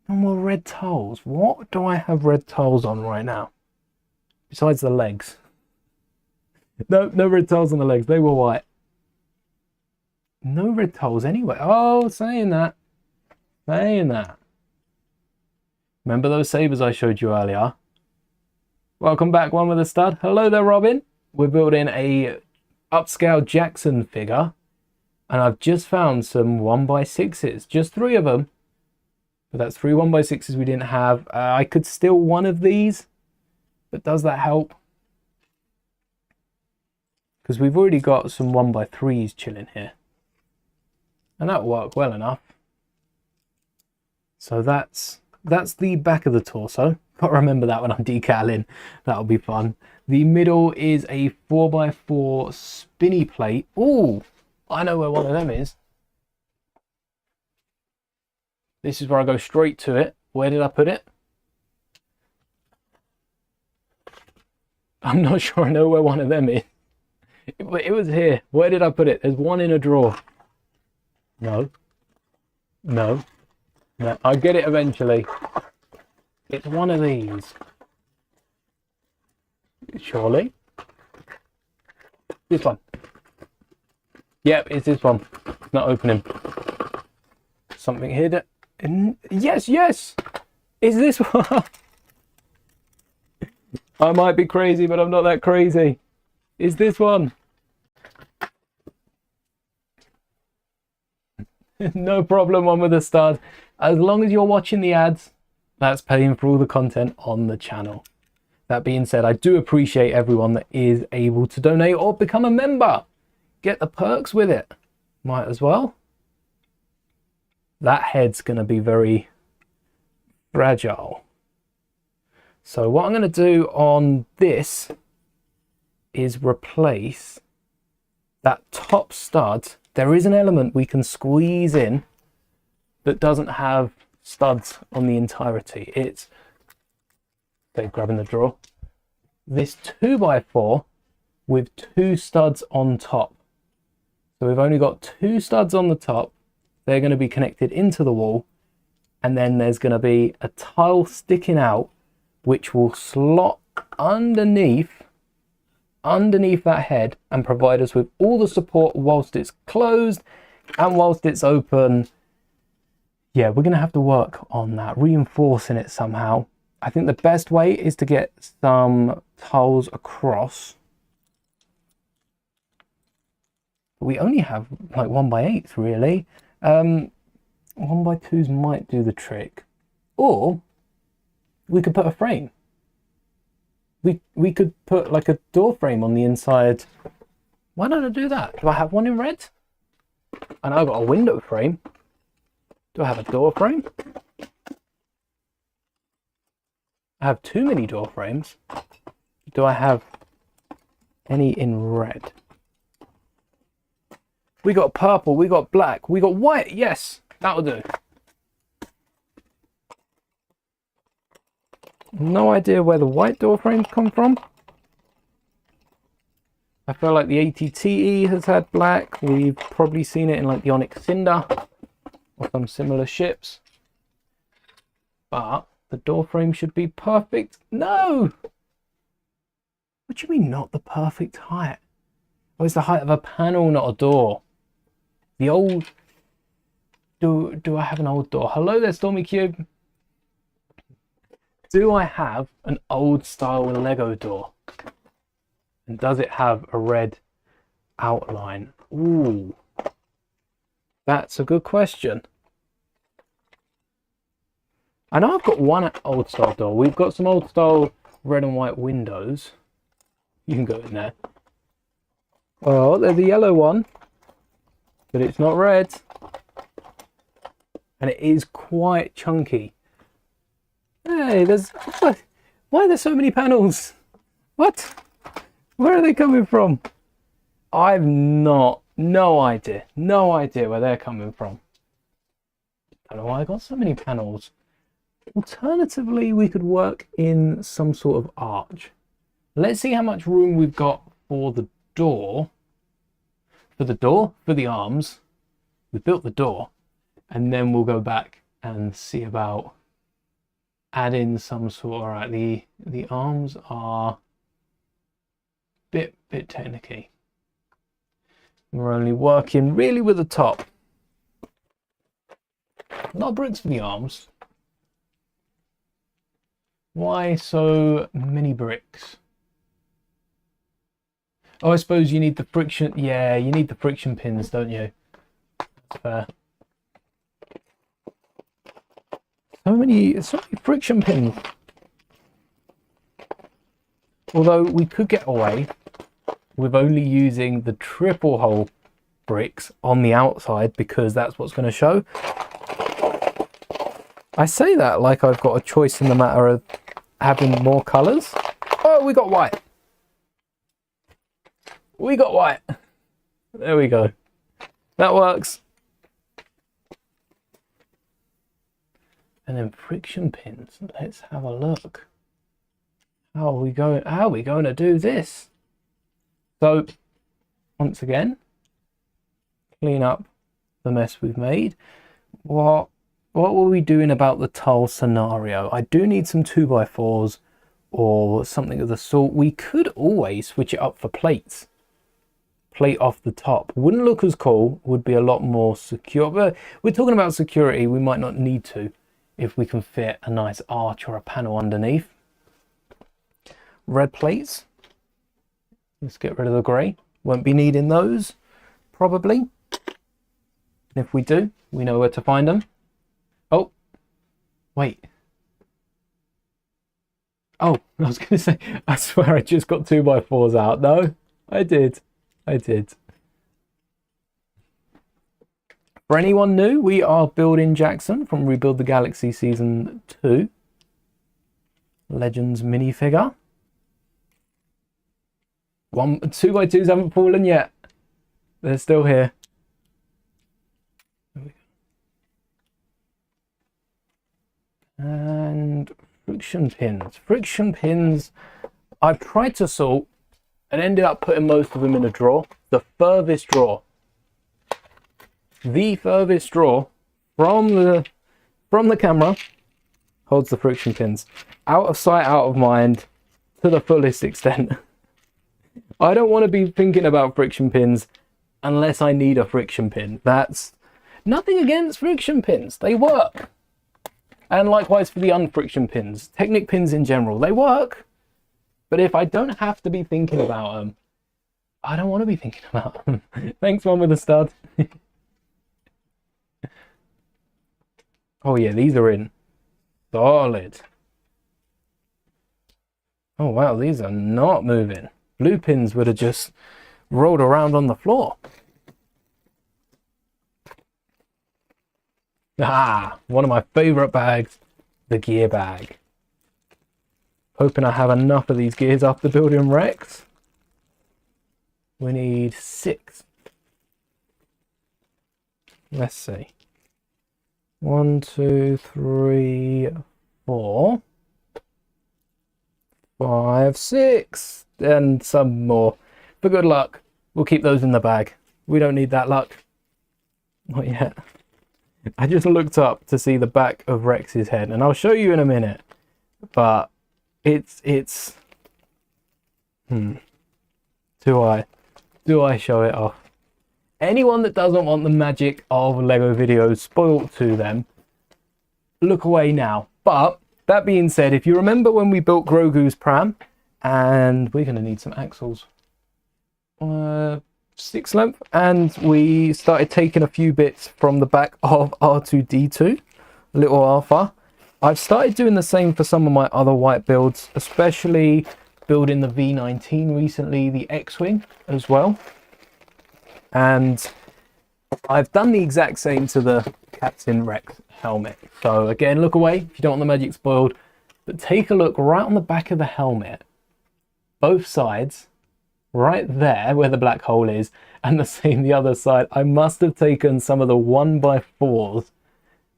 red tiles. What do I have red tiles on right now? Besides the legs. No red tiles on the legs. They were white. No red tiles anyway. Oh, saying that. Remember those sabers I showed you earlier? Welcome back, one with a stud. Hello there, Robin. We're building a upscale Jackson figure, and I've just found some 1x6s. Just 3 of them. But that's 3 1x6s we didn't have. I could steal one of these, but does that help? Because we've already got some 1x3s chilling here. And that'll work well enough. So that's the back of the torso. Got to remember that when I'm decaling. That'll be fun. The middle is a 4x4 spinny plate. Ooh, I know where one of them is. This is where I go straight to it. Where did I put it? I'm not sure I know where one of them is. It was here. Where did I put it? There's one in a drawer. No. I'll get it eventually. It's one of these. Surely. This one. Yep, it's this one. It's not opening. something here. Yes, yes! Is this one? I might be crazy, but I'm not that crazy. Is this one? No problem, one with a stud. As long as you're watching the ads, that's paying for all the content on the channel. That being said, I do appreciate everyone that is able to donate or become a member. Get the perks with it. Might as well. That head's going to be very fragile. So what I'm going to do on this is replace that top stud. There is an element we can squeeze in that doesn't have studs on the entirety. It's, they're grabbing the drawer, this 2x4 with 2 studs on top. So we've only got 2 studs on the top. They're going to be connected into the wall, and then there's going to be a tile sticking out which will slot underneath that head and provide us with all the support whilst it's closed and whilst it's open. Yeah, we're going to have to work on that, reinforcing it somehow. I think the best way is to get some tiles across. We only have like 1x8s really. 1x2s might do the trick. Or we could put a frame. We could put like a door frame on the inside. Why don't I do that? Do I have one in red? And I've got a window frame. Do I have a door frame? I have too many door frames. Do I have any in red? We got purple, we got black, we got white. Yes, that'll do. No idea where the white door frames come from. I feel like the ATTE has had black. We've probably seen it in like the Onyx Cinder or some similar ships. But the door frame should be perfect. No! What do you mean not the perfect height? Oh, it's the height of a panel, not a door. The old... Do I have an old door? Hello there, Stormy Cube. Do I have an old style Lego door? And does it have a red outline? Ooh, that's a good question. I know I've got one old style door. We've got some old style red and white windows. You can go in there. Oh, there's a yellow one, but it's not red. And it is quite chunky. Hey, there's... Why are there so many panels? What? Where are they coming from? I've no idea. No idea where they're coming from. I don't know why I got so many panels. Alternatively, we could work in some sort of arch. Let's see how much room we've got for the door. For the arms. We built the door. And then we'll go back and see about add in some sort. All right, the arms are bit technical. We're only working really with the top. A lot of bricks for the arms. Why so many bricks? Oh, I suppose you need the friction. Yeah, you need the friction pins, don't you? That's fair. So many friction pins. Although we could get away with only using the triple hole bricks on the outside because that's what's going to show. I say that like I've got a choice in the matter of having more colours. Oh, we got white. We got white. There we go. That works. And then friction pins. Let's have a look. How are we going to do this? So, once again, clean up the mess we've made. What were we doing about the tile scenario? I do need some 2x4s or something of the sort. We could always switch it up for plates. plate off the top. Wouldn't look as cool, would be a lot more secure, but we're talking about security. We might not need to if we can fit a nice arch or a panel underneath. Red plates. Let's get rid of the grey. Won't be needing those, probably. And if we do, we know where to find them. Oh, wait. Oh, I was going to say, I swear I just got 2x4s out. No, I did. For anyone new, we are building Jackson from Rebuild the Galaxy Season 2. Legends minifigure. 2x2s haven't fallen yet. They're still here. And friction pins. Friction pins, I've tried to sort and ended up putting most of them in a drawer. The furthest drawer. The furthest drawer from the camera holds the friction pins. Out of sight, out of mind, to the fullest extent. I don't want to be thinking about friction pins unless I need a friction pin. That's nothing against friction pins. They work. And likewise for the unfriction pins. Technic pins in general, they work. But if I don't have to be thinking about them, I don't want to be thinking about them. Thanks, Mum with a stud. Oh yeah, these are in. Solid. Oh wow, these are not moving. Blue pins would have just rolled around on the floor. Ah, one of my favorite bags, the gear bag. Hoping I have enough of these gears after building Rex. We need 6. Let's see. 1, 2, 3, 4, 5, 6, and some more. For good luck, we'll keep those in the bag. We don't need that luck. Not yet. I just looked up to see the back of Rex's head, and I'll show you in a minute. But it's do I show it off? Anyone that doesn't want the magic of LEGO videos spoiled to them, look away now. But that being said, if you remember when we built Grogu's pram, and we're going to need some axles, 6 length, and we started taking a few bits from the back of R2-D2, little Alpha. I've started doing the same for some of my other white builds, especially building the V19 recently, the X-Wing as well. And I've done the exact same to the Captain Rex helmet. So again, look away if you don't want the magic spoiled, but take a look right on the back of the helmet, both sides, right there where the black hole is, and the same the other side. I must have taken some of the 1x4s,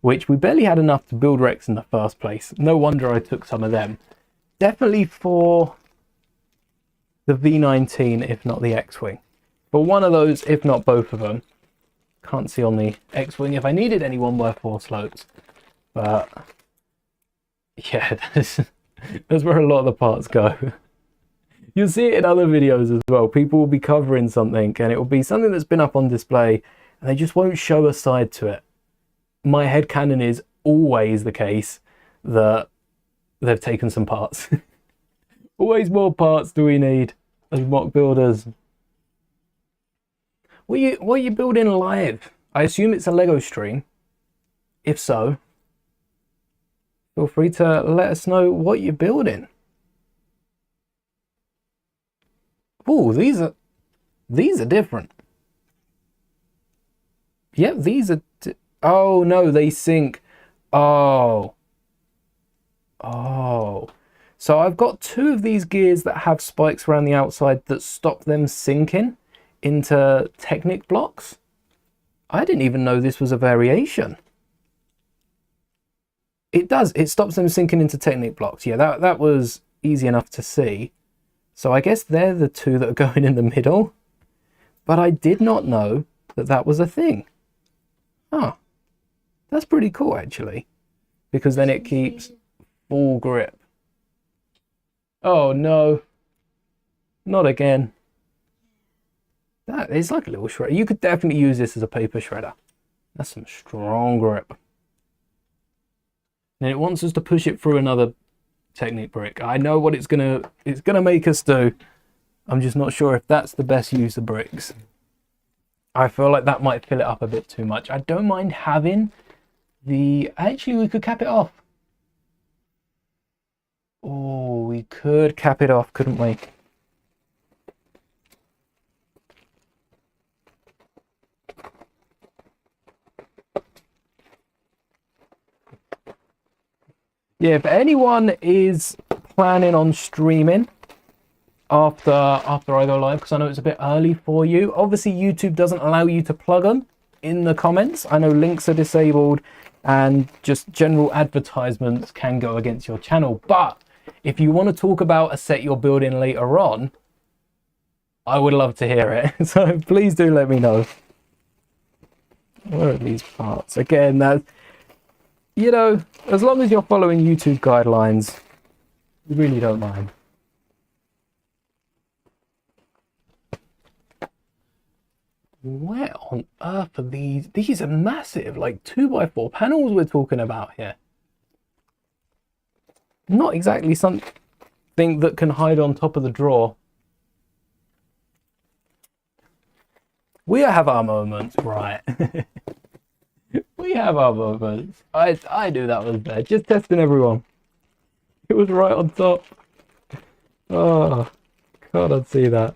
which we barely had enough to build Rex in the first place. No wonder I took some of them. Definitely for the V19, if not the X-Wing. For one of those, if not both of them. Can't see on the X-Wing if I needed any 1x4 slopes. But yeah, that's where a lot of the parts go. You'll see it in other videos as well. People will be covering something and it will be something that's been up on display and they just won't show a side to it. My headcanon is always the case that they've taken some parts. Always more parts do we need as mock builders. What are you building live? I assume it's a LEGO stream. If so, feel free to let us know what you're building. Oh, these are different. Yep, these are. Oh no, they sink. Oh. So I've got 2 of these gears that have spikes around the outside that stop them sinking into Technic blocks. I didn't even know this was a variation. It does. It stops them sinking into Technic blocks. Yeah, that was easy enough to see. So I guess they're the 2 that are going in the middle. But I did not know that that was a thing. Huh. That's pretty cool, actually. Because then it keeps full grip. Oh, no. Not again. That is like a little shredder. You could definitely use this as a paper shredder. That's some strong grip. And it wants us to push it through another Technic brick. I know what it's gonna make us do. I'm just not sure if that's the best use of bricks. I feel like that might fill it up a bit too much. I don't mind having the... Actually, we could cap it off. Oh, we could cap it off, couldn't we? Yeah, if anyone is planning on streaming after I go live, because I know it's a bit early for you. Obviously, YouTube doesn't allow you to plug them in the comments. I know links are disabled and just general advertisements can go against your channel. But if you want to talk about a set you're building later on, I would love to hear it. So please do let me know. Where are these parts? Again, that's... You know, as long as you're following YouTube guidelines, you really don't mind. Where on earth are these? These are massive, like 2x4 panels we're talking about here. Not exactly something that can hide on top of the drawer. We have our moments, right? We have our moments. I knew that was there. Just testing everyone. It was right on top. Oh, can't see that.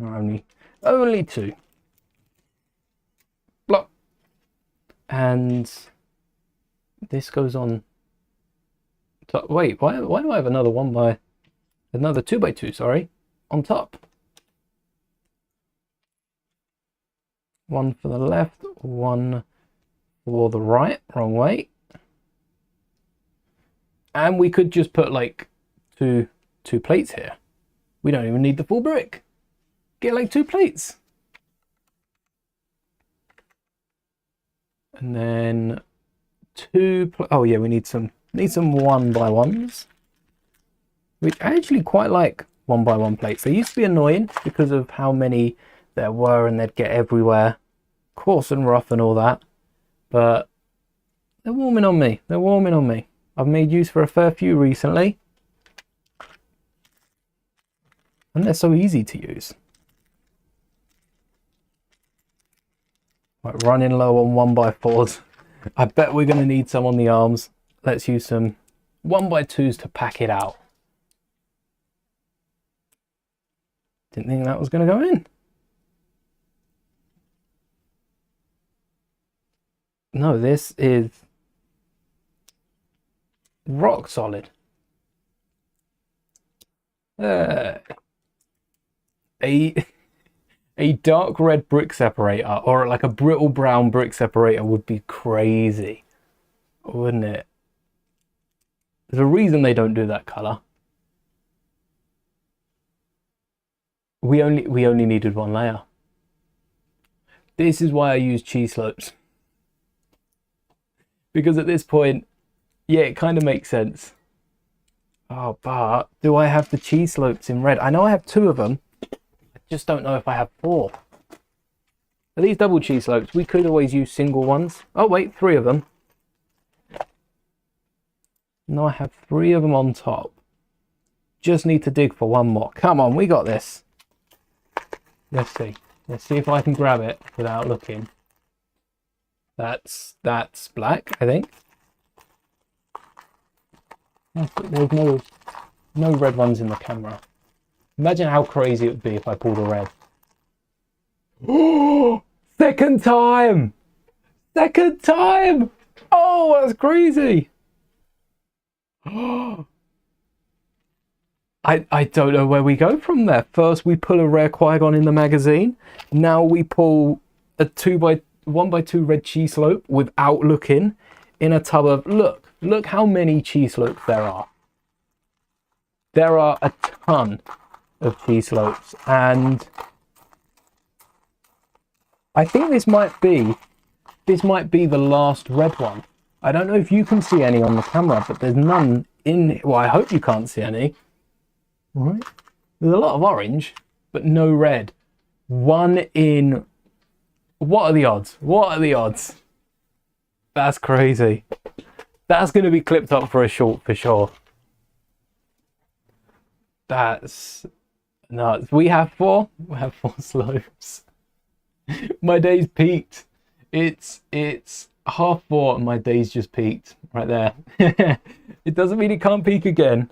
Only two. Block. And this goes on top. Wait, why do I have another 2x2, sorry, on top? One for the left, one for the right, wrong way. And we could just put like two plates here. We don't even need the full brick. Get like 2 plates. And then oh yeah, we need some 1x1s. Which I actually quite like 1x1 plates. They used to be annoying because of how many there were and they'd get everywhere, coarse and rough and all that, but they're warming on me. They're warming on me. I've made use for a fair few recently, and they're so easy to use. Like running low on 1x4s. I bet we're going to need some on the arms. Let's use some 1x2s to pack it out. Didn't think that was going to go in. No, this is rock solid. A dark red brick separator or like a brittle brown brick separator would be crazy, wouldn't it? There's a reason they don't do that color. We only needed 1 layer. This is why I use cheese slopes. Because at this point, yeah, it kind of makes sense. Oh, but do I have the cheese slopes in red? I know I have 2 of them. I just don't know if I have 4. Are these double cheese slopes? We could always use single ones. Oh, wait, 3 of them. No, I have 3 of them on top. Just need to dig for 1 more. Come on, we got this. Let's see. Let's see if I can grab it without looking. That's black, I think. There's no red ones in the camera. Imagine how crazy it would be if I pulled a red. Oh, second time! Second time! Oh, that's crazy! I don't know where we go from there. First we pull a rare Qui-Gon in the magazine. Now we pull a 1x2 red cheese slope without looking in a tub of... Look how many cheese slopes there are. There are a ton of cheese slopes, and I think this might be the last red one. I don't know if you can see any on the camera, but there's none in... Well, I hope you can't see any. All right. There's a lot of orange, but no red. 1 in... What are the odds? What are the odds? That's crazy. That's going to be clipped up for a short for sure. That's nuts. We have 4. We have 4 slopes. My day's peaked. It's 4:30 and my day's just peaked right there. It doesn't mean it can't peak again.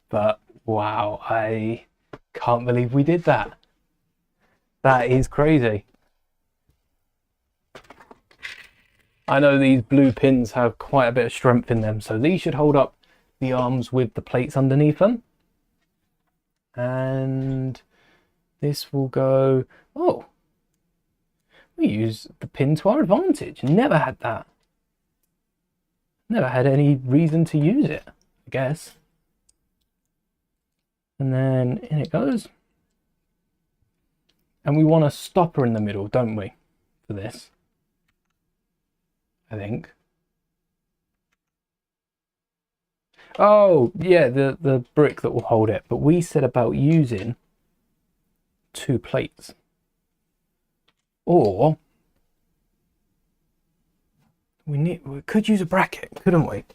But wow, I can't believe we did that. That is crazy. I know these blue pins have quite a bit of strength in them, so these should hold up the arms with the plates underneath them. And this will go... Oh, we use the pin to our advantage. Never had that. Never had any reason to use it, I guess. And then in it goes. And we want a stopper in the middle, don't we, for this? I think. Oh, yeah, the brick that will hold it. But we said about using 2 plates. Or we could use a bracket, couldn't we?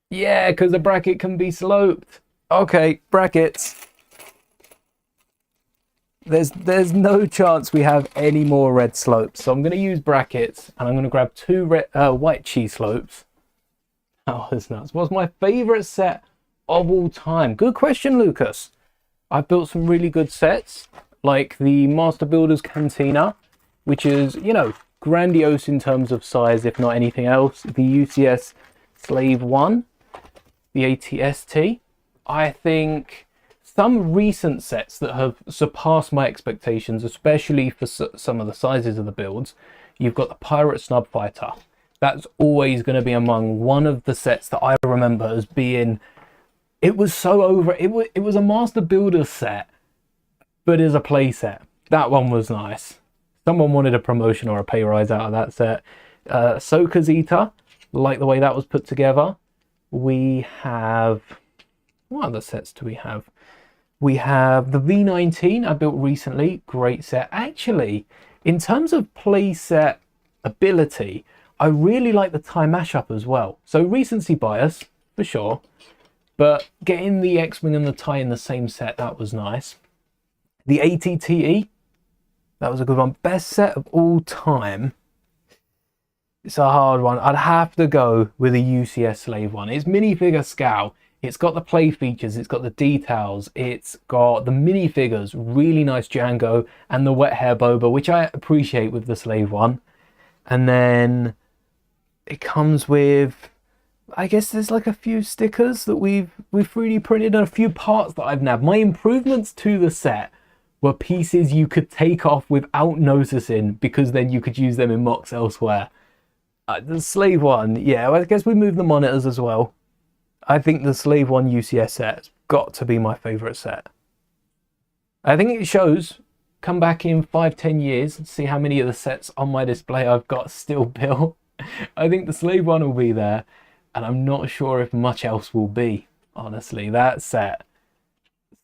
Yeah, because the bracket can be sloped. Okay, brackets. There's no chance we have any more red slopes, so I'm going to use brackets, and I'm going to grab 2 white cheese slopes. Oh, that's nuts. What's my favorite set of all time? Good question, Lucas. I've built some really good sets, like the Master Builder's Cantina, which is, you know, grandiose in terms of size, if not anything else. The UCS Slave 1, the ATST. I think some recent sets that have surpassed my expectations, especially for some of the sizes of the builds. You've got the Pirate Snub Fighter. That's always going to be among one of the sets that I remember as being... It was so over... It was a Master Builder set, but as a play set. That one was nice. Someone wanted a promotion or a pay rise out of that set. Soka's Eater, like the way that was put together. We have... What other sets do we have? We have the V19 I built recently. Great set. Actually, in terms of play set ability, I really like the tie mashup as well. So recency bias, for sure. But getting the X-Wing and the tie in the same set, that was nice. The ATTE, that was a good one. Best set of all time. It's a hard one. I'd have to go with a UCS Slave one. It's minifigure scale. It's got the play features. It's got the details. It's got the minifigures. Really nice Django and the wet hair Boba, which I appreciate with the Slave one. And then it comes with... I guess there's like a few stickers that we've 3D printed and a few parts that I've nabbed. My improvements to the set were pieces you could take off without noticing, because then you could use them in mocks elsewhere. The Slave one, yeah, I guess we moved the monitors as well. I think the Slave one UCS set has got to be my favourite set. I think it shows. Come back in 5-10 years and see how many of the sets on my display I've got still built. I think the Slave one will be there. And I'm not sure if much else will be, honestly. That set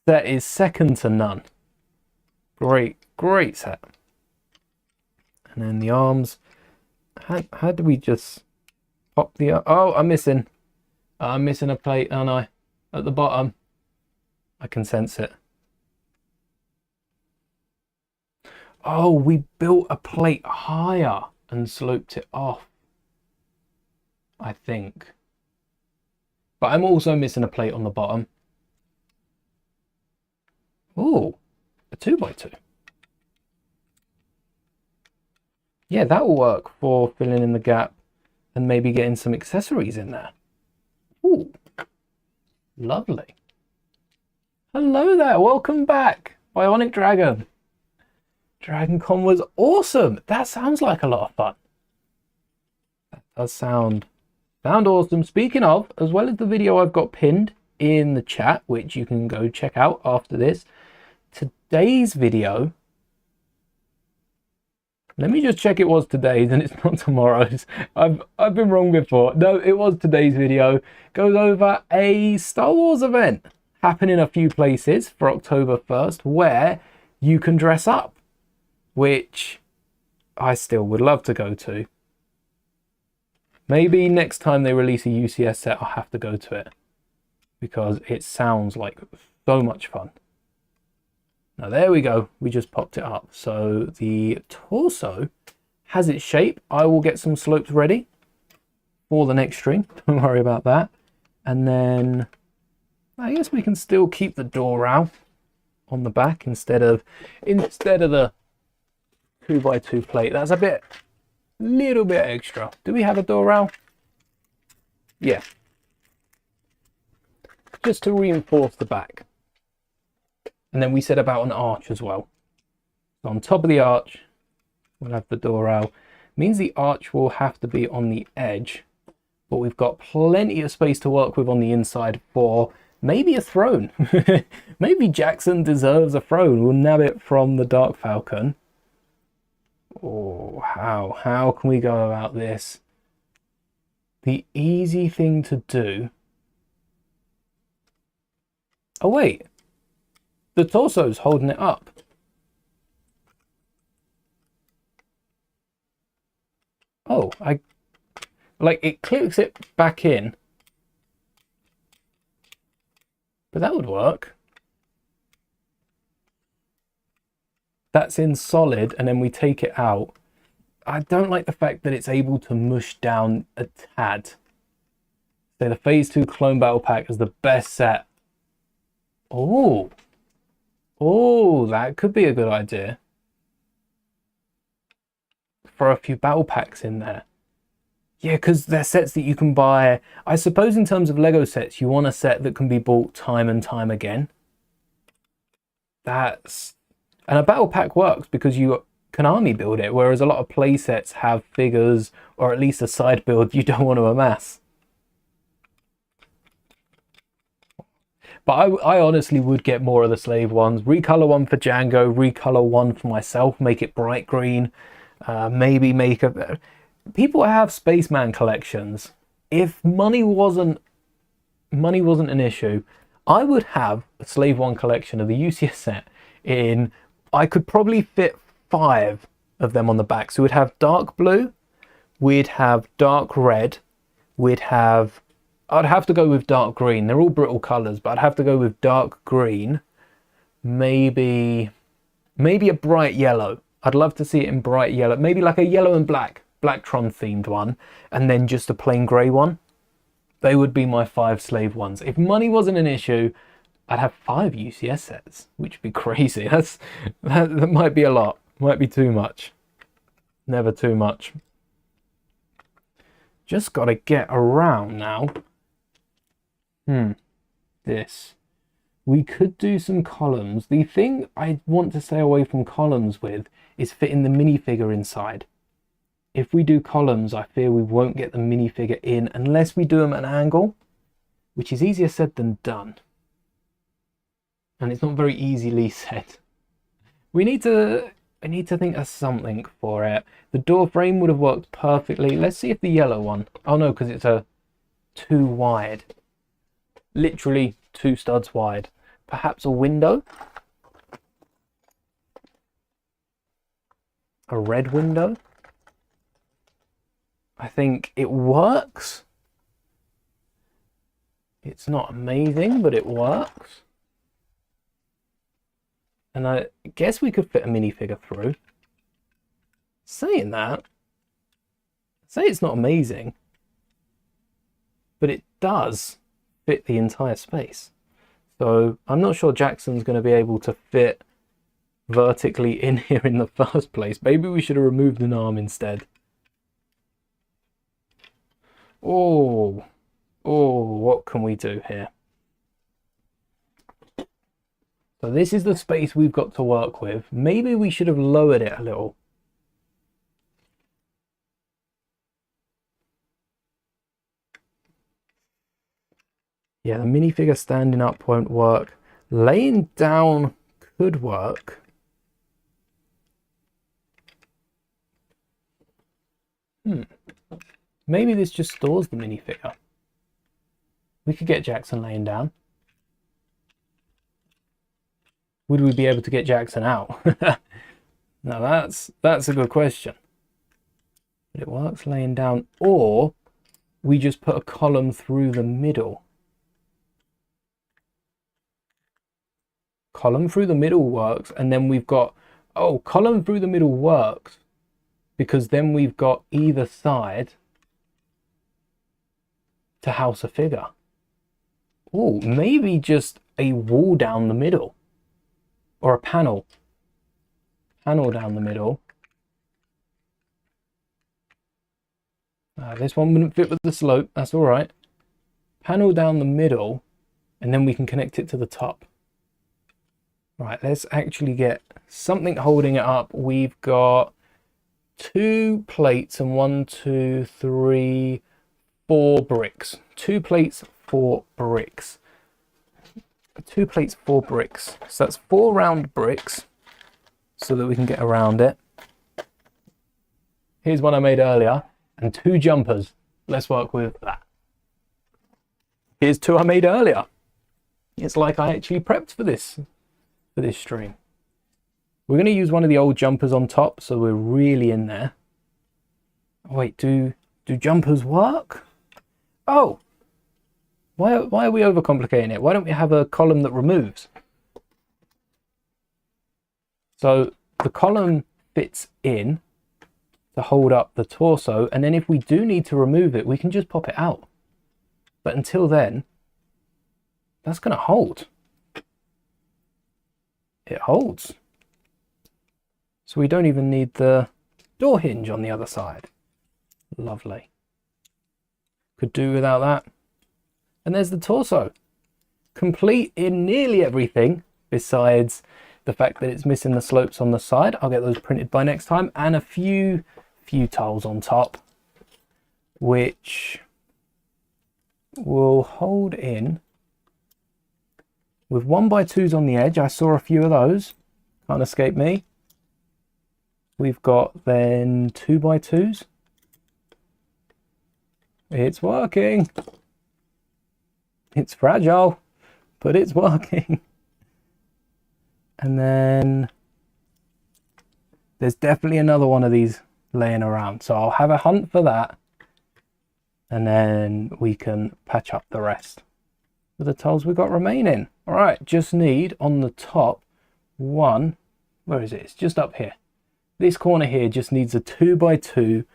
is second to none. Great set. And then the arms. How do we just pop the... Oh, I'm missing a plate, aren't I? At the bottom. I can sense it. Oh, we built a plate higher and sloped it off, I think. But I'm also missing a plate on the bottom. Oh, a 2x2. Yeah, that will work for filling in the gap and maybe getting some accessories in there. Ooh, lovely. Hello there, welcome back, Bionic Dragon. DragonCon was awesome. That sounds like a lot of fun. That does sound awesome. Speaking of, as well as the video I've got pinned in the chat, which you can go check out after this, today's video, let me just check it was today's and it's not tomorrow's. I've been wrong before. No, it was today's video. Goes over a Star Wars event happen in a few places for October 1st where you can dress up, which I still would love to go to. Maybe next time they release a UCS set, I'll have to go to it because it sounds like so much fun. Now there we go, we just popped it up. So the torso has its shape. I will get some slopes ready for the next stream, don't worry about that. And then I guess we can still keep the door rail on the back instead of the 2x2 plate. That's a little bit extra. Do we have a door rail? Yeah. Just to reinforce the back. And then we said about an arch as well. So on top of the arch, we'll have the door rail. Means the arch will have to be on the edge, but we've got plenty of space to work with on the inside for maybe a throne. Maybe Jackson deserves a throne. We'll nab it from the Dark Falcon. Oh, how can we go about this? The easy thing to do. Oh wait, the torso's holding it up. Oh, it clicks it back in. But that would work. That's in solid, and then we take it out. I don't like the fact that it's able to mush down a tad. So the Phase 2 Clone Battle Pack is the best set. Oh, that could be a good idea. For a few battle packs in there. Yeah, because they're sets that you can buy. I suppose in terms of Lego sets, you want a set that can be bought time and time again. And a battle pack works because you can army build it, whereas a lot of play sets have figures or at least a side build you don't want to amass. But I honestly would get more of the slave ones. Recolor one for Django, recolor one for myself, make it bright green. Maybe make a... People have Spaceman collections. If money wasn't an issue, I would have a Slave 1 collection of the UCS set in... I could probably fit 5 of them on the back. So we'd have dark blue, we'd have dark red, I'd have to go with dark green. They're all brittle colours, but I'd have to go with dark green. Maybe a bright yellow. I'd love to see it in bright yellow. Maybe like a yellow and Blacktron themed one, and then just a plain grey one. They would be my 5 slave ones. If money wasn't an issue, I'd have 5 UCS sets, which would be crazy. That might be a lot. Might be too much. Never too much. Just got to get around now. This. We could do some columns. The thing I want to stay away from columns with is fitting the minifigure inside. If we do columns, I fear we won't get the minifigure in unless we do them at an angle, which is easier said than done. And it's not very easily said. I need to think of something for it. The door frame would have worked perfectly. Let's see if the yellow one... Oh no, because it's a 2 wide. Literally 2 studs wide. Perhaps a window? A red window? I think it works. It's not amazing, but it works. And I guess we could fit a minifigure through. Saying that, say it's not amazing, but it does fit the entire space. So I'm not sure Jackson's going to be able to fit vertically in here in the first place. Maybe we should have removed an arm instead. Oh, what can we do here? So this is the space we've got to work with. Maybe we should have lowered it a little. Yeah, the minifigure standing up won't work. Laying down could work. Maybe this just stores the minifigure. We could get Jackson laying down. would we be able to get Jackson out? Now that's a good question. But it works laying down, or we just put a column through the middle. Column through the middle works, and then we've got, oh, column through the middle works because then we've got either side to house a figure. Oh, maybe just a wall down the middle, or a panel down the middle. This one wouldn't fit with the slope, that's all right. Panel down the middle, and then we can connect it to the top. Right, let's actually get something holding it up. We've got 2 plates and 1, 2, 3, 4 bricks. 2 plates, 4 bricks. 2 plates, 4 bricks. So that's 4 round bricks so that we can get around it. Here's one I made earlier, and 2 jumpers. Let's work with that. Here's 2 I made earlier. It's like I actually prepped for this stream. We're going to use one of the old jumpers on top, so we're really in there. Wait, do jumpers work? Oh, why are we overcomplicating it? Why don't we have a column that removes? So the column fits in to hold up the torso, and then if we do need to remove it, we can just pop it out. But until then, that's going to hold. It holds. So we don't even need the door hinge on the other side. Lovely. Could do without that. And there's the torso. Complete in nearly everything besides the fact that it's missing the slopes on the side. I'll get those printed by next time. And a few tiles on top, which will hold in with 1x2s on the edge. I saw a few of those. Can't escape me. We've got then 2x2s. It's working. It's fragile, but it's working. And then there's definitely another one of these laying around. So I'll have a hunt for that. And then we can patch up the rest with the tiles we've got remaining. All right, just need on the top one. Where is it? It's just up here. This corner here just needs a 2x2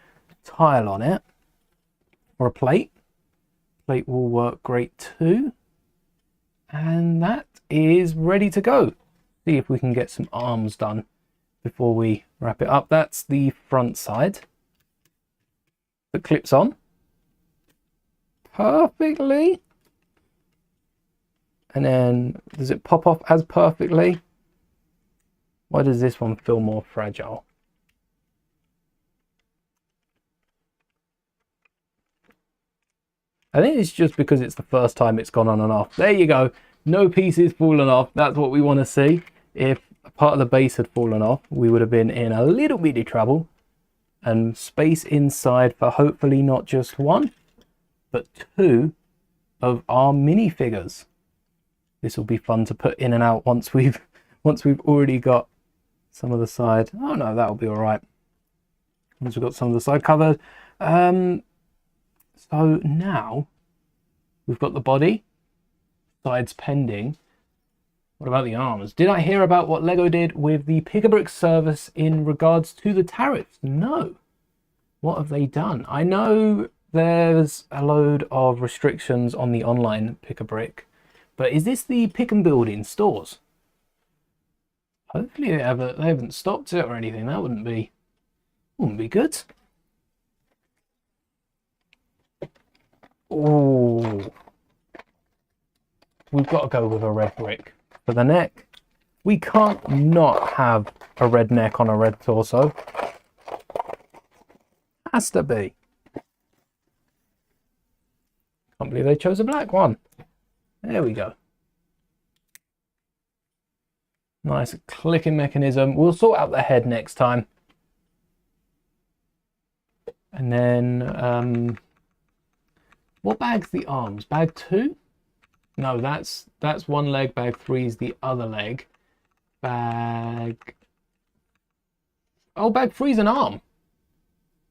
tile on it, or a plate. Plate will work great too. And that is ready to go. See if we can get some arms done before we wrap it up. That's the front side that clips on perfectly. And then does it pop off as perfectly? Why does this one feel more fragile? I think it's just because it's the first time it's gone on and off. There you go. No pieces fallen off. That's what we want to see. If a part of the base had fallen off, we would have been in a little bit of trouble. And space inside for hopefully not just 1, but 2 of our minifigures. This will be fun to put in and out once we've already got some of the side. Oh no, that'll be all right. Once we've got some of the side covered. So now we've got the body, sides pending. What about the arms? Did I hear about what LEGO did with the Pick-a-Brick service in regards to the tariffs? No. What have they done? I know there's a load of restrictions on the online Pick-a-Brick, but is this the pick and build in stores? Hopefully they haven't stopped it or anything. That wouldn't be good. Oh, we've got to go with a red brick for the neck. We can't not have a red neck on a red torso. Has to be. Can't believe they chose a black one. There we go. Nice clicking mechanism. We'll sort out the head next time. And then what bag's the arms? Bag 2? No, that's one leg. Bag 3 is the other leg. Bag. Oh, bag 3's an arm.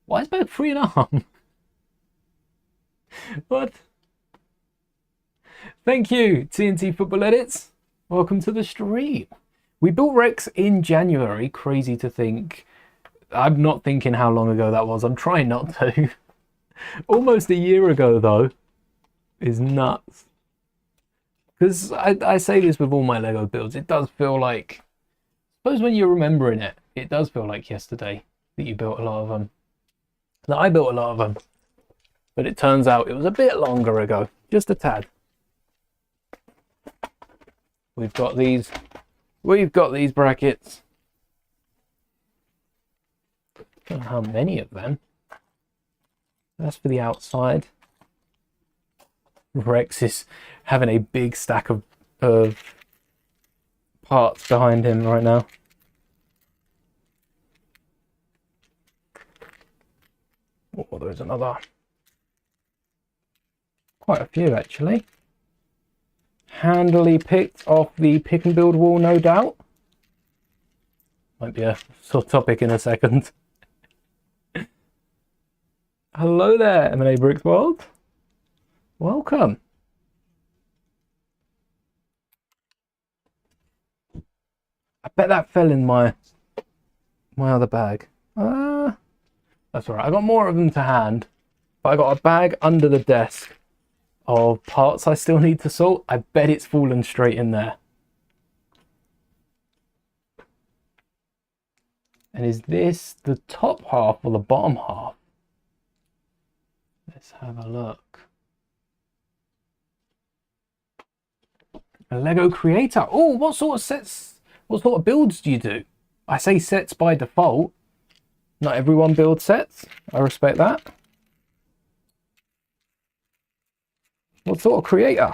Why is bag 3 an arm? What? Thank you, TNT Football Edits. Welcome to the stream. We built Rex in January. Crazy to think. I'm not thinking how long ago that was. I'm trying not to. Almost a year ago, though, is nuts. Because I say this with all my Lego builds. It does feel like, I suppose when you're remembering it, it does feel like yesterday that you built a lot of them. That I built a lot of them. But it turns out it was a bit longer ago. Just a tad. We've got these brackets. Don't know how many of them. That's for the outside. Rex is having a big stack of parts behind him right now. Oh, there's another. Quite a few, actually. Handily picked off the pick and build wall, no doubt. Might be a sore topic in a second. Hello there, M&A Bricks World. Welcome. I bet that fell in my other bag. That's all right. I got more of them to hand, but I got a bag under the desk of parts I still need to sort. I bet it's fallen straight in there. And is this the top half or the bottom half? Let's have a look. A Lego creator. Oh, what sort of sets, what sort of builds do you do? I say sets by default. Not everyone builds sets. I respect that. What sort of creator?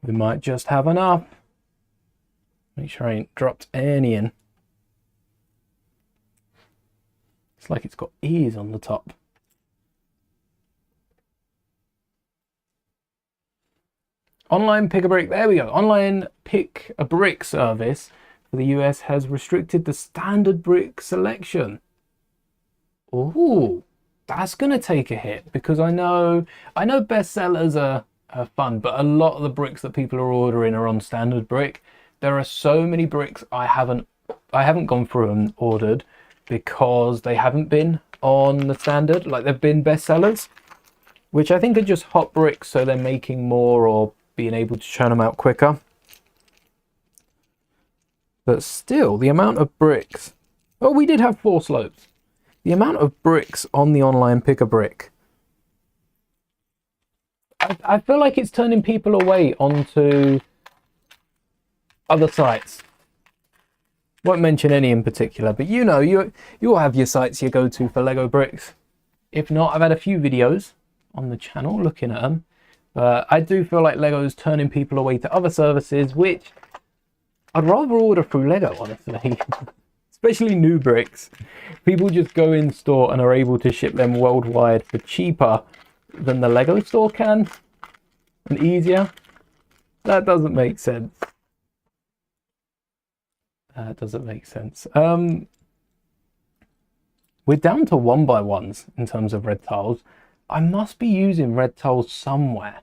We might just have enough. Make sure I ain't dropped any in. It's like it's got ears on the top. Online pick a brick. There we go. Online pick a brick service for the US has restricted the standard brick selection. Oh, that's going to take a hit because I know bestsellers are fun, but a lot of the bricks that people are ordering are on standard brick. There are so many bricks I haven't gone through and ordered because they haven't been on the standard. Like they've been bestsellers, which I think are just hot bricks, so they're making more or being able to churn them out quicker. But still, the amount of bricks. Oh, we did have 4 slopes. The amount of bricks on the online pick a brick. I feel like it's turning people away onto other sites. Won't mention any in particular, but you know, you all have your sites you go to for Lego bricks. If not, I've had a few videos on the channel looking at them. But I do feel like Lego's turning people away to other services, which I'd rather order through Lego, honestly. Especially new bricks. People just go in store and are able to ship them worldwide for cheaper than the Lego store can. And easier. That doesn't make sense. That doesn't make sense. We're down to 1x1s in terms of red tiles. I must be using red tiles somewhere.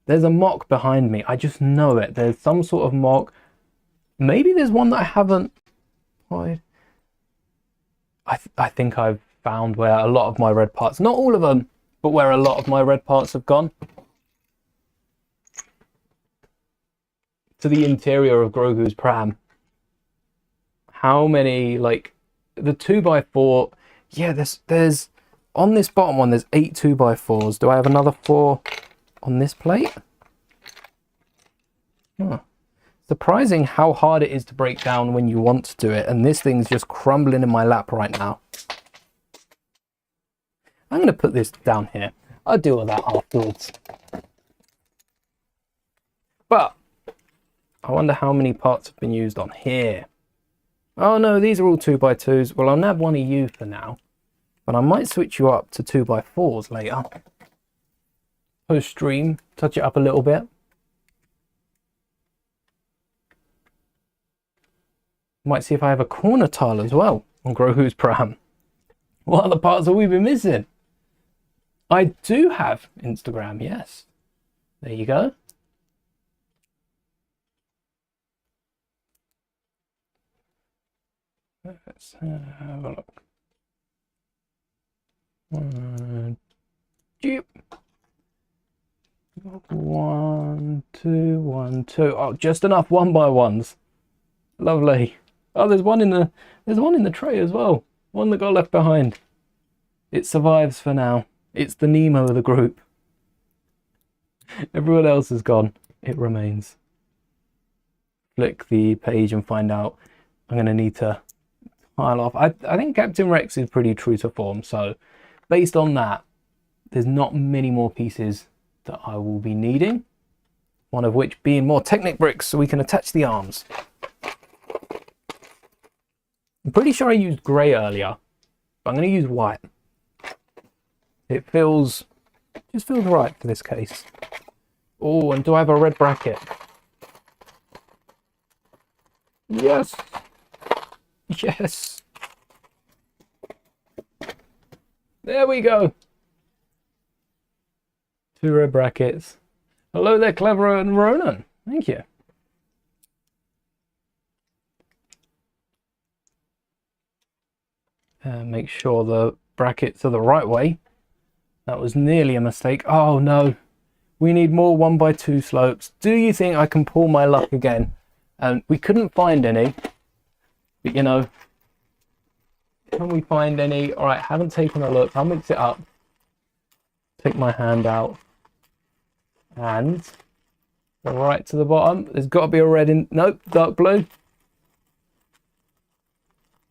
There's a mock behind me. I just know it. There's some sort of mock. Maybe there's one that I haven't. I think I've found where a lot of my red parts, not all of them, but where a lot of my red parts have gone. To the interior of Grogu's pram. How many, like, the 2x4, yeah, there's on this bottom one, there's 8 2x4s. Do I have another 4 on this plate? Huh. Surprising how hard it is to break down when you want to do it, and this thing's just crumbling in my lap right now. I'm going to put this down here. I'll deal with that afterwards. But I wonder how many parts have been used on here. Oh no, these are all 2x2s. Well, I'll nab one of you for now, but I might switch you up to 2x4s later. post stream, touch it up a little bit. Might see if I have a corner tile as well on Grogu's pram. What other parts have we been missing? I do have Instagram, yes. There you go. Let's have a look. Yep. 1, 2, 1, 2. Oh, just enough 1x1s. Lovely. Oh, there's one in the tray as well. One that got left behind. It survives for now. It's the Nemo of the group. Everyone else is gone. It remains. Flick the page and find out. I'm going to need to tile off. I think Captain Rex is pretty true to form. So based on that, there's not many more pieces that I will be needing. One of which being more Technic bricks so we can attach the arms. I'm pretty sure I used grey earlier, but I'm going to use white. It just feels right for this case. Oh, and do I have a red bracket? Yes. Yes. There we go. 2 red brackets. Hello there, Clever and Ronan. Thank you. Make sure the brackets are the right way. That was nearly a mistake. Oh no, we need more 1x2 slopes. Do you think I can pull my luck again? We couldn't find any, but you know, can we find any? All right, haven't taken a look. I'll mix it up. Take my hand out and go right to the bottom. There's got to be a red in. Nope, dark blue.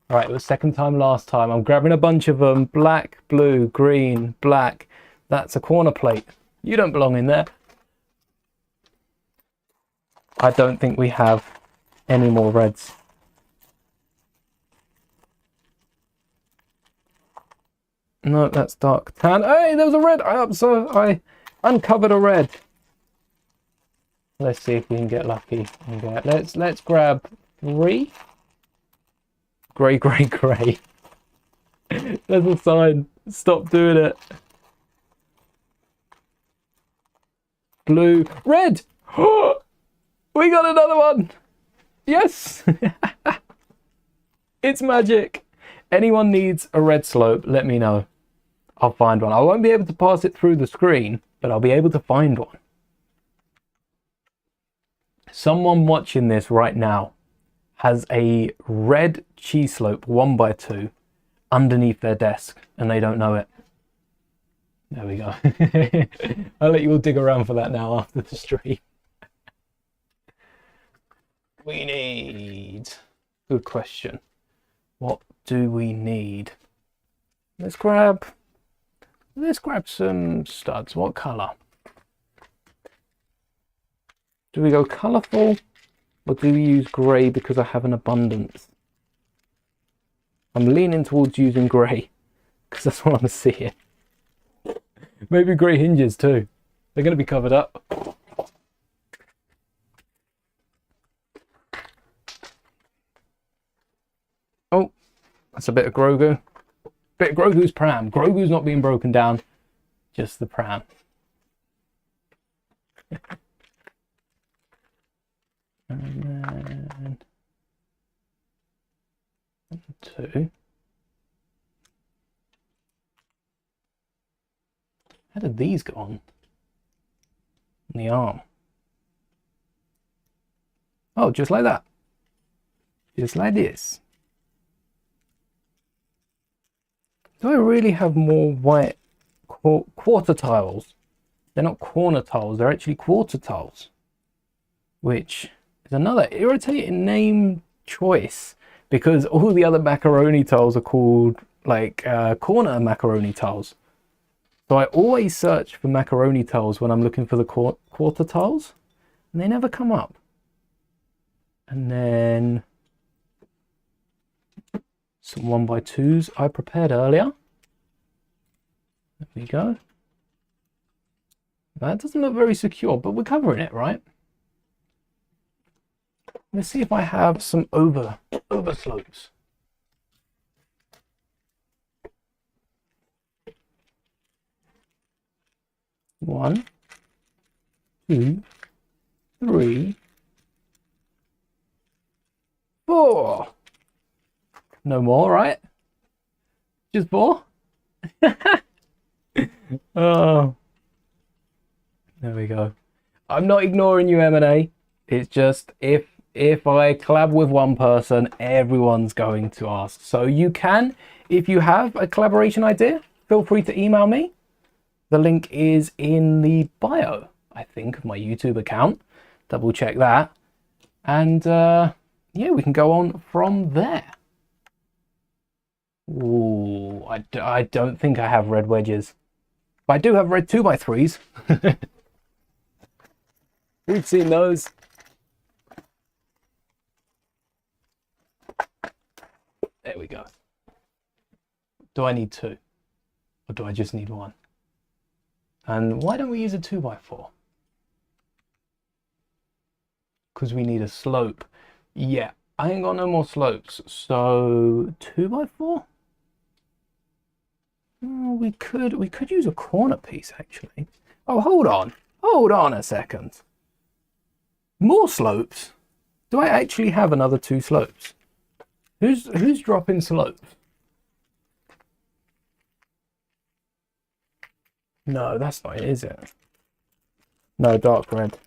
All right, it was second time last time. I'm grabbing a bunch of them. Black, blue, green, black. That's a corner plate. You don't belong in there. I don't think we have any more reds. No, that's dark tan. Hey, there was a red. So I uncovered a red. Let's see if we can get lucky. Let's grab 3. Grey, grey, grey. There's a sign. Stop doing it. Blue. Red! We got another one! Yes! It's magic. Anyone needs a red slope, let me know. I'll find one. I won't be able to pass it through the screen, but I'll be able to find one. Someone watching this right now has a red cheese slope 1x2 underneath their desk and they don't know it. There we go. I'll let you all dig around for that now after the stream. We need... Good question. What do we need? Let's grab some studs. What colour? Do we go colourful? Or do we use grey because I have an abundance? I'm leaning towards using grey because that's what I'm seeing. Maybe grey hinges too. They're going to be covered up. Oh, that's a bit of Grogu. Bit of Grogu's pram. Grogu's not being broken down, just the pram. And then 2. How did these go on the arm? Oh, just like that. Just like this. Do I really have more white quarter tiles? They're not corner tiles, they're actually quarter tiles. Which is another irritating name choice because all the other macaroni tiles are called like corner macaroni tiles. So I always search for macaroni tiles when I'm looking for the quarter tiles and they never come up. And then some 1x2s I prepared earlier. There we go. That doesn't look very secure, but we're covering it, right? Let's see if I have some overslopes. One, two, three, four. No more, right? Just four? Oh, there we go. I'm not ignoring you, M&A. It's just if I collab with one person, everyone's going to ask. So you can, if you have a collaboration idea, feel free to email me. The link is in the bio, I think, of my YouTube account. Double check that. And yeah, we can go on from there. Ooh, I don't think I have red wedges. But I do have red 2x3s. We've seen those. There we go. Do I need two? Or do I just need one? And why don't we use a 2x4? Because we need a slope. Yeah, I ain't got no more slopes. So 2x4? Oh, we could use a corner piece actually. Oh, hold on a second. More slopes? Do I actually have another 2 slopes? Who's dropping slopes? No, that's not it, is it? No, dark red.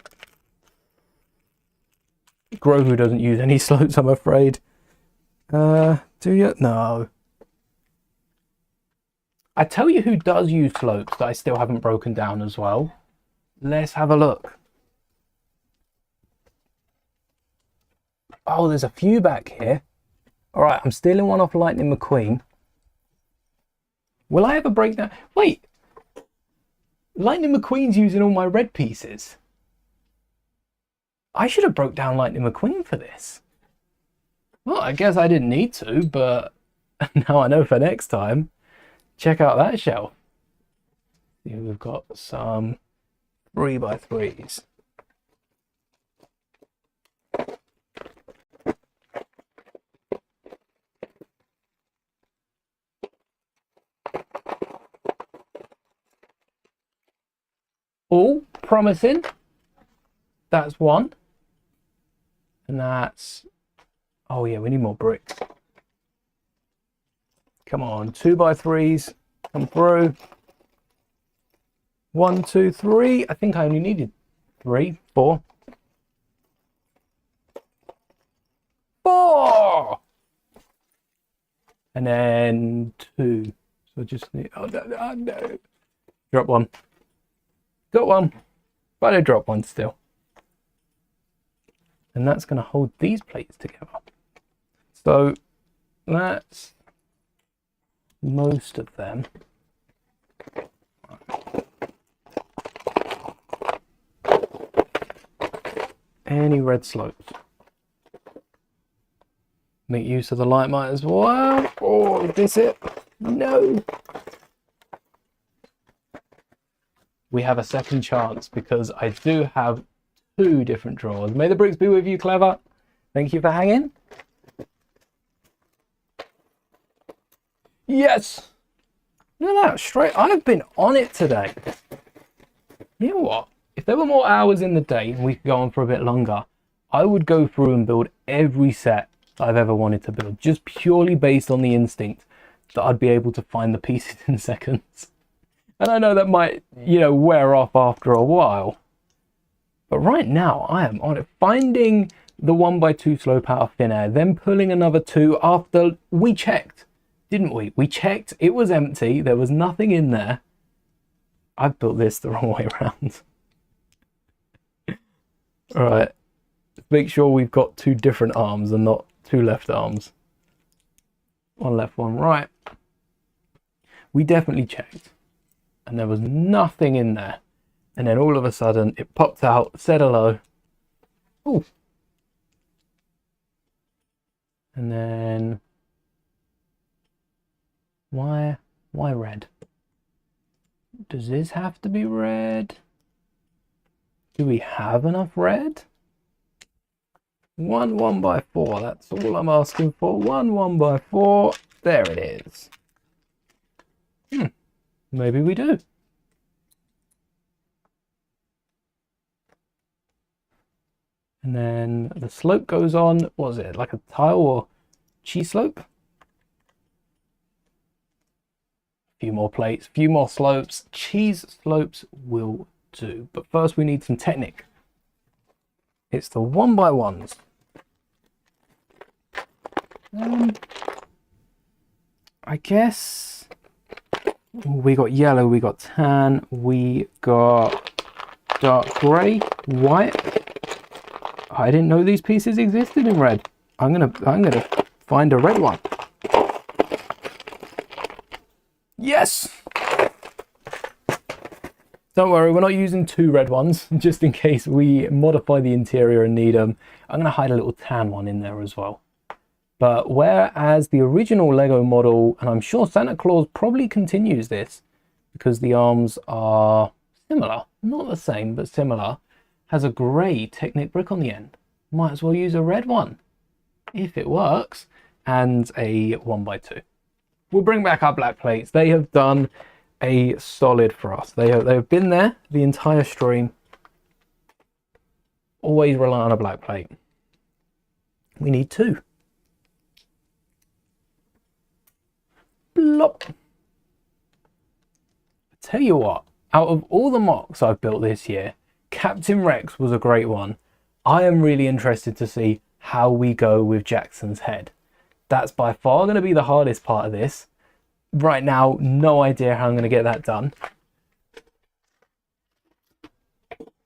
Grogu doesn't use any slopes, I'm afraid. Do you? No. I tell you who does use slopes that I still haven't broken down as well. Let's have a look. Oh, there's a few back here. All right, I'm stealing one off Lightning McQueen. Will I ever break that? Wait. Lightning McQueen's using all my red pieces. I should have broke down Lightning McQueen for this. Well, I guess I didn't need to, but now I know for next time. Check out that shelf. Here we've got some 3x3s. All promising. That's one. And that's... Oh yeah, we need more bricks. Come on, 2x3s, come through. 1, 2, 3. I think I only needed 3, 4. 4! And then 2. So just need... Oh, no. Drop one. Got one. But I dropped one still. And that's going to hold these plates together. So that's most of them. Any red slopes? Make use of the light might as well. Oh, is this it? No. We have a second chance because I do have 2 different drawers. May the bricks be with you, Clever. Thank you for hanging. Yes. Look at that, straight. I've been on it today. You know what? If there were more hours in the day and we could go on for a bit longer, I would go through and build every set that I've ever wanted to build, just purely based on the instinct that I'd be able to find the pieces in seconds. And I know that might, you know, wear off after a while. But right now, I am on it. Finding the 1x2 slope out of thin air, then pulling another 2 after we checked, didn't we? We checked, it was empty, there was nothing in there. I've built this the wrong way around. Alright, let's make sure we've got 2 different arms and not 2 left arms. One left, one right. We definitely checked. And there was nothing in there. And then all of a sudden it popped out, said hello. Oh. And then why red? Does this have to be red? Do we have enough red? One 1x4, that's all I'm asking for. One 1x4, there it is. Maybe we do. And then the slope goes on, what was it, like a tile or cheese slope? A few more plates, a few more slopes. Cheese slopes will do. But first we need some Technic. It's the 1x1s. I guess we got yellow, we got tan, we got dark grey, white. I didn't know these pieces existed in red. I'm gonna find a red one. Yes! Don't worry, we're not using 2 red ones, just in case we modify the interior and need them. I'm gonna hide a little tan one in there as well. But whereas the original Lego model, and I'm sure Santa Claus probably continues this, because the arms are similar, not the same, but similar, has a grey Technic brick on the end. Might as well use a red one, if it works, and a 1x2. We'll bring back our black plates. They have done a solid for us. They have been there the entire stream. Always rely on a black plate. We need 2. Blop. Tell you what, out of all the mocks I've built this year, Captain Rex was a great one. I am really interested to see how we go with Jackson's head. That's by far going to be the hardest part of this. Right now, no idea how I'm going to get that done.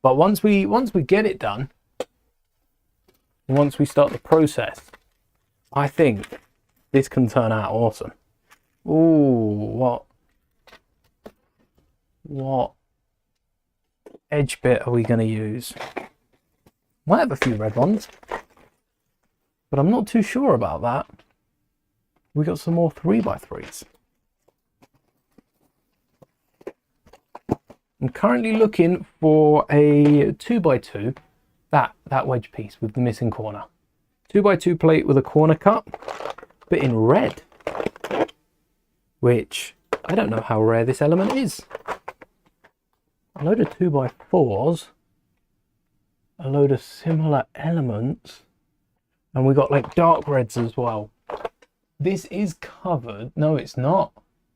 But once we get it done, once we start the process, I think this can turn out awesome. Ooh, what edge bit are we going to use? Might have a few red ones, but I'm not too sure about that. We got some more 3x3s. I'm currently looking for a 2x2, that wedge piece with the missing corner. 2x2 plate with a corner cut, but in red, which I don't know how rare this element is. A load of 2x4s, a load of similar elements, and we got like dark reds as well. This is covered. No, it's not.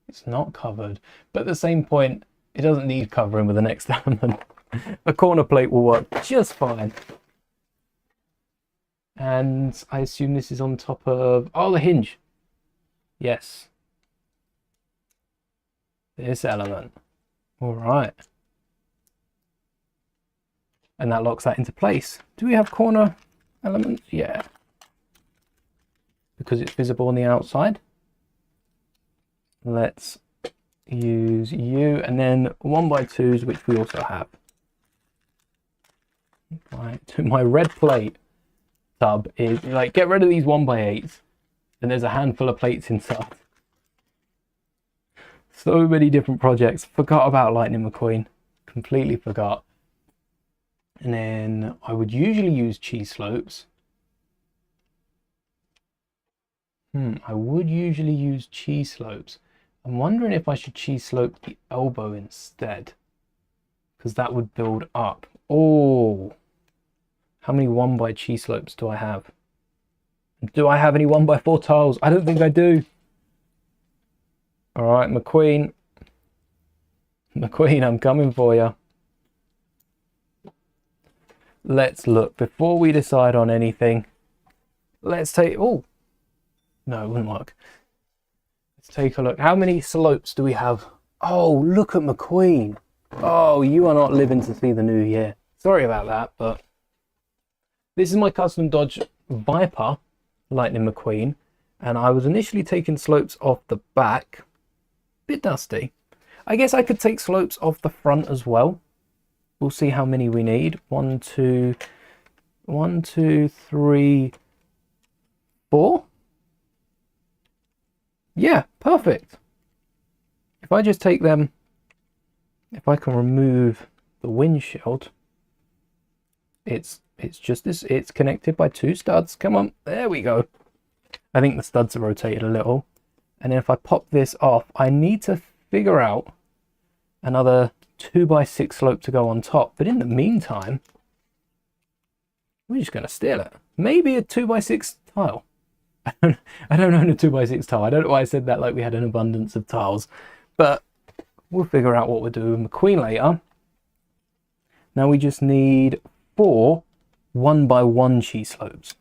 It's not covered. But at the same point, it doesn't need covering with the next element. A corner plate will work just fine. And I assume this is on top of, oh, the hinge. Yes. This element. All right. And that locks that into place. Do we have corner elements? Yeah. Because it's visible on the outside. Let's use you, and then 1x2s, which we also have. Right, to my red plate tub is like, get rid of these 1x8s, and there's a handful of plates inside. So many different projects. Forgot about Lightning McQueen. Completely forgot. And then I would usually use cheese slopes. I would usually use cheese slopes. I'm wondering if I should cheese slope the elbow instead, because that would build up. Oh, how many 1x cheese slopes do I have? Do I have any 1x4 tiles? I don't think I do. All right, McQueen. McQueen, I'm coming for you. Let's look before we decide on anything. Let's take, oh, no, it wouldn't work. Let's take a look. How many slopes do we have? Oh, look at McQueen. Oh, you are not living to see the new year. Sorry about that, but this is my custom Dodge Viper Lightning McQueen, and I was initially taking slopes off the back. Bit dusty. I guess I could take slopes off the front as well. We'll see how many we need. 1, 2, 3, 4. Yeah, perfect. If I just take them, if I can remove the windshield, It's just this. It's connected by 2 studs. Come on, there we go. I think the studs are rotated a little. And then if I pop this off, I need to figure out another 2x6 slope to go on top. But in the meantime, we're just going to steal it. Maybe a 2x6 tile. I don't own a 2x6 tile. I don't know why I said that like we had an abundance of tiles. But we'll figure out what we're doing with the queen later. Now we just need 4 1x1 cheese slopes,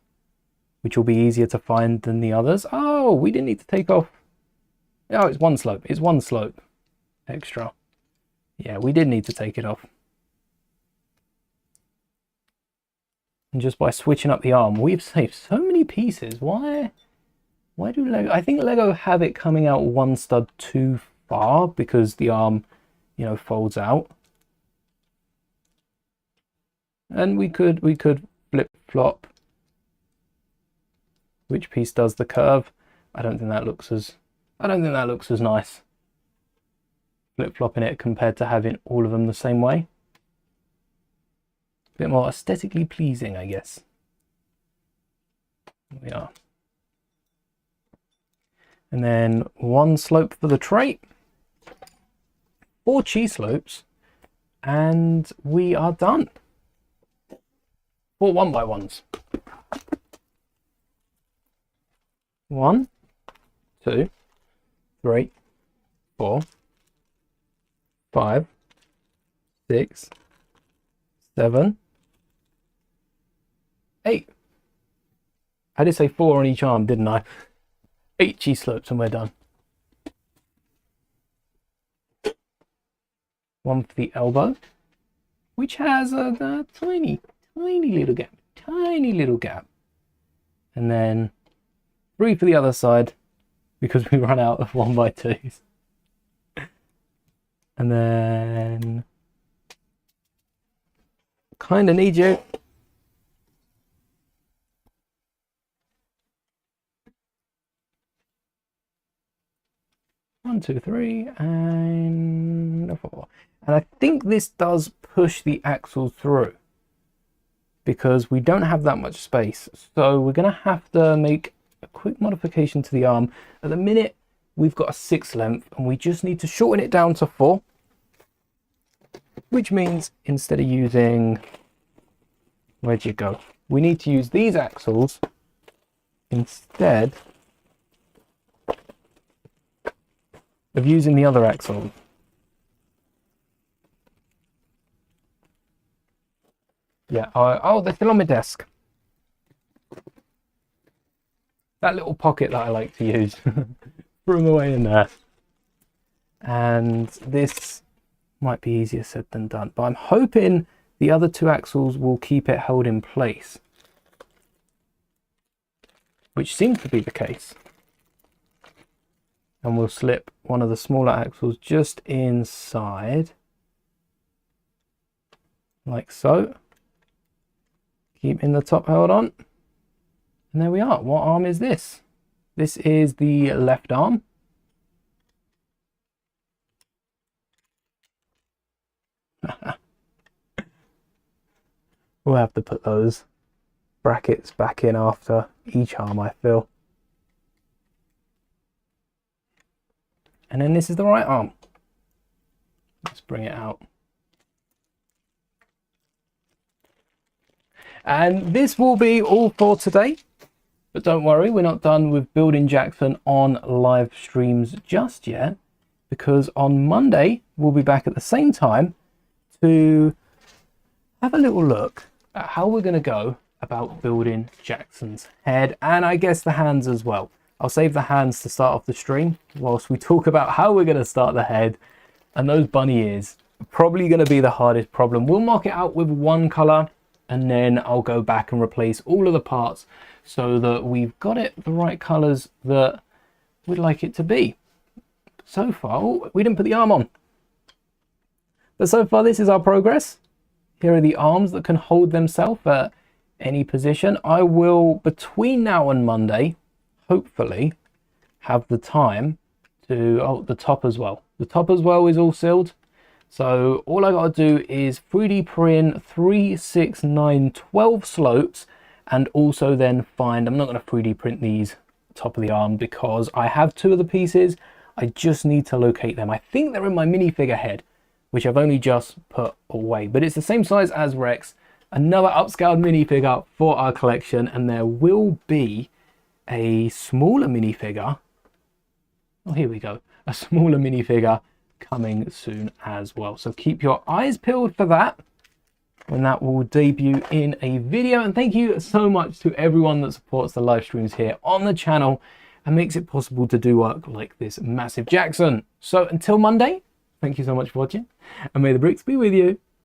which will be easier to find than the others. Oh, we didn't need to take off. Oh, it's 1 slope. It's 1 slope extra. Yeah, we did need to take it off. And just by switching up the arm, we've saved so many pieces. Why do Lego... I think Lego have it coming out 1 stud too far because the arm, you know, folds out. And we could flip-flop which piece does the curve. I don't think that looks as nice. Flip-flopping it compared to having all of them the same way. A bit more aesthetically pleasing, I guess. There we are. And then 1 slope for the tray. 4 cheese slopes. And we are done. 4 1x1s. 1, 2, 3, 4, 5, 6, 7, 8. I did say 4 on each arm, didn't I? 8 cheese slopes and we're done. 1 for the elbow, which has a tiny little gap. And then 3 for the other side, because we run out of 1x2s. And then kind of need you. One, 2, 3, and 4. And I think this does push the axle through because we don't have that much space. So we're going to have to make a quick modification to the arm. At the minute, we've got a 6 length and we just need to shorten it down to 4. Which means instead of using, where'd you go? We need to use these axles instead of using the other axle. Yeah, oh, they're still on my desk. That little pocket that I like to use. Threw them away in there. And this might be easier said than done, but I'm hoping the other 2 axles will keep it held in place, which seems to be the case. And we'll slip one of the smaller axles just inside, like so. Keeping the top held on. And there we are. What arm is this? This is the left arm. We'll have to put those brackets back in after each arm, I feel. And then this is the right arm. Let's bring it out. And this will be all for today. But don't worry, we're not done with building Jackson on live streams just yet, because on Monday we'll be back at the same time to have a little look at how we're going to go about building Jackson's head, and I guess the hands as well. I'll save the hands to start off the stream whilst we talk about how we're going to start the head. And those bunny ears are probably going to be the hardest problem. We'll mark it out with 1 color and then I'll go back and replace all of the parts so that we've got it the right colors that we'd like it to be. So far, oh, we didn't put the arm on. But so far, this is our progress. Here are the arms that can hold themselves at any position. I will, between now and Monday, hopefully have the time to, oh, the top as well. The top as well is all sealed. So all I got to do is 3D print 3, 6, 9, 12 slopes, and also then find, I'm not going to 3D print these top of the arm because I have 2 of the pieces. I just need to locate them. I think they're in my minifigure head, which I've only just put away, but it's the same size as Rex. Another upscaled minifigure for our collection, and there will be a smaller minifigure. Oh, here we go. A smaller minifigure coming soon as well. So keep your eyes peeled for that, when that will debut in a video. And thank you so much to everyone that supports the live streams here on the channel and makes it possible to do work like this massive Jackson. So until Monday, thank you so much for watching, and may the bricks be with you.